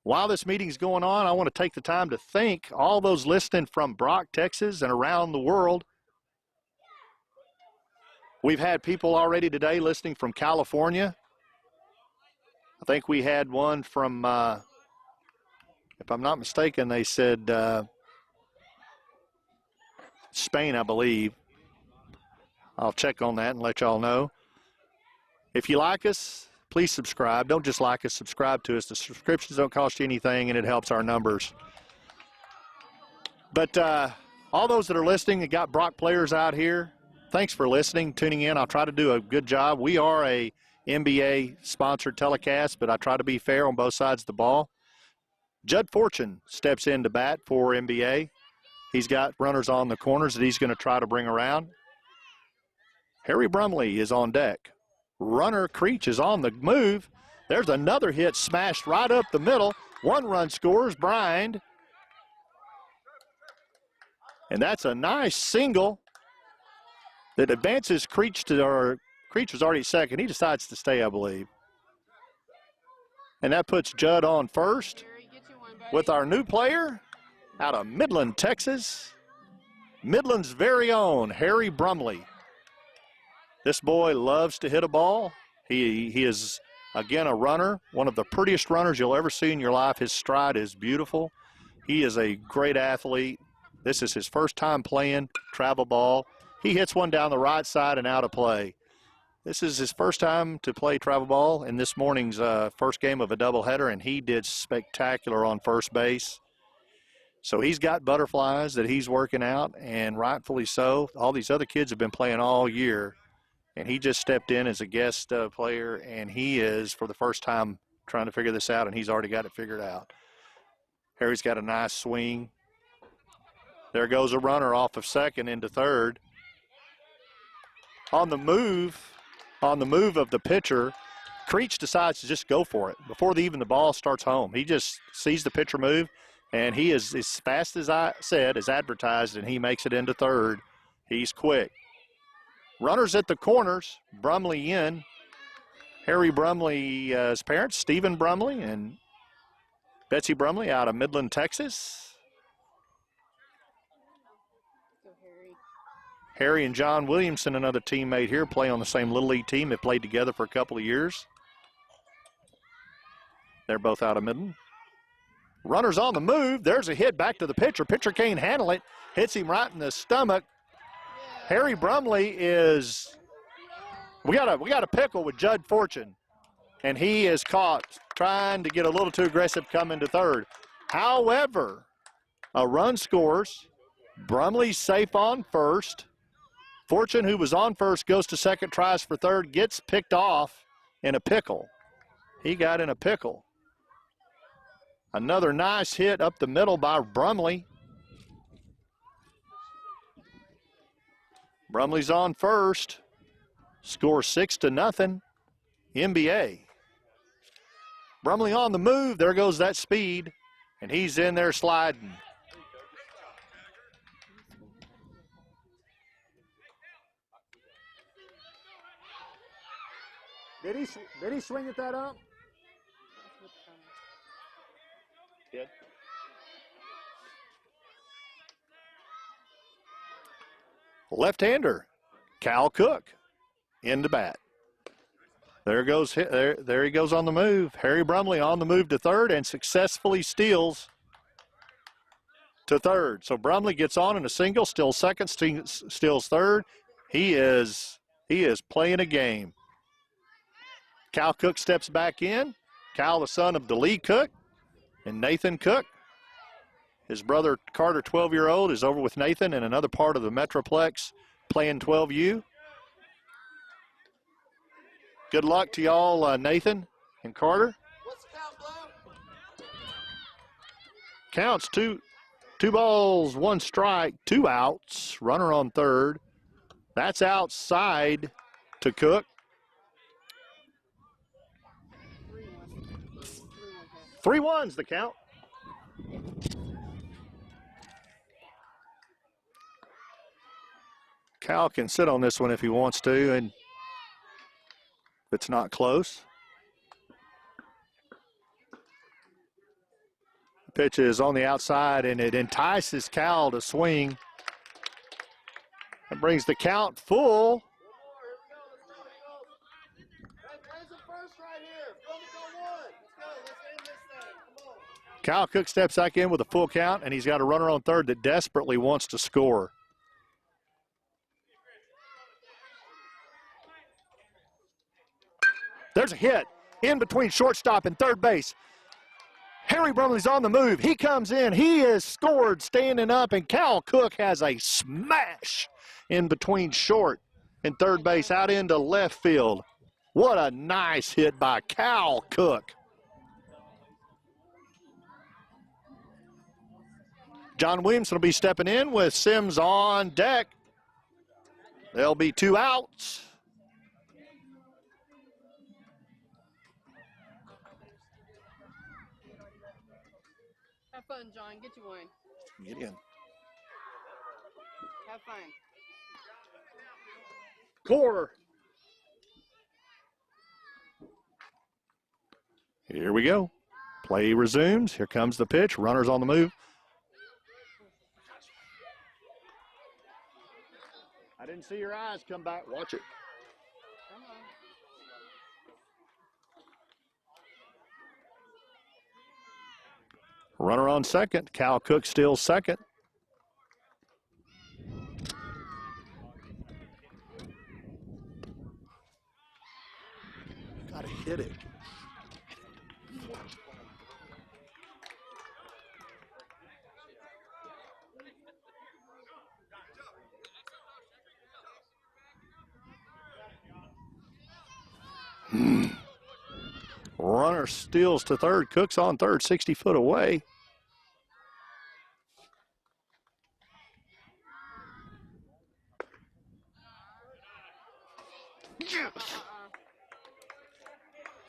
While this meeting's going on, I want to take the time to thank all those listening from Brock, Texas, and around the world. We've had people already today listening from California. I think we had one from, if I'm not mistaken, they said Spain, I believe. I'll check on that and let y'all know. If you like us, please subscribe. Don't just like us, subscribe to us. The subscriptions don't cost you anything, and it helps our numbers. But all those that are listening that got Brock players out here, thanks for listening, tuning in. I'll try to do a good job. We are a NBA-sponsored telecast, but I try to be fair on both sides of the ball. Judd Fortune steps in to bat for NBA. He's got runners on the corners that he's going to try to bring around. Harry Brumley is on deck. Runner Creech is on the move. There's another hit smashed right up the middle. 1 run scores, Bryant. And that's a nice single that advances Creech to, or Creech was already second. He decides to stay, I believe. And that puts Judd on first with our new player out of Midland, Texas. Midland's very own Harry Brumley. This boy loves to hit a ball. He is, again, a runner, one of the prettiest runners you'll ever see in your life. His stride is beautiful. He is a great athlete. This is his first time playing travel ball. He hits one down the right side and out of play. This is his first time to play travel ball in this morning's first game of a doubleheader, and he did spectacular on first base. So he's got butterflies that he's working out, and rightfully so. All these other kids have been playing all year, and he just stepped in as a guest player, and he is, for the first time, trying to figure this out, and he's already got it figured out. Harry's got a nice swing. There goes a runner off of second into third. On the move of the pitcher, Creech decides to just go for it before even the ball starts home. He just sees the pitcher move, and he is as fast as I said, as advertised, and he makes it into third. He's quick. Runners at the corners, Brumley in. Harry Brumley's parents, Stephen Brumley and Betsy Brumley out of Midland, Texas. Go Harry. Harry and John Williamson, another teammate here, play on the same Little League team. They played together for a couple of years. They're both out of Midland. Runners on the move. There's a hit back to the pitcher. Pitcher can't handle it. Hits him right in the stomach. Harry Brumley is, we got a pickle with Judd Fortune, and he is caught trying to get a little too aggressive coming to third. However, a run scores. Brumley's safe on first. Fortune, who was on first, goes to second, tries for third, gets picked off in a pickle. He got in a pickle. Another nice hit up the middle by Brumley. Brumley's on first. Score 6-0. NBA. Brumley on the move. There goes that speed. And he's in there sliding. Did he swing at that up? Did. Left-hander, Cal Cook, in to bat. There goes there he goes on the move. Harry Brumley on the move to third and successfully steals to third. So Brumley gets on in a single, steals second, steals third. He is playing a game. Cal Cook steps back in. Cal, the son of DeLee Cook and Nathan Cook. His brother Carter, 12-year-old, is over with Nathan in another part of the Metroplex playing 12U. Good luck to y'all, Nathan and Carter. What's the count, Blue? Counts two balls, one strike, two outs. Runner on third. That's outside to Cook. 3-1's the count. Cal can sit on this one if he wants to, and if it's not close. The pitch is on the outside, and it entices Cal to swing. That brings the count full. There's a first right here. Let me go one. Let's go. Let's end this thing. Come on. Cal Cook steps back in with a full count, and he's got a runner on third that desperately wants to score. There's a hit in between shortstop and third base. Harry Brumley's on the move. He comes in. He is scored standing up, and Cal Cook has a smash in between short and third base out into left field. What a nice hit by Cal Cook. John Williamson will be stepping in with Sims on deck. There'll be two outs. Have fun, John. Get you one. Get in. Have fun. Core. Here we go. Play resumes. Here comes the pitch. Runners on the move. I didn't see your eyes come back. Watch it. Come on. Runner on second. Cal Cook still second. Gotta hit it. Runner steals to third. Cook's on third, 60 foot away.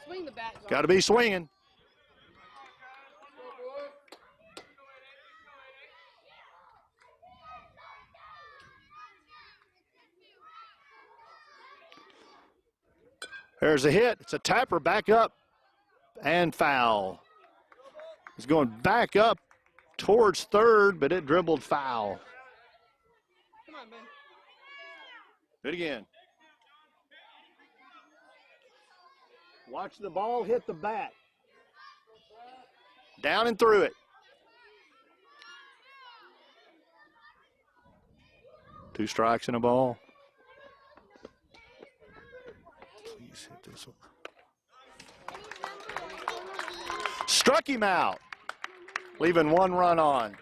Swing the bat, John. Got to be swinging. There's a hit. It's a tapper back up and foul. He's going back up towards third, but it dribbled foul. Come on, man. Do it again. Watch the ball hit the bat. Down and through it. Two strikes and a ball. Please hit this one. Struck him out, leaving one run on.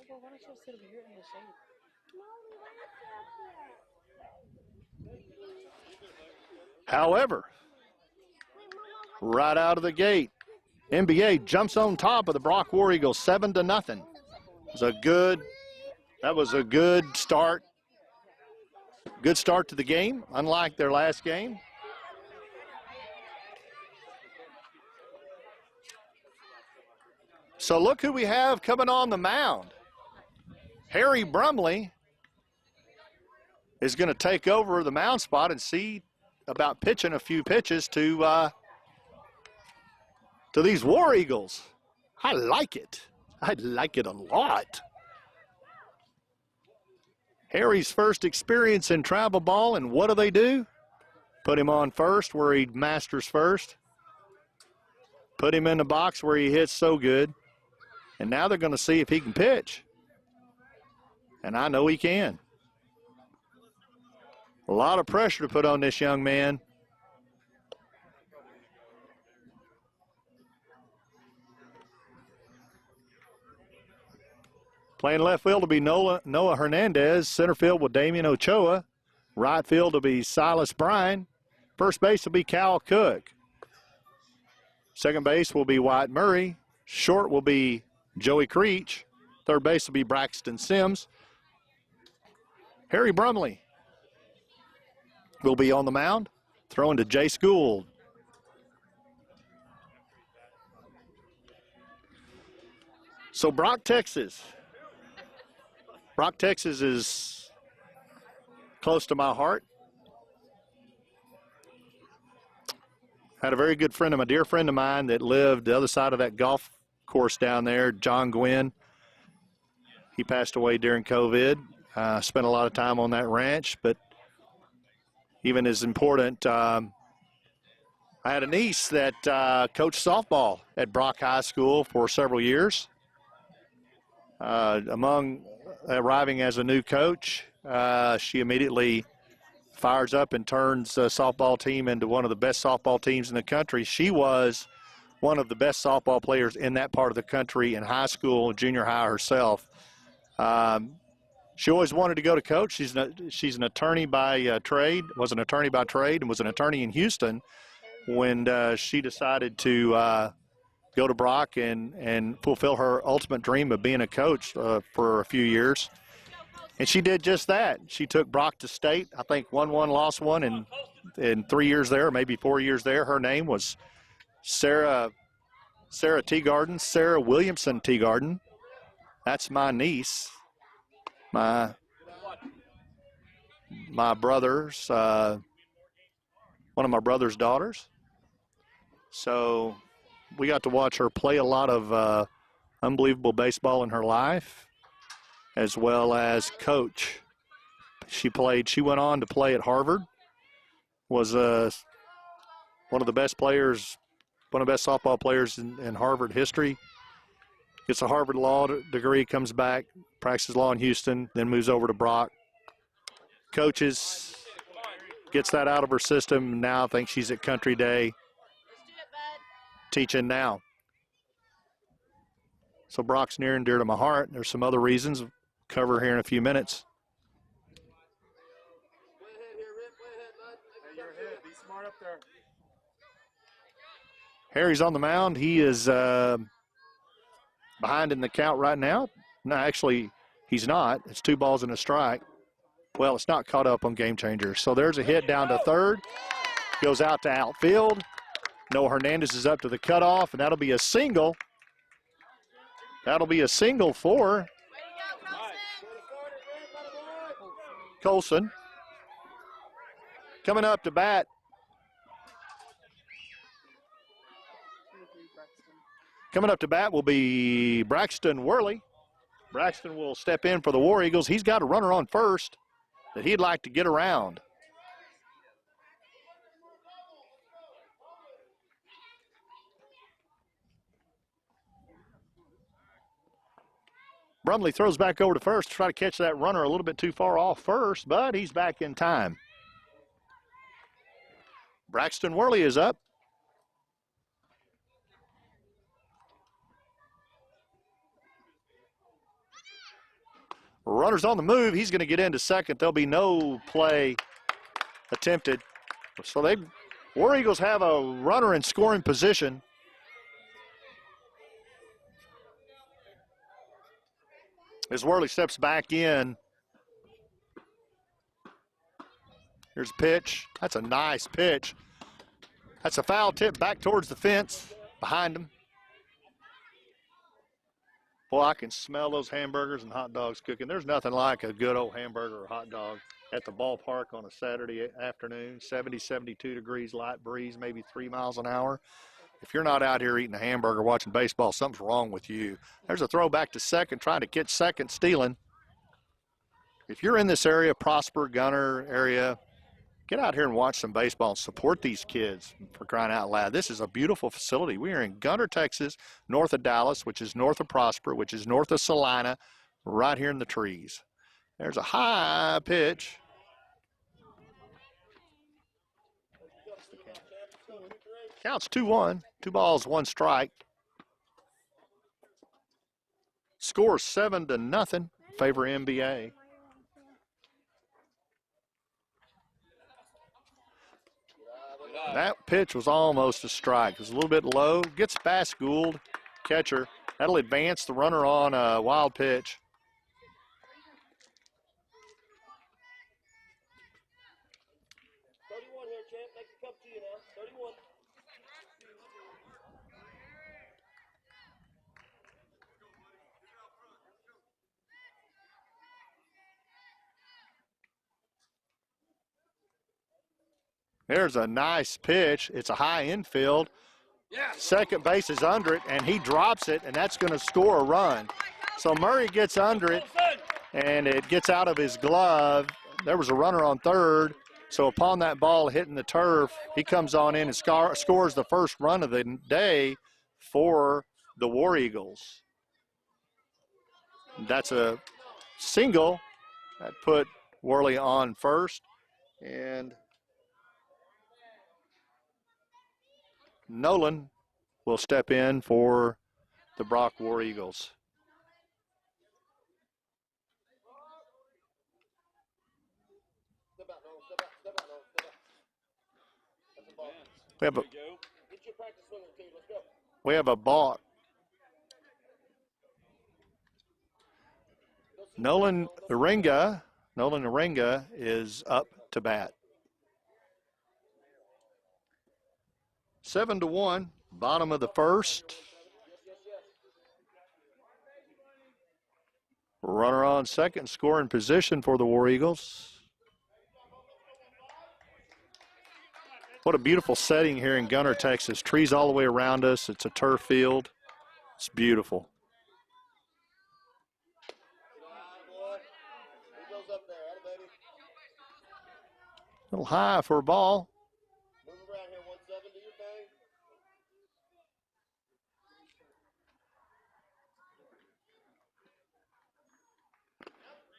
Why don't you sit over here in the shade? However, right out of the gate, NBA jumps on top of the Brock War Eagles 7-0. That was a good start. Good start to the game, unlike their last game. So look who we have coming on the mound. Harry Brumley is going to take over the mound spot and see about pitching a few pitches to these War Eagles. I like it. I like it a lot. Harry's first experience in travel ball, and what do? Put him on first where he masters first. Put him in the box where he hits so good. And now they're going to see if he can pitch. And I know he can. A lot of pressure to put on this young man. Playing left field will be Noah Hernandez. Center field will Damian Ochoa. Right field will be Silas Bryan. First base will be Cal Cook. Second base will be Wyatt Murray. Short will be Joey Creech. Third base will be Braxton Sims. Harry Brumley will be on the mound, throwing to Jace Gould. So Brock, Texas. Brock, Texas is close to my heart. Had a very good friend of mine, dear friend of mine that lived the other side of that golf course down there, John Gwynn. He passed away during COVID. Spent a lot of time on that ranch, but even as important, I had a niece that coached softball at Brock High School for several years. Among arriving as a new coach, she immediately fires up and turns the softball team into one of the best softball teams in the country. She was one of the best softball players in that part of the country in high school and junior high herself. She always wanted to go to coach. She's an attorney by trade, was an attorney by trade, and was an attorney in Houston when she decided to go to Brock and fulfill her ultimate dream of being a coach for a few years. And she did just that. She took Brock to state. I think won one, lost one in 3 years there, maybe 4 years there. Her name was Sarah Teagarden, Sarah Williamson Teagarden. That's my niece. My brother's, one of my brother's daughters. So we got to watch her play a lot of unbelievable baseball in her life, as well as coach. She went on to play at Harvard, was one of the best players, one of the best softball players in Harvard history. Gets a Harvard law degree, comes back, practices law in Houston, then moves over to Brock. Coaches, gets that out of her system. Now I think she's at Country Day teaching now. So Brock's near and dear to my heart. There's some other reasons I'll cover here in a few minutes. Play ahead here, Rick. Play ahead, bud. Hey, you're ahead. Be smart up there. Harry's on the mound. He is behind in the count right now. No, actually, he's not. It's 2 balls and a strike. Well, it's not caught up on Game Changer. So there's a hit down to third. Goes out to outfield. Noah Hernandez is up to the cutoff, and that'll be a single. That'll be a single for Colson. Coming up to bat. Coming up to bat will be Braxton Worley. Braxton will step in for the War Eagles. He's got a runner on first that he'd like to get around. Brumley throws back over to first to try to catch that runner a little bit too far off first, but he's back in time. Braxton Worley is up. Runner's on the move. He's going to get into second. There'll be no play attempted. So War Eagles have a runner in scoring position. As Worley steps back in. Here's a pitch. That's a nice pitch. That's a foul tip back towards the fence behind him. Boy, I can smell those hamburgers and hot dogs cooking. There's nothing like a good old hamburger or hot dog at the ballpark on a Saturday afternoon. 70, 72 degrees, light breeze, maybe 3 miles an hour. if you're not out here eating a hamburger watching baseball, something's wrong with you. There's a throw back to second, trying to catch second, stealing. If you're in this area, Prosper, Gunner area, get out here and watch some baseball and support these kids, for crying out loud. This is a beautiful facility. We are in Gunner, Texas, north of Dallas, which is north of Prosper, which is north of Salina, right here in the trees. There's a high pitch. Counts 2-1, 2 balls, 1 strike. Score 7-0, favor NBA. That pitch was almost a strike. It was a little bit low. Gets past Gould, catcher. That'll advance the runner on a wild pitch. There's a nice pitch. It's a high infield. Second base is under it, and he drops it, and that's going to score a run. So Murray gets under it, and it gets out of his glove. There was a runner on third. So upon that ball hitting the turf, he comes on in and scores the first run of the day for the War Eagles. That's a single that put Worley on first, and Nolan will step in for the Brock War Eagles. We have a balk. Nolan Aringa is up to bat. 7-1, bottom of the first. Runner on second, scoring position for the War Eagles. What a beautiful setting here in Gunner, Texas. Trees all the way around us. It's a turf field. It's beautiful. A little high for a ball.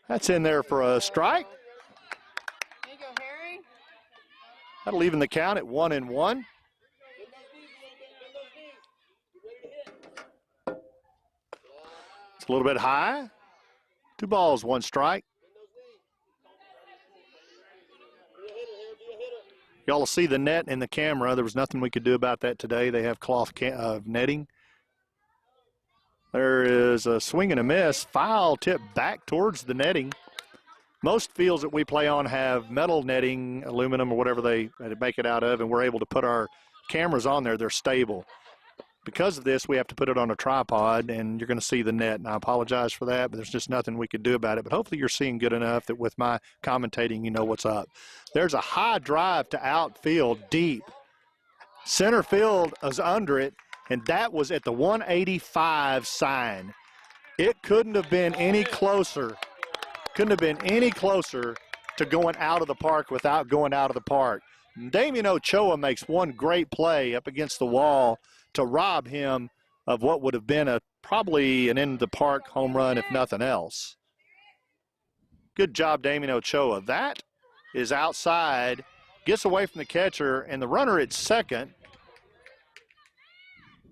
That's in there for a strike. There you go, Harry. That'll even the count at 1-1. It's a little bit high. 2 balls, 1 strike. Y'all will see the net in the camera. There was nothing we could do about that today. They have cloth netting. There is a swing and a miss. Foul tip back towards the netting. Most fields that we play on have metal netting, aluminum or whatever they make it out of, and we're able to put our cameras on there. They're stable. Because of this, we have to put it on a tripod, and you're going to see the net. And I apologize for that, but there's just nothing we could do about it. But hopefully you're seeing good enough that with my commentating, you know what's up. There's a high drive to outfield deep. Center field is under it, and that was at the 185 sign. It couldn't have been any closer. Couldn't have been any closer to going out of the park without going out of the park. Damian Ochoa makes one great play up against the wall to rob him of what would have been probably an end-of-the-park home run, if nothing else. Good job, Damian Ochoa. That is outside, gets away from the catcher, and the runner at second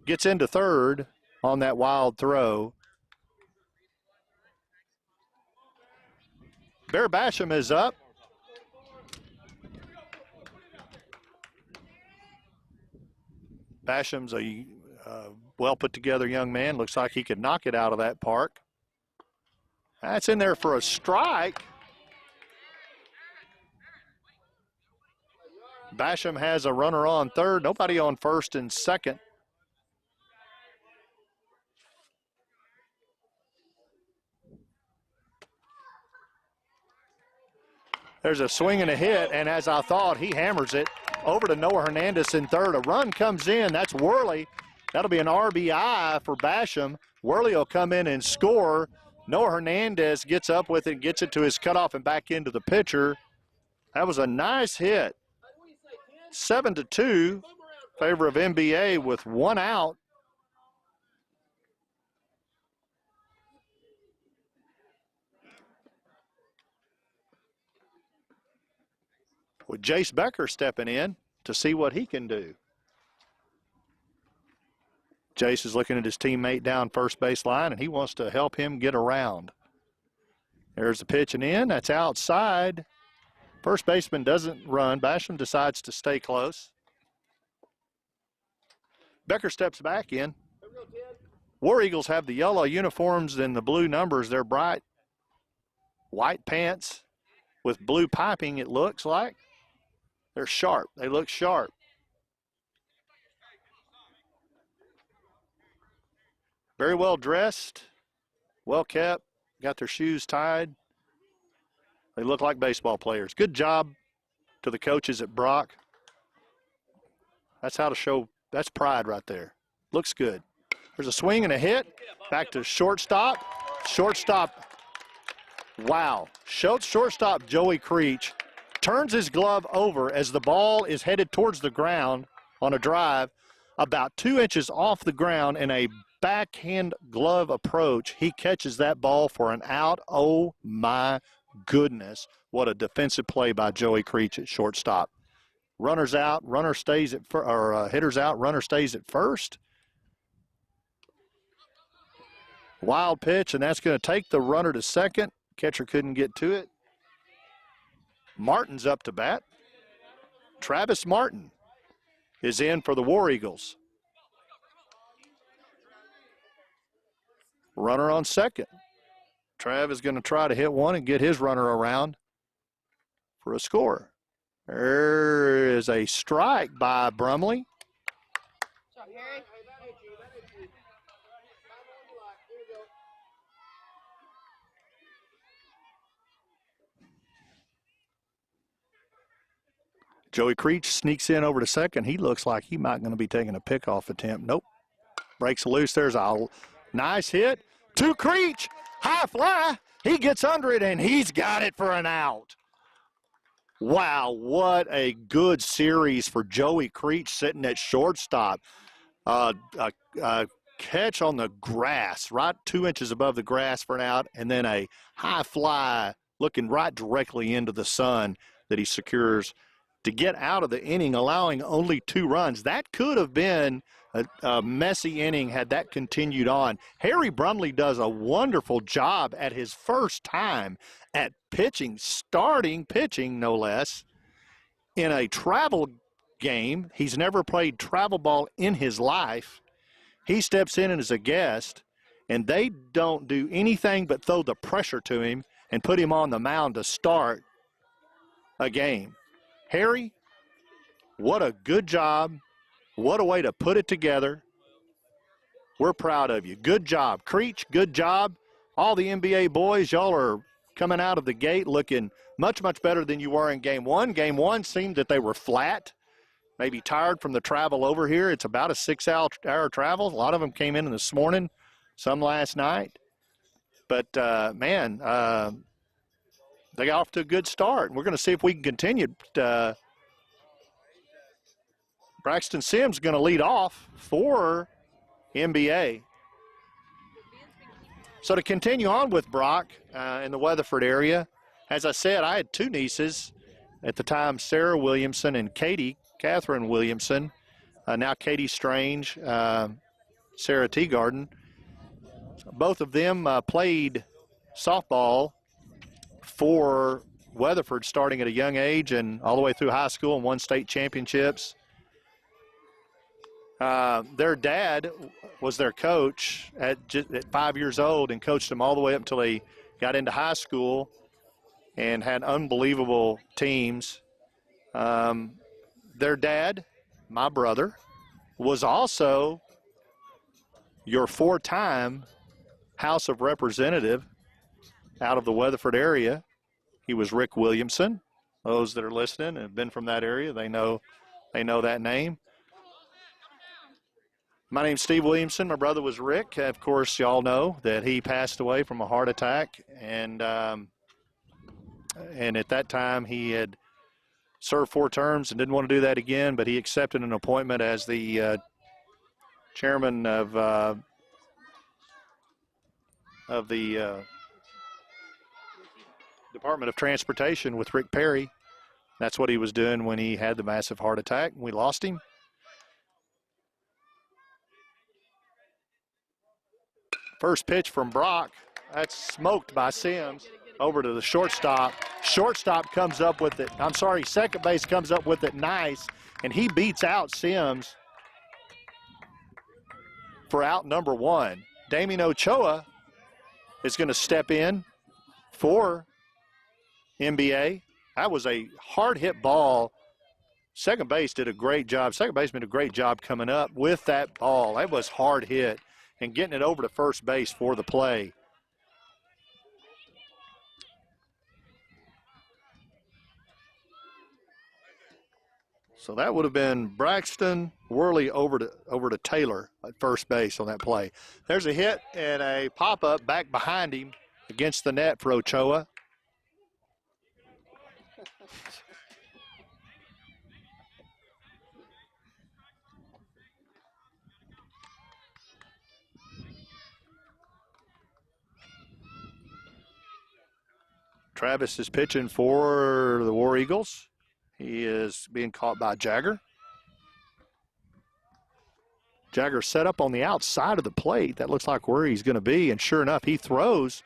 gets into third on that wild throw. Bear Basham is up. Basham's a well put together young man. Looks like he could knock it out of that park. That's in there for a strike. Basham has a runner on third, nobody on first and second. There's a swing and a hit, and as I thought, he hammers it. over to Noah Hernandez in third. A run comes in. That's Worley. That'll be an RBI for Basham. Worley will come in and score. Noah Hernandez gets up with it, gets it to his cutoff and back into the pitcher. That was a nice hit. 7-2, favor of NBA with one out. With Jace Becker stepping in to see what he can do. Jace is looking at his teammate down first base line, and he wants to help him get around. There's the pitch and in. That's outside. First baseman doesn't run. Basham decides to stay close. Becker steps back in. War Eagles have the yellow uniforms and the blue numbers. They're bright white pants with blue piping, it looks like. They're sharp. They look sharp. Very well dressed, well kept, got their shoes tied. They look like baseball players. Good job to the coaches at Brock. That's how to show, that's pride right there. Looks good. There's a swing and a hit. Back to shortstop. Shortstop, wow. Shortstop Joey Creech turns his glove over as the ball is headed towards the ground on a drive, about 2 inches off the ground in a backhand glove approach. He catches that ball for an out. Oh my goodness, what a defensive play by Joey Creech at shortstop. Runners out, runner stays at hitters out, runner stays at first. Wild pitch, and that's going to take the runner to second. Catcher couldn't get to it. Martin's up to bat. Travis Martin is in for the War Eagles. Runner on second. Trav is going to try to hit one and get his runner around for a score. There is a strike by Brumley. Joey Creech sneaks in over to second. He looks like he might going to be taking a pickoff attempt. Nope. Breaks loose. There's a nice hit to Creech. High fly. He gets under it, and he's got it for an out. Wow, what a good series for Joey Creech sitting at shortstop. A catch on the grass, right 2 inches above the grass for an out, and then a high fly looking right directly into the sun that he secures to get out of the inning, allowing only 2 runs. That could have been a messy inning had that continued on. Harry Brumley does a wonderful job at his first time at pitching, starting pitching no less, in a travel game. He's never played travel ball in his life. He steps in as a guest, and they don't do anything but throw the pressure to him and put him on the mound to start a game. Harry, what a good job. What a way to put it together. We're proud of you. Good job. Creech, good job. All the NBA boys, y'all are coming out of the gate looking much, much better than you were in game one. Game one seemed that they were flat, maybe tired from the travel over here. It's about a 6-hour travel. A lot of them came in this morning, some last night. But, man, they got off to a good start. We're going to see if we can continue. Braxton Sims going to lead off for NBA. So to continue on with Brock in the Weatherford area, as I said, I had 2 nieces at the time, Sarah Williamson and Catherine Williamson. Now Katie Strange, Sarah Teagarden. Both of them played softball for Weatherford starting at a young age and all the way through high school and won state championships. Their dad was their coach at 5 years old and coached them all the way up until they got into high school and had unbelievable teams. Their dad, my brother, was also your 4-time House of Representative out of the Weatherford area. He was Rick Williamson. Those that are listening and have been from that area, they know They know that name. My name's Steve Williamson. My brother was Rick. Of course, y'all know that he passed away from a heart attack, and at that time he had served 4 terms and didn't want to do that again, but he accepted an appointment as the chairman of the Department of Transportation with Rick Perry. That's what he was doing when he had the massive heart attack. We lost him. First pitch from Brock. That's smoked by Sims. Over to the shortstop. Shortstop comes up with it. I'm sorry, second base comes up with it nice, and he beats out Sims for out number 1. Damien Ochoa is going to step in for NBA. That was a hard hit ball. Second base did a great job. Second baseman did a great job coming up with that ball. That was hard hit and getting it over to first base for the play. So that would have been Braxton Worley over to Taylor at first base on that play. There's a hit and a pop-up back behind him against the net for Ochoa. Travis is pitching for the War Eagles. He is being caught by Jagger. Jagger set up on the outside of the plate. That looks like where he's going to be, and sure enough, he throws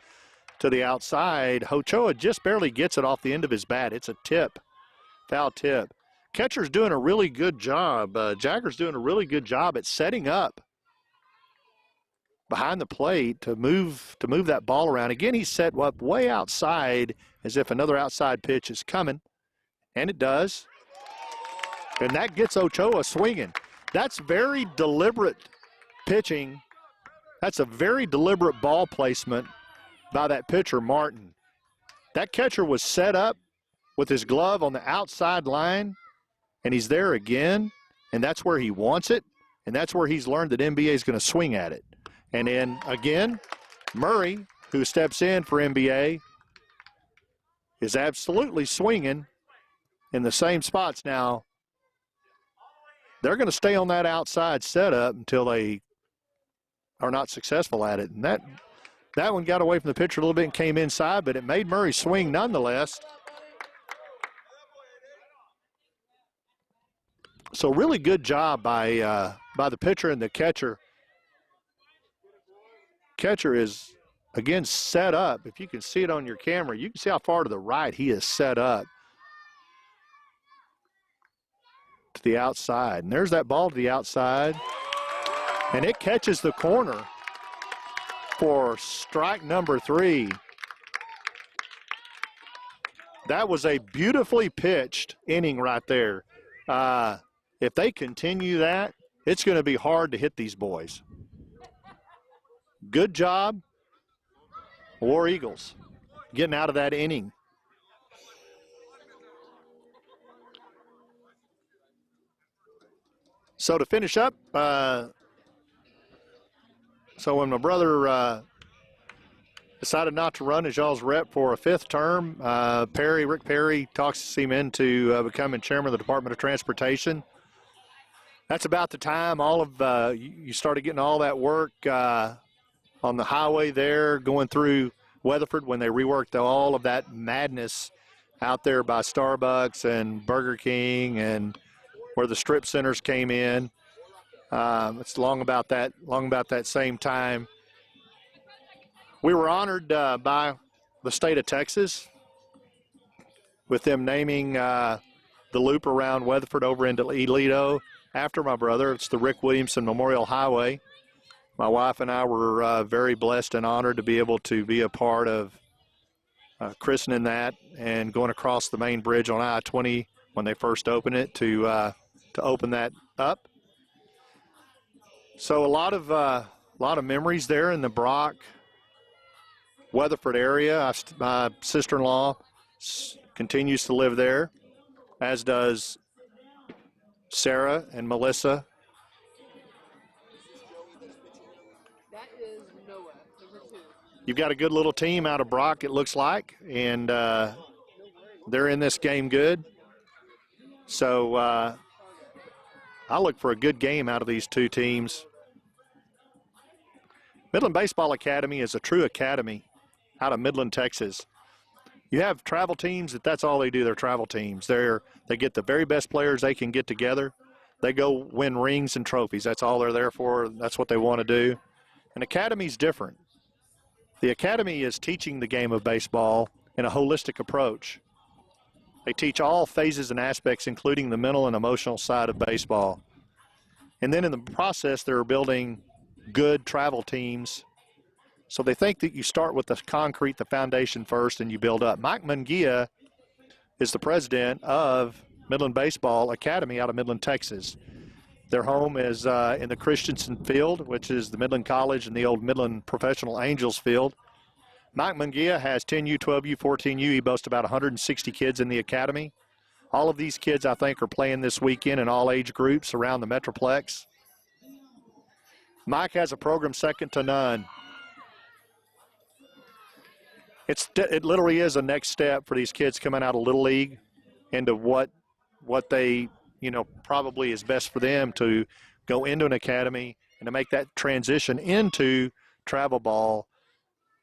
to the outside. Ochoa just barely gets it off the end of his bat. It's a tip, foul tip. Catcher's doing a really good job. Jagger's doing a really good job at setting up behind the plate to move that ball around. Again, he's set up way outside as if another outside pitch is coming, and it does. And that gets Ochoa swinging. That's very deliberate pitching. That's a very deliberate ball placement by that pitcher, Martin. That catcher was set up with his glove on the outside line, and he's there again, and that's where he wants it, and that's where he's learned that NBA is going to swing at it. And then, again, Murray, who steps in for NBA, is absolutely swinging in the same spots. Now, they're going to stay on that outside setup until they are not successful at it. And that one got away from the pitcher a little bit and came inside, but it made Murray swing nonetheless. So really good job by the pitcher and the catcher. Catcher is, again, set up. If you can see it on your camera, you can see how far to the right he is set up to the outside. And there's that ball to the outside. And it catches the corner for strike number 3. That was a beautifully pitched inning right there. If they continue that, it's going to be hard to hit these boys. Good job, War Eagles, getting out of that inning. So to finish up, so when my brother decided not to run as y'all's rep for a 5th term, Rick Perry talks him into becoming chairman of the Department of Transportation. That's about the time all of you started getting all that work on the highway there, going through Weatherford when they reworked all of that madness out there by Starbucks and Burger King and where the strip centers came in. It's long about that same time. We were honored by the state of Texas with them naming the loop around Weatherford over into Aledo after my brother. It's the Rick Williamson Memorial Highway. My wife and I were very blessed and honored to be able to be a part of christening that and going across the main bridge on I-20 when they first opened it to open that up. So a lot of memories there in the Brock, Weatherford area. My sister-in-law continues to live there, as does Sarah and Melissa. That is Noah, number 2. You've got a good little team out of Brock, it looks like, and they're in this game good. So I look for a good game out of these two teams. Midland Baseball Academy is a true academy out of Midland, Texas. You have travel teams that's all they do. They're travel teams. They get the very best players they can get together. They go win rings and trophies. That's all they're there for. That's what they want to do. An academy's different. The academy is teaching the game of baseball in a holistic approach. They teach all phases and aspects, including the mental and emotional side of baseball. And then in the process, they're building good travel teams. So they think that you start with the concrete, the foundation first, and you build up. Mike Munguia is the president of Midland Baseball Academy out of Midland, Texas. Their home is in the Christensen Field, which is the Midland College and the old Midland Professional Angels Field. Mike Munguia has 10U, 12U, 14U. He boasts about 160 kids in the academy. All of these kids, I think, are playing this weekend in all age groups around the Metroplex. Mike has a program second to none. It literally is a next step for these kids coming out of Little League into what they, probably is best for them to go into an academy and to make that transition into travel ball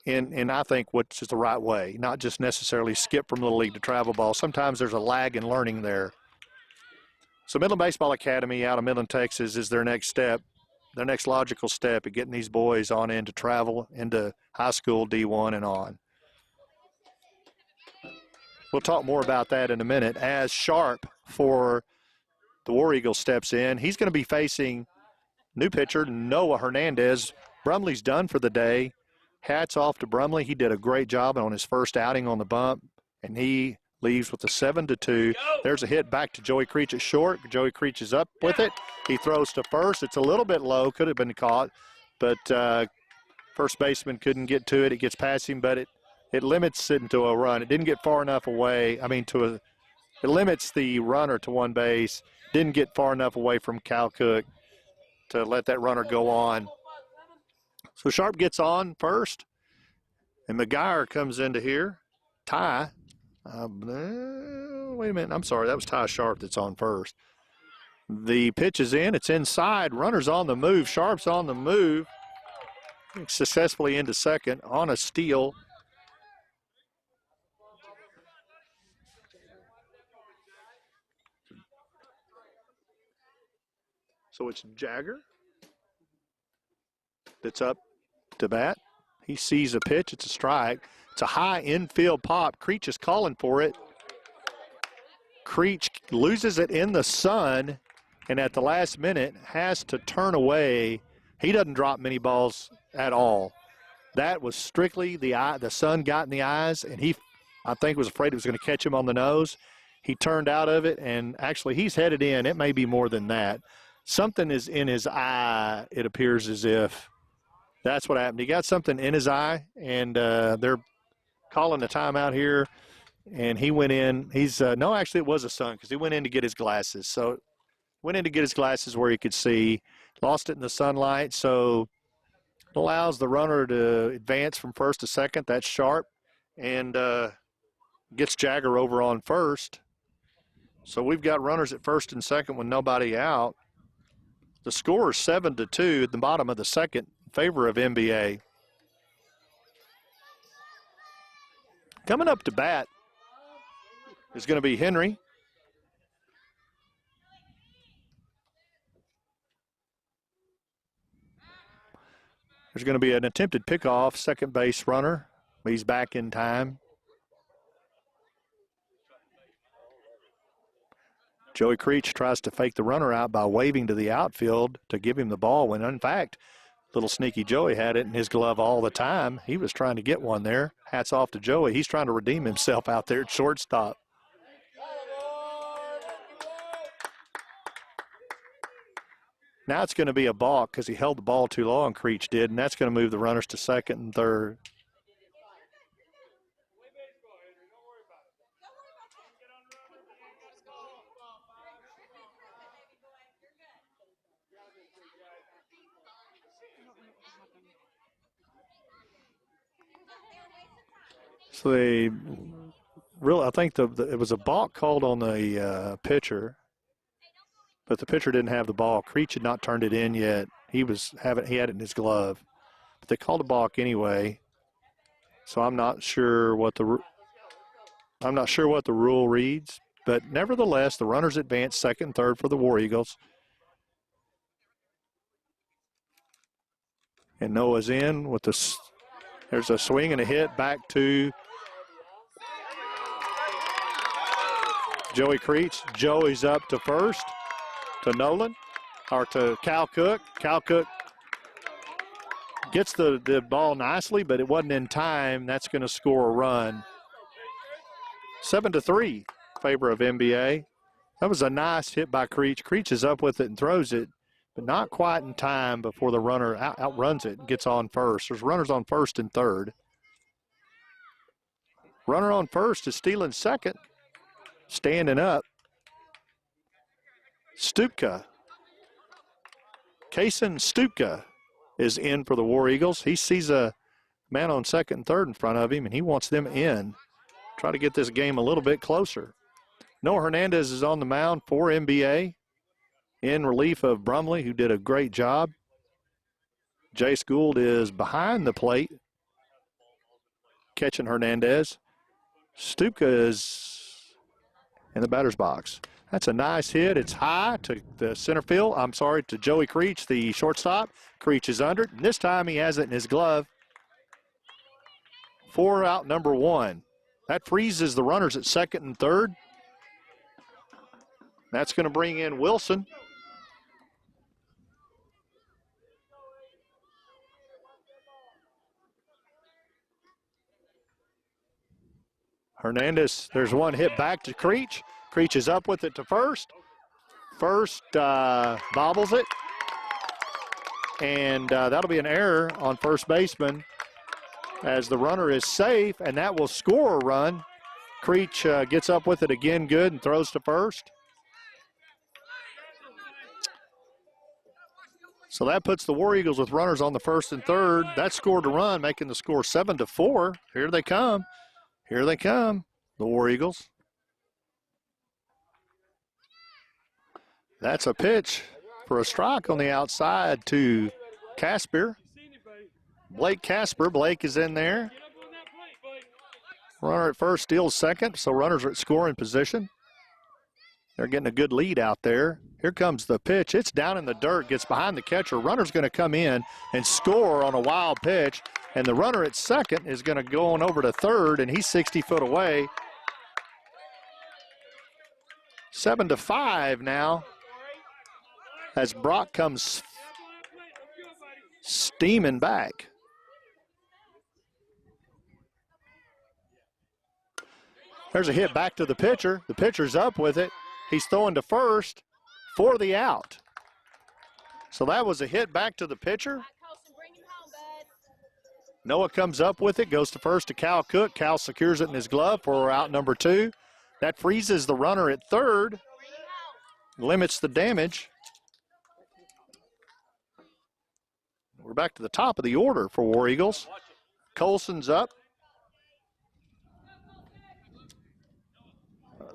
in I think, which is the right way, not just necessarily skip from Little League to travel ball. Sometimes there's a lag in learning there. So Midland Baseball Academy out of Midland, Texas is their next step, their next logical step of getting these boys on into travel, into high school, D1 and on. We'll talk more about that in a minute. As Sharp for the War Eagles steps in, he's going to be facing new pitcher Noah Hernandez. Brumley's done for the day. Hats off to Brumley. He did a great job on his first outing on the bump, and he leaves with a 7-2. There's a hit back to Joey Creech at short. Joey Creech is up with it. He throws to first. It's a little bit low. Could have been caught, but first baseman couldn't get to it. It gets past him, but it limits it into a run. It didn't get far enough away. It limits the runner to one base. Didn't get far enough away from Cal Cook to let that runner go on. So Sharp gets on first, and McGuire comes into here. Ty, wait a minute. I'm sorry. That was Ty Sharp that's on first. The pitch is in. It's inside. Runner's on the move. Sharp's on the move. Successfully into second on a steal. So it's Jagger that's up to bat. He sees a pitch. It's a strike. It's a high infield pop. Creech is calling for it. Creech loses it in the sun, and at the last minute has to turn away. He doesn't drop many balls at all. That was strictly the sun got in the eyes, and I think, was afraid it was going to catch him on the nose. He turned out of it, and actually he's headed in. It may be more than that. Something is in his eye, it appears as if. That's what happened. He got something in his eye, and they're calling the timeout here, and he went in. No, actually it was a sun because he went in to get his glasses. So went in to get his glasses where he could see. Lost it in the sunlight, so it allows the runner to advance from first to second. That's Sharp, and gets Jagger over on first. So we've got runners at first and second with nobody out. The score is 7-2 at the bottom of the second in favor of MBA. Coming up to bat is going to be Henry. There's going to be an attempted pickoff, second base runner. He's back in time. Joey Creech tries to fake the runner out by waving to the outfield to give him the ball when, in fact, little sneaky Joey had it in his glove all the time. He was trying to get one there. Hats off to Joey. He's trying to redeem himself out there at shortstop. Now it's going to be a balk because he held the ball too long, Creech did, and that's going to move the runners to second and third. So I think it was a balk called on the pitcher, but the pitcher didn't have the ball. Creech had not turned it in yet. He had it in his glove, but they called a balk anyway. So I'm not sure what the rule reads, but nevertheless, the runners advance second and third for the War Eagles. And Noah's in with there's a swing and a hit back to Joey Creech. Joey's up to first to Nolan, or to Cal Cook. Cal Cook gets the ball nicely, but it wasn't in time. That's going to score a run. 7-3, favor of NBA. That was a nice hit by Creech. Creech is up with it and throws it, but not quite in time before the runner outruns it and gets on first. There's runners on first and third. Runner on first is stealing second. Standing up, Stupka. Kason Stupka is in for the War Eagles. He sees a man on second and third in front of him, and he wants them in. Try to get this game a little bit closer. Noah Hernandez is on the mound for NBA in relief of Brumley, who did a great job. Jace Gould is behind the plate, catching Hernandez. Stupka is in the batter's box. That's a nice hit. It's high to the center field. To Joey Creech, the shortstop. Creech is under it, and this time he has it in his glove. 4 out, number 1. That freezes the runners at second and third. That's going to bring in Wilson. Hernandez, there's one hit back to Creech. Creech is up with it to first. First bobbles it. And that'll be an error on first baseman as the runner is safe, and that will score a run. Creech gets up with it again good and throws to first. So that puts the War Eagles with runners on the first and third. That scored a run, making the score 7-4. Here they come. Here they come, the War Eagles. That's a pitch for a strike on the outside to Casper. Blake Casper. Blake is in there. Runner at first steals second, so runners are at scoring position. They're getting a good lead out there. Here comes the pitch. It's down in the dirt, gets behind the catcher. Runner's going to come in and score on a wild pitch. And the runner at second is going to go on over to third, and he's 60 foot away. 7-5 now as Brock comes steaming back. There's a hit back to the pitcher. The pitcher's up with it. He's throwing to first for the out. So that was a hit back to the pitcher. Noah comes up with it, goes to first to Cal Cook. Cal secures it in his glove for out number 2. That freezes the runner at third, limits the damage. We're back to the top of the order for War Eagles. Colson's up.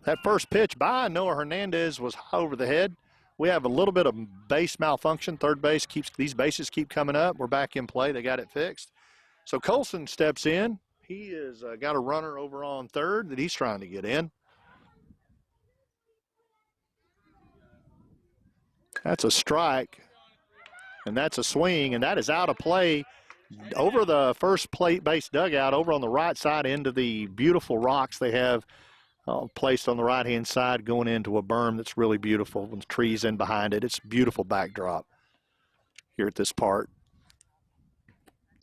That first pitch by Noah Hernandez was high over the head. We have a little bit of base malfunction. Third base these bases keep coming up. We're back in play. They got it fixed. So Colson steps in. He has got a runner over on third that he's trying to get in. That's a strike, and that's a swing, and that is out of play over the first base dugout over on the right side into the beautiful rocks they have placed on the right-hand side going into a berm that's really beautiful with trees in behind it. It's a beautiful backdrop here at this part.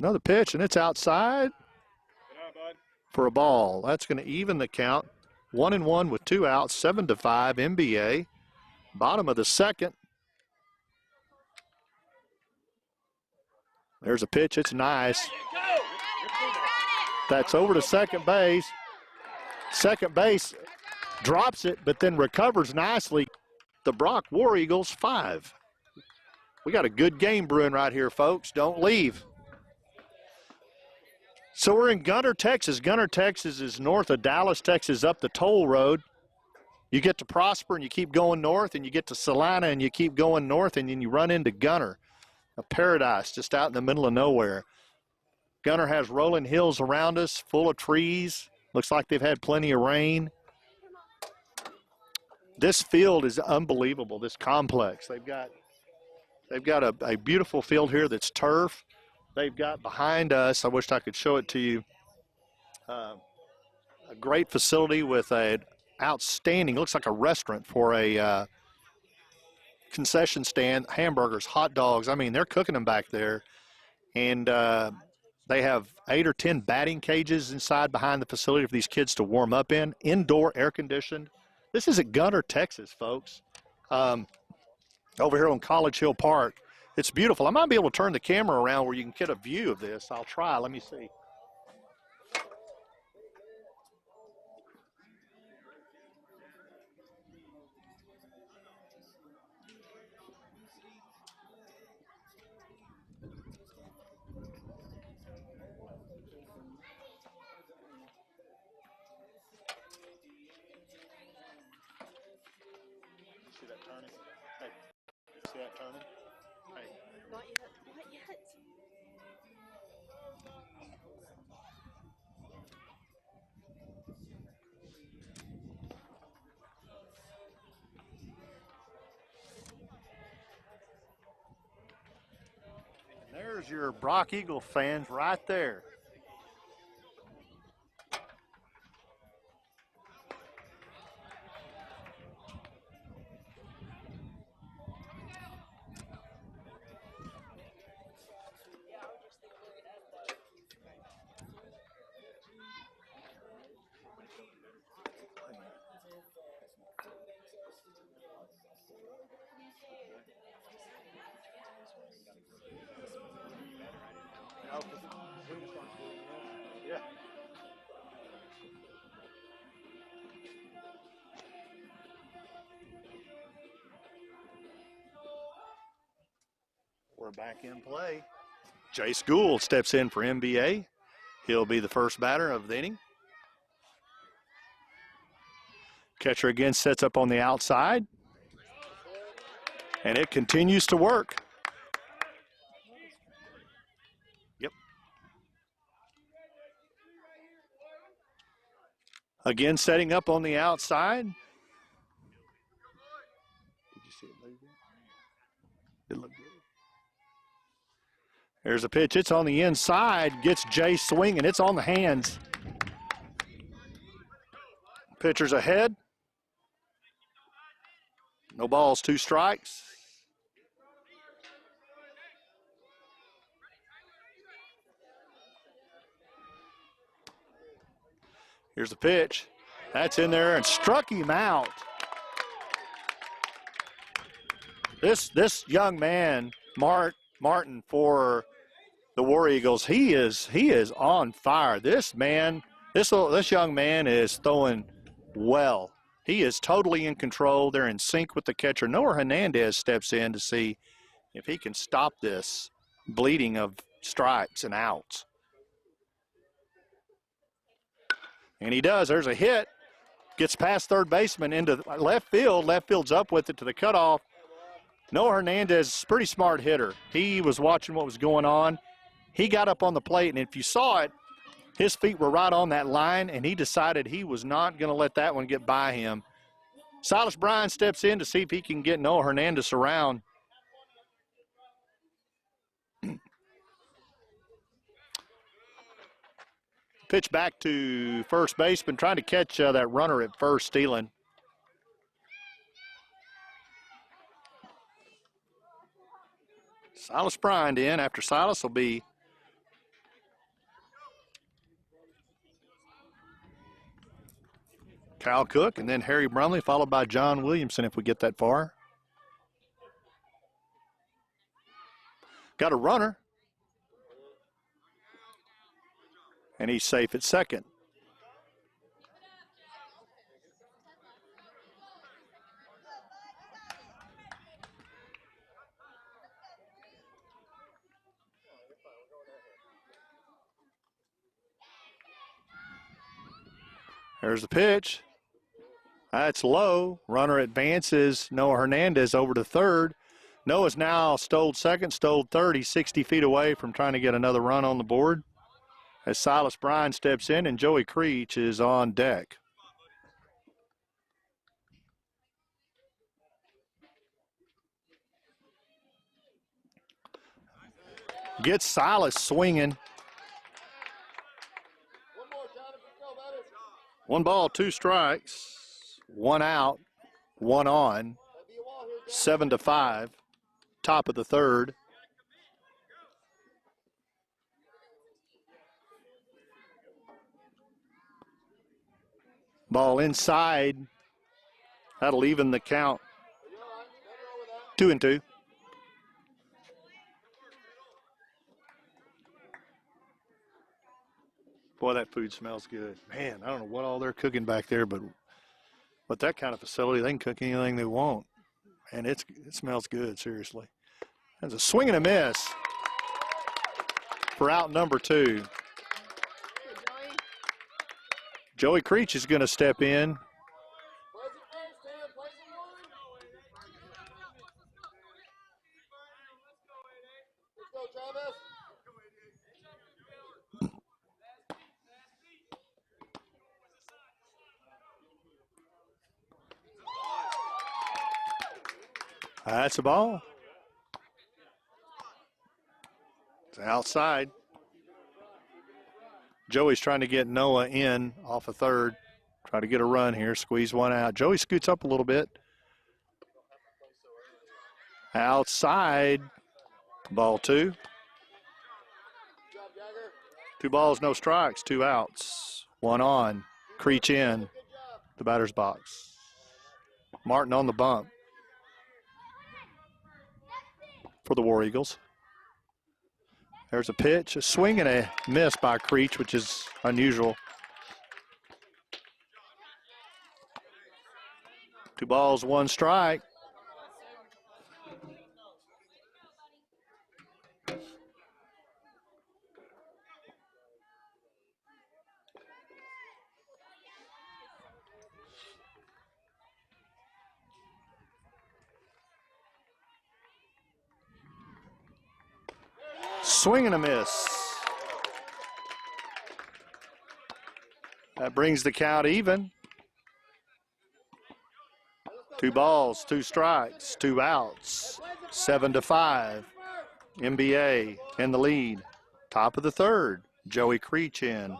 Another pitch, and it's outside for a ball. That's going to even the count. 1-1 with 2 outs, 7-5 NBA. Bottom of the second. There's a pitch. It's nice. That's over to second base. Second base drops it, but then recovers nicely. The Brock War Eagles 5. We got a good game brewing right here, folks. Don't leave. So we're in Gunter, Texas. Gunter, Texas is north of Dallas, Texas, up the toll road. You get to Prosper and you keep going north, and you get to Salina and you keep going north, and then you run into Gunter, a paradise just out in the middle of nowhere. Gunter has rolling hills around us, full of trees. Looks like they've had plenty of rain. This field is unbelievable, this complex. They've got a beautiful field here that's turf. They've got behind us, I wish I could show it to you, a great facility with an outstanding, looks like a restaurant for a concession stand, hamburgers, hot dogs. I mean, they're cooking them back there. And they have 8 or 10 batting cages inside behind the facility for these kids to warm up in, indoor air conditioned. This is at Gunter, Texas, folks, over here on College Hill Park. It's beautiful. I might be able to turn the camera around where you can get a view of this. I'll try. Let me see. See that turning? Hey, see that turning? Hey. Not yet. Not yet. There's your Brock Eagle fans right there. Yeah. We're back in play. Jace Gould steps in for NBA. He'll be the first batter of the inning. Catcher again sets up on the outside. And it continues to work. Yep. Again setting up on the outside. Did you see it moving? It looked good. There's a pitch. It's on the inside. Gets Jay swinging. It's on the hands. Pitcher's ahead. No balls, 2 strikes. Here's the pitch. That's in there and struck him out. This young man, Martin, for the War Eagles, he is on fire. This young man is throwing well. He is totally in control. They're in sync with the catcher. Noah Hernandez steps in to see if he can stop this bleeding of strikes and outs. And he does. There's a hit. Gets past third baseman into left field. Left field's up with it to the cutoff. Noah Hernandez is a pretty smart hitter. He was watching what was going on. He got up on the plate, and if you saw it, his feet were right on that line, and he decided he was not going to let that one get by him. Silas Bryan steps in to see if he can get Noah Hernandez around. Pitch back to first baseman, trying to catch that runner at first, stealing. Silas Bryan in. After Silas will be Kyle Cook and then Harry Brumley, followed by John Williamson if we get that far. Got a runner. And he's safe at second. There's the pitch. That's low. Runner advances. Noah Hernandez over to third. Noah's now stoled second, stoled third. He's 60 feet away from trying to get another run on the board as Silas Bryan steps in and Joey Creech is on deck. Gets Silas swinging. One ball, two strikes, one out, one on. 7-5, top of the third. Ball inside. That'll even the count. 2-2. Boy, that food smells good. Man, I don't know what all they're cooking back there, but that kind of facility, they can cook anything they want. And it smells good, seriously. That's a swing and a miss for out number 2. Joey Creech is going to step in. That's a ball. It's outside. Joey's trying to get Noah in off of third. Try to get a run here, squeeze one out. Joey scoots up a little bit. Outside. Ball 2. 2 balls, no strikes, 2 outs. 1 on. Creech in the batter's box. Martin on the bump for the War Eagles. There's a pitch, a swing and a miss by Creech, which is unusual. 2 balls, 1 strike. Swing and a miss. That brings the count even. 2 balls, 2 strikes, 2 outs. 7-5. NBA in the lead. Top of the third. Joey Creech in.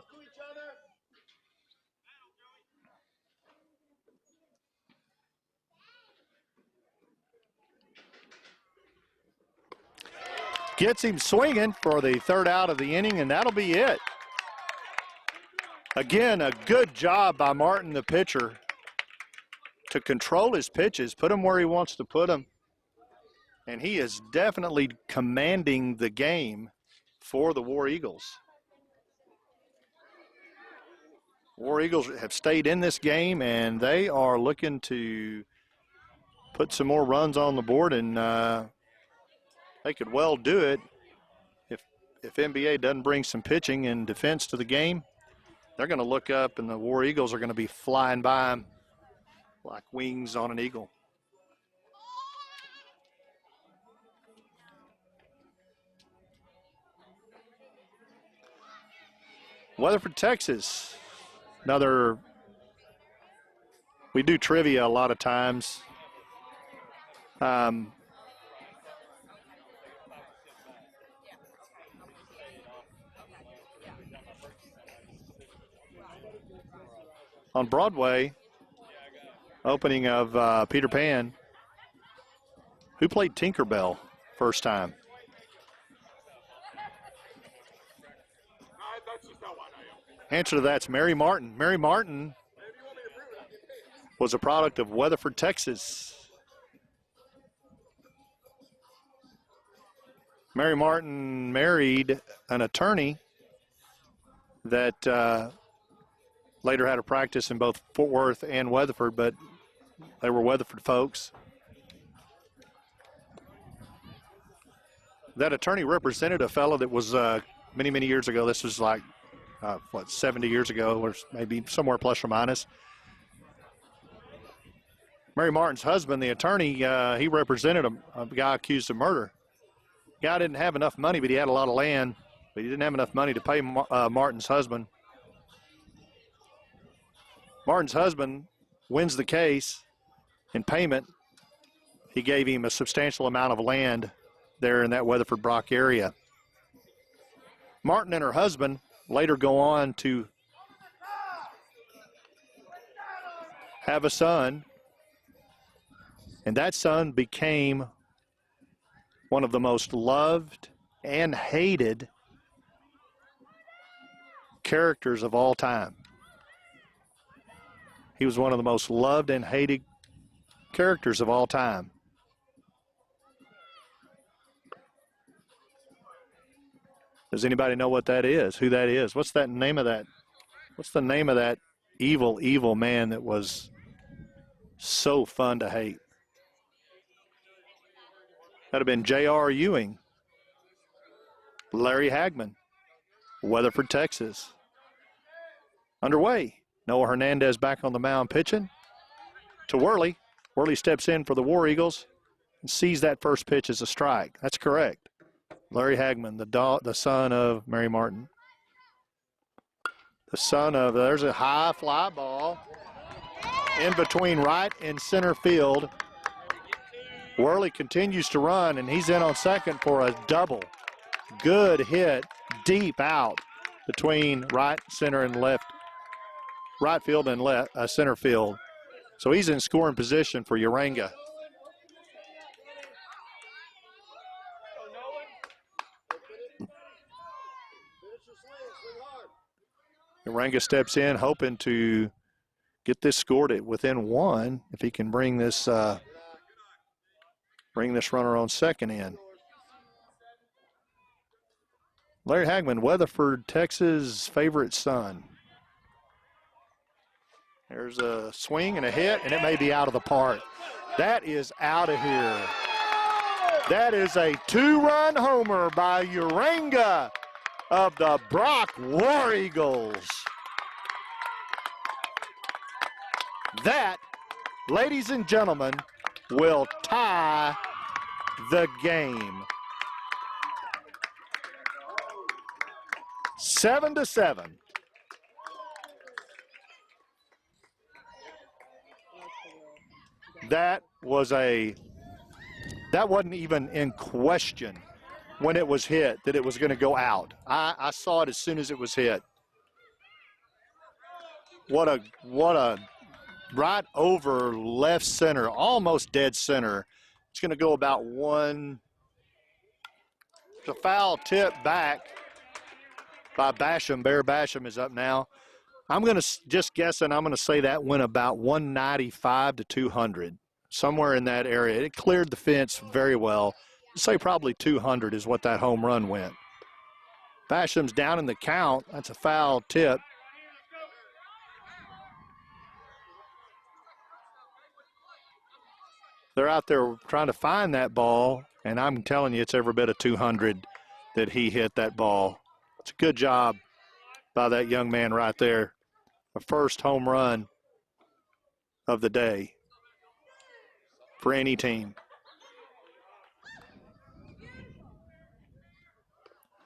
Gets him swinging for the third out of the inning, and that'll be it. Again, a good job by Martin, the pitcher, to control his pitches, put him where he wants to put them. And he is definitely commanding the game for the War Eagles. War Eagles have stayed in this game, and they are looking to put some more runs on the board, and they could well do it if NBA doesn't bring some pitching and defense to the game. They're going to look up, and the War Eagles are going to be flying by them like wings on an eagle. Weatherford, Texas. Another, we do trivia a lot of times. On Broadway, opening of Peter Pan, who played Tinkerbell first time? Answer to that's Mary Martin. Mary Martin was a product of Weatherford, Texas. Mary Martin married an attorney that later had a practice in both Fort Worth and Weatherford, but they were Weatherford folks. That attorney represented a fellow that was many, many years ago. This was like 70 years ago, or maybe somewhere plus or minus. Mary Martin's husband, the attorney, he represented a guy accused of murder. Guy didn't have enough money, but he had a lot of land, but he didn't have enough money to pay Martin's husband. Martin's husband wins the case. In payment, he gave him a substantial amount of land there in that Weatherford Brock area. Martin and her husband later go on to have a son, and that son became one of the most loved and hated characters of all time. He was one of the most loved and hated characters of all time. Does anybody know what that is? Who that is? What's that name of that? What's the name of that evil, evil man that was so fun to hate? That'd have been J.R. Ewing. Larry Hagman. Weatherford, Texas. Underway. Noah Hernandez back on the mound pitching to Worley. Worley steps in for the War Eagles and sees that first pitch as a strike. That's correct. Larry Hagman, the son of Mary Martin. The son of, there's a high fly ball in between right and center field. Worley continues to run, and he's in on second for a double. Good hit, deep out between right, center, and left. Right field and center field. So he's in scoring position for Uranga. Uranga steps in, hoping to get this scored at within one. If he can bring this runner on second in. Larry Hagman, Weatherford, Texas' favorite son. There's a swing and a hit, and it may be out of the park. That is out of here. That is a two-run homer by Uranga of the Brock War Eagles. That, ladies and gentlemen, will tie the game. 7-7. That wasn't even in question when it was hit that it was going to go out. I saw it as soon as it was hit. What a right over left center, almost dead center. It's going to go about one. The foul tip back by Basham. Bear Basham is up now. I'm going to just guessing. I'm going to say that went about 195 to 200, somewhere in that area. It cleared the fence very well. I'd say probably 200 is what that home run went. Basham's down in the count. That's a foul tip. They're out there trying to find that ball, and I'm telling you, it's every bit of 200 that he hit that ball. It's a good job by that young man right there. A first home run of the day for any team.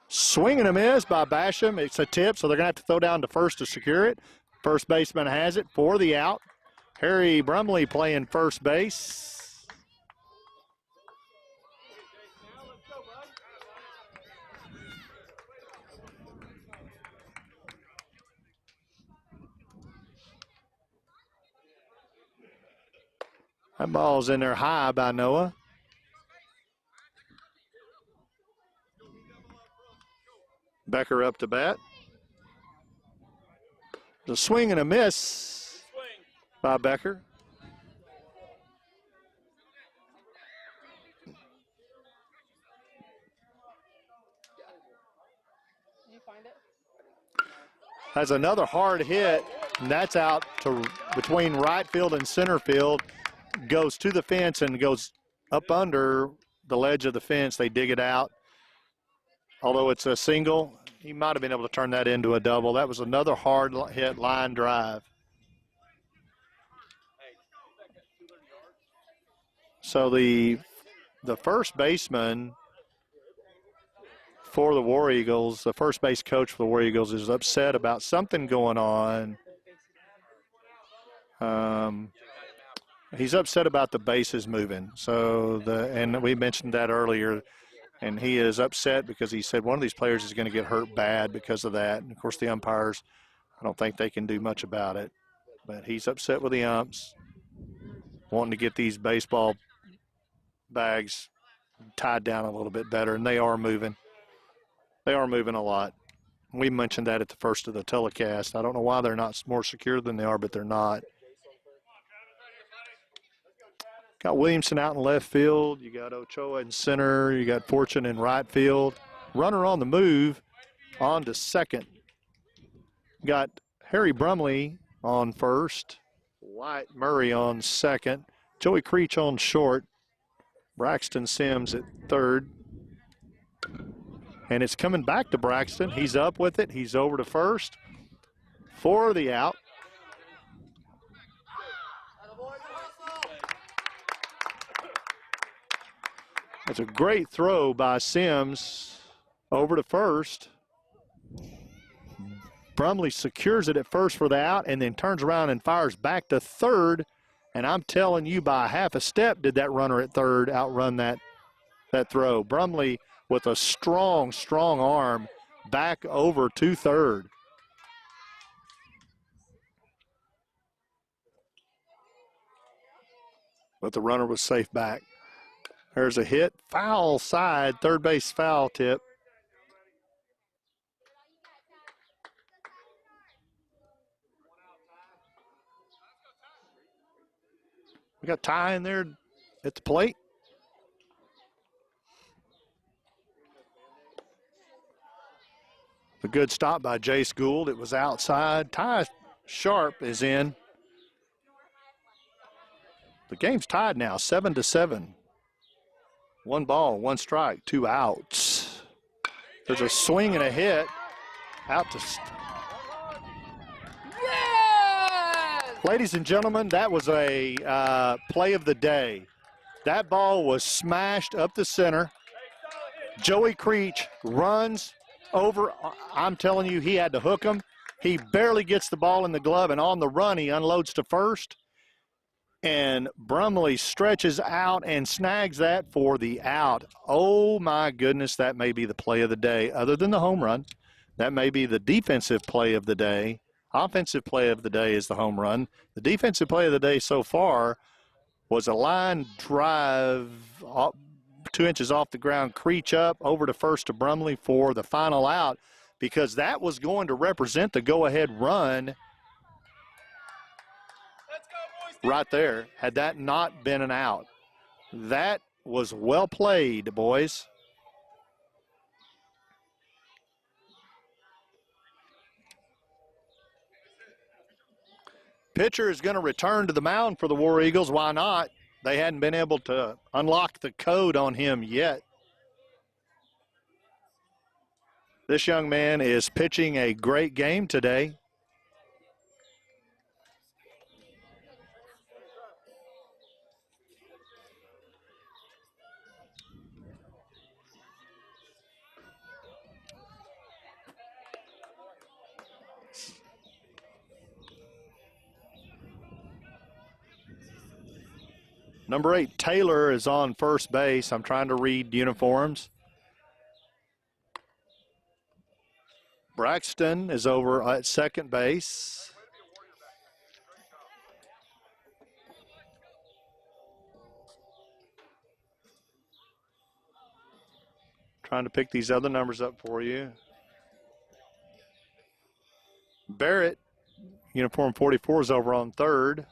Swing and a miss by Basham. It's a tip, so they're going to have to throw down to first to secure it. First baseman has it for the out. Harry Brumley playing first base. That ball's in there high by Noah. Becker up to bat. The swing and a miss by Becker. Did you find it? Has another hard hit, and that's out to between right field and center field. Goes to the fence and goes up under the ledge of the fence. They dig it out. Although it's a single, he might have been able to turn that into a double. That was another hard hit line drive. So the first baseman for the War Eagles, the first base coach for the War Eagles, is upset about something going on. He's upset about the bases moving. So and we mentioned that earlier. And he is upset because he said one of these players is going to get hurt bad because of that. And, of course, the umpires, I don't think they can do much about it. But he's upset with the umps, wanting to get these baseball bags tied down a little bit better, and they are moving. They are moving a lot. We mentioned that at the first of the telecast. I don't know why they're not more secure than they are, but they're not. Got Williamson out in left field. You got Ochoa in center. You got Fortune in right field. Runner on the move on to second. Got Harry Brumley on first. Wyatt Murray on second. Joey Creech on short. Braxton Sims at third. And it's coming back to Braxton. He's up with it. He's over to first for the out. That's a great throw by Sims over to first. Brumley secures it at first for the out and then turns around and fires back to third. And I'm telling you, by half a step did that runner at third outrun that throw. Brumley with a strong, strong arm back over to third. But the runner was safe back. There's a hit, foul side, third base foul tip. We got Ty in there at the plate. A good stop by Jace Gould. It was outside. Ty Sharp is in. The game's tied now, 7-7. 1 ball, 1 strike, 2 outs. There's a swing and a hit out to. Yes! Ladies and gentlemen, that was a play of the day. That ball was smashed up the center. Joey Creech runs over. I'm telling you, he had to hook him. He barely gets the ball in the glove, and on the run, he unloads to first. And Brumley stretches out and snags that for the out. Oh, my goodness, that may be the play of the day. Other than the home run, that may be the defensive play of the day. Offensive play of the day is the home run. The defensive play of the day so far was a line drive 2 inches off the ground, Creech up over to first to Brumley for the final out, because that was going to represent the go-ahead run right there, had that not been an out. That was well played, boys. Pitcher is going to return to the mound for the War Eagles. Why not? They hadn't been able to unlock the code on him yet. This young man is pitching a great game today. Number 8, Taylor, is on first base. I'm trying to read uniforms. Braxton is over at second base. Trying to pick these other numbers up for you. Barrett, uniform 44, is over on third.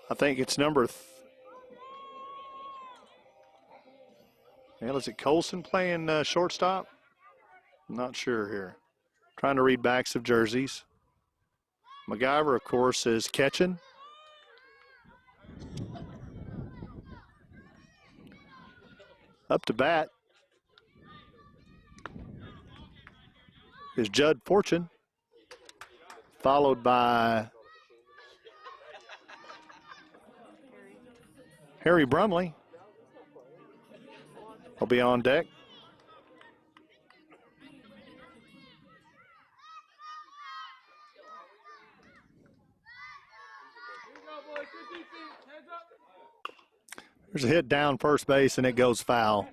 I think it's number. Is it Colson playing shortstop? I'm not sure here. Trying to read backs of jerseys. MacGyver, of course, is catching. Up to bat is Judd Fortune, followed by Harry Brumley. Will be on deck. There's a hit down first base, and it goes foul.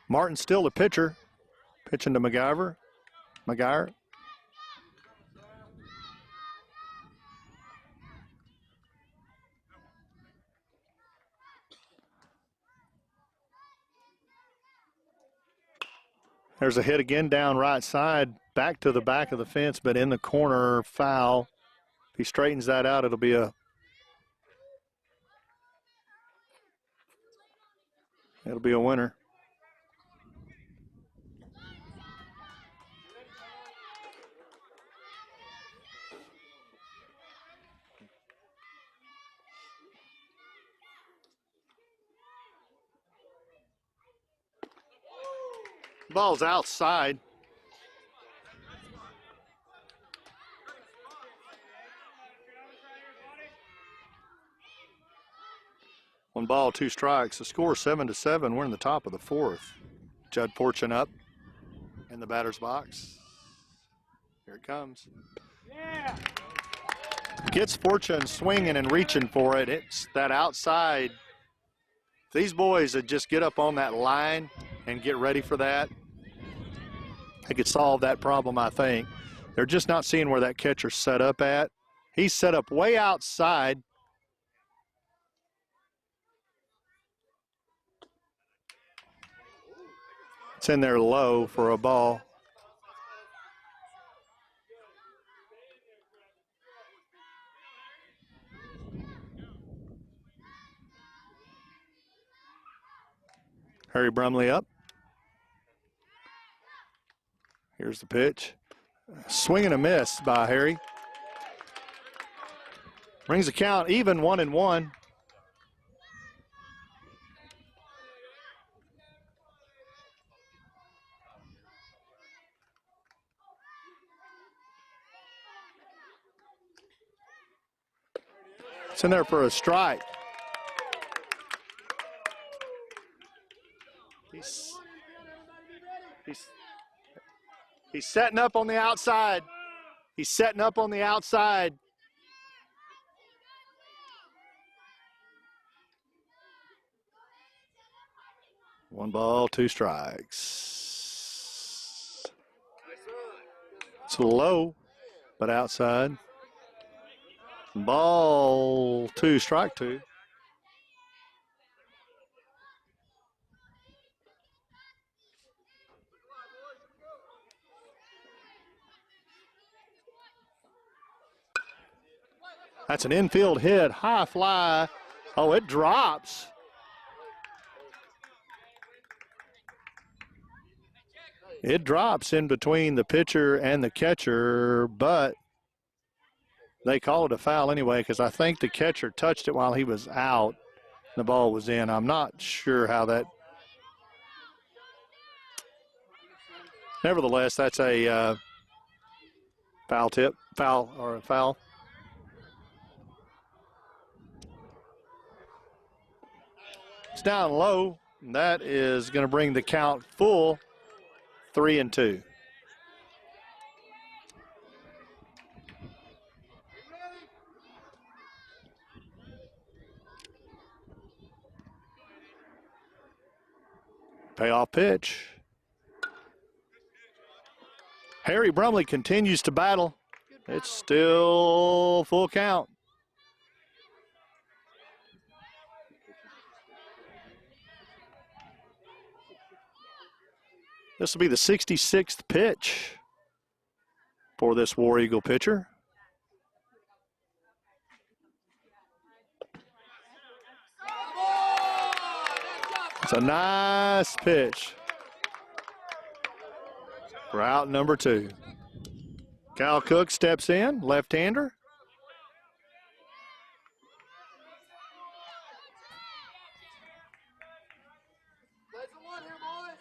Martin's still the pitcher, pitching to MacGyver. McGuire. There's a hit again down right side, back to the back of the fence, but in the corner, foul. If he straightens that out, it'll be a winner. Ball's outside. One ball, two strikes. The score 7-7. We're in the top of the fourth. Judd Fortune up in the batter's box. Here it comes. Yeah. Gets Fortune swinging and reaching for it. It's that outside. These boys that just get up on that line and get ready for that, they could solve that problem, I think. They're just not seeing where that catcher's set up at. He's set up way outside. It's in there low for a ball. Harry Brumley up. Here's the pitch. Swing and a miss by Harry. Brings the count even, 1-1. It's in there for a strike. He's setting up on the outside. He's setting up on the outside. One ball, two strikes. It's low, but outside. Ball two, strike two. That's an infield hit, high fly. Oh, it drops. It drops in between the pitcher and the catcher, but they call it a foul anyway because I think the catcher touched it while he was out. The ball was in. I'm not sure how that. Nevertheless, that's a foul tip, foul. It's down low. And that is going to bring the count full, 3-2. Payoff pitch. Harry Brumley continues to battle. It's still full count. This will be the 66th pitch. for this War Eagle pitcher. It's a nice pitch for out number 2. Cal Cook steps in, left-hander. Plays a 1 here, boys.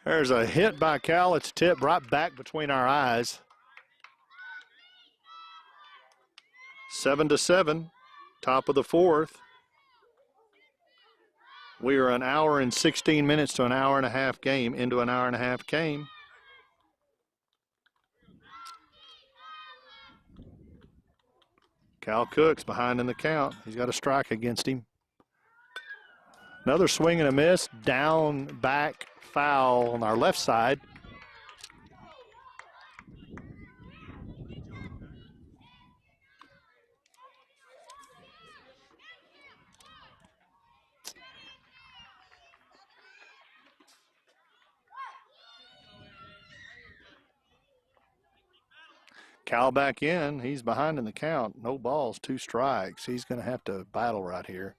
There's a hit by Cal. It's tipped right back between our eyes. 7-7, top of the 4th. We are an hour and 16 minutes to an hour and a half game, into an hour and a half game. Cal Cook's behind in the count. He's got a strike against him. Another swing and a miss, down, back, foul on our left side. Cal back in. He's behind in the count. No balls, 2 strikes. He's going to have to battle right here.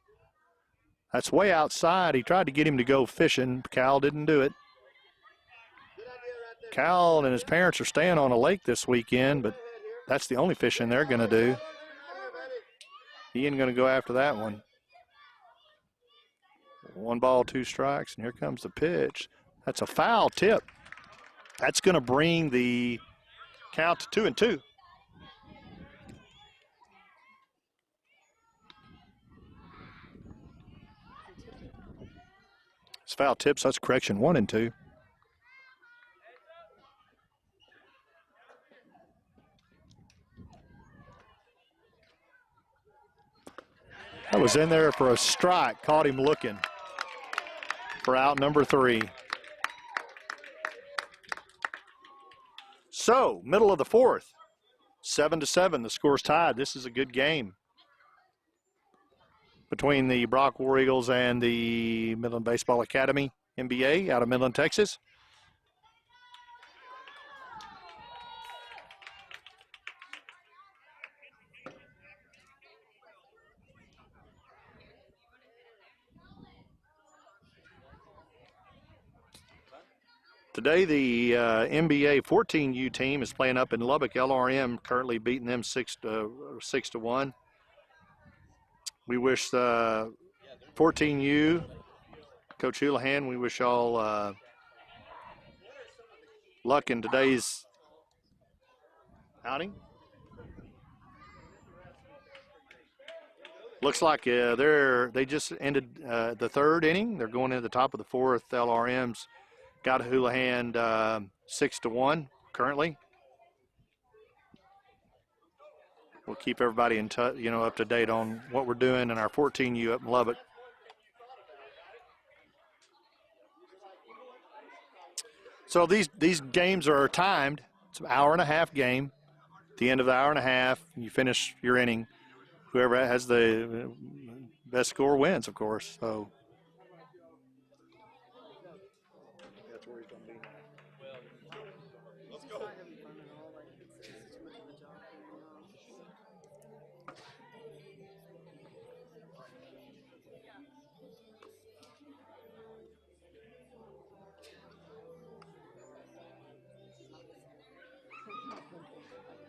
That's way outside. He tried to get him to go fishing. Cal didn't do it. Cal and his parents are staying on a lake this weekend, but that's the only fishing they're going to do. He ain't going to go after that one. 1 ball, 2 strikes, and here comes the pitch. That's a foul tip. That's going to bring the count to 2-2. It's foul tip, so that's correction 1 and 2. That was in there for a strike. Caught him looking for out number 3. So, middle of the 4th, 7-7. The score's tied. This is a good game between the Brock War Eagles and the Midland Baseball Academy, MBA, out of Midland, Texas. Today, the NBA 14U team is playing up in Lubbock. LRM currently beating them 6-1. We wish the 14U, Coach Houlihan, we wish y'all luck in today's outing. Looks like they just ended the 3rd inning. They're going into the top of the 4th. LRM's got Houlihan 6-1 currently. We'll keep everybody in touch, up to date on what we're doing in our 14U up in Lubbock. So these games are timed. It's an hour and a half game. At the end of the hour and a half, you finish your inning. Whoever has the best score wins, of course. So that's where he's going to be now. Let's go. It's not having fun at all. Like, it's just too much of a job.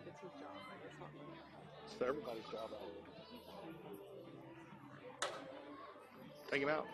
It's his job. It's not mine. It's everybody's job out here. Take him out.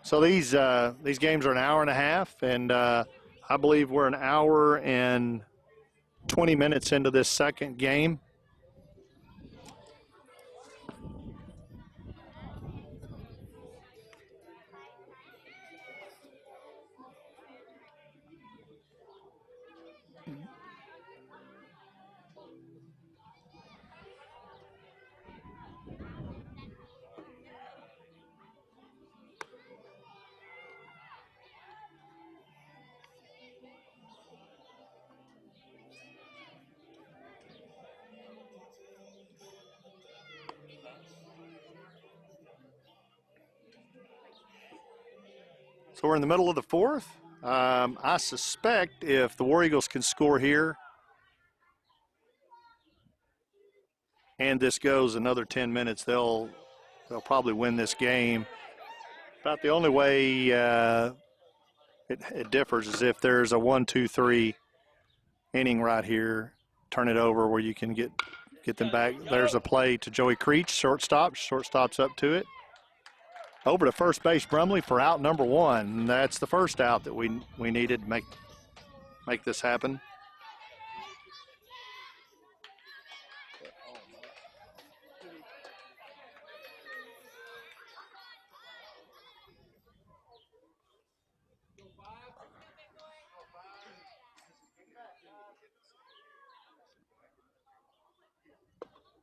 So these games are an hour and a half, and I believe we're an hour and 20 minutes into this second game. So we're in the middle of the fourth. I suspect if the War Eagles can score here and this goes another 10 minutes, they'll probably win this game. About the only way it differs is if there's a 1-2-3 inning right here, turn it over where you can get them back. There's a play to Joey Creech, shortstop's up to it. Over to first base, Brumley for out number one. That's the first out that we needed to make this happen.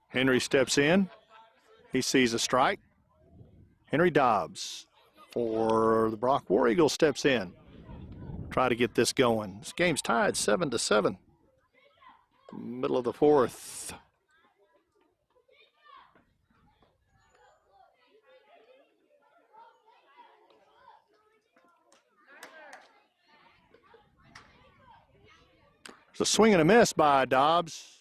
Henry steps in. He sees a strike. Henry Dobbs for the Brock War Eagles steps in. Try to get this going. This game's tied 7-7. Middle of the fourth. It's a swing and a miss by Dobbs.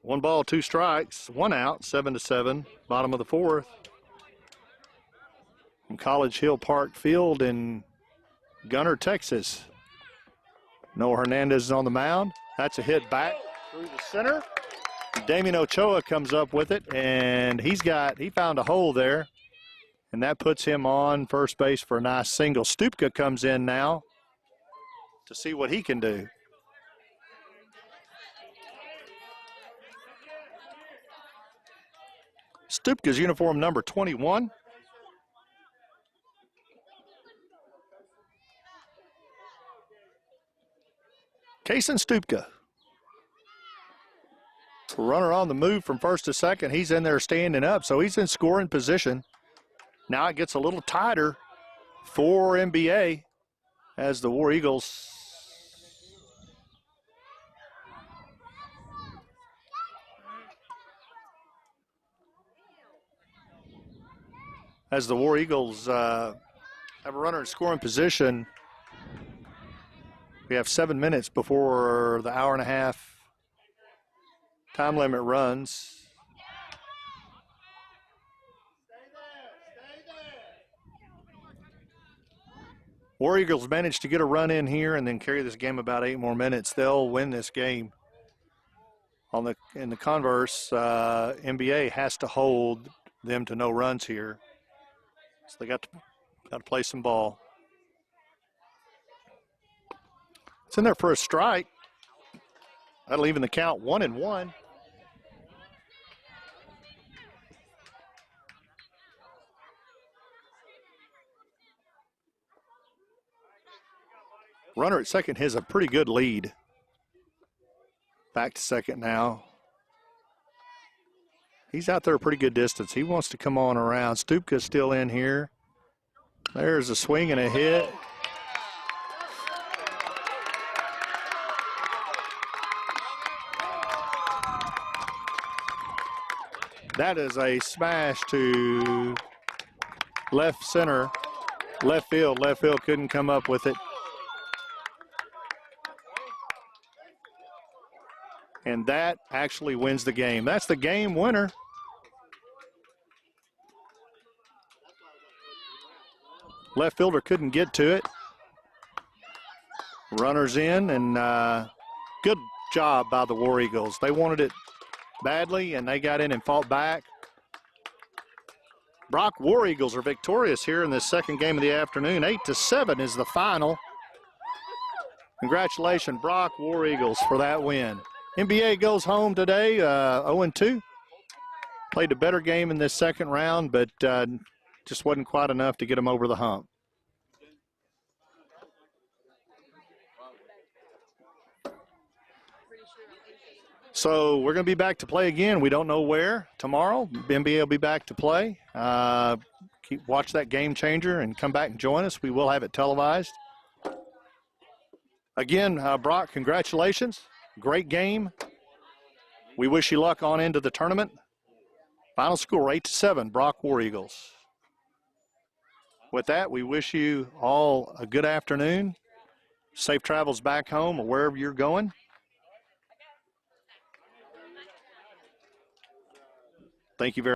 1 ball, 2 strikes, 1 out, 7-7, bottom of the fourth. From College Hill Park Field in Gunner, Texas. Noah Hernandez is on the mound. That's a hit back through the center. Damian Ochoa comes up with it, and he found a hole there, and that puts him on first base for a nice single. Stupka comes in now to see what he can do. Stupka's uniform number 21. Kaysen Stupka. Runner on the move from first to second. He's in there standing up, so he's in scoring position. Now it gets a little tighter for NBA as the War Eagles have a runner in scoring position. We have 7 minutes before the hour-and-a-half time limit runs. Stay there. War Eagles managed to get a run in here and then carry this game about 8 more minutes. They'll win this game. In the converse, NBA has to hold them to no runs here. So they got to play some ball. It's in there for a strike. That'll even the count 1-1. Runner at second has a pretty good lead. Back to second now. He's out there a pretty good distance. He wants to come on around. Stupka's still in here. There's a swing and a hit. That is a smash to left center, left field. Left field couldn't come up with it. And that actually wins the game. That's the game winner. Left fielder couldn't get to it. Runners in, and good job by the War Eagles. They wanted it badly, and they got in and fought back. Brock War Eagles are victorious here in this second game of the afternoon. 8-7 is the final. Congratulations, Brock War Eagles, for that win. NBA goes home today 0-2. Played a better game in this second round, but just wasn't quite enough to get them over the hump. So we're going to be back to play again. We don't know where tomorrow. NBA will be back to play. Watch that game changer and come back and join us. We will have it televised. Again, Brock, congratulations. Great game. We wish you luck on into the tournament. Final score 8-7, Brock War Eagles. with that, we wish you all a good afternoon. Safe travels back home or wherever you're going. Thank you very much.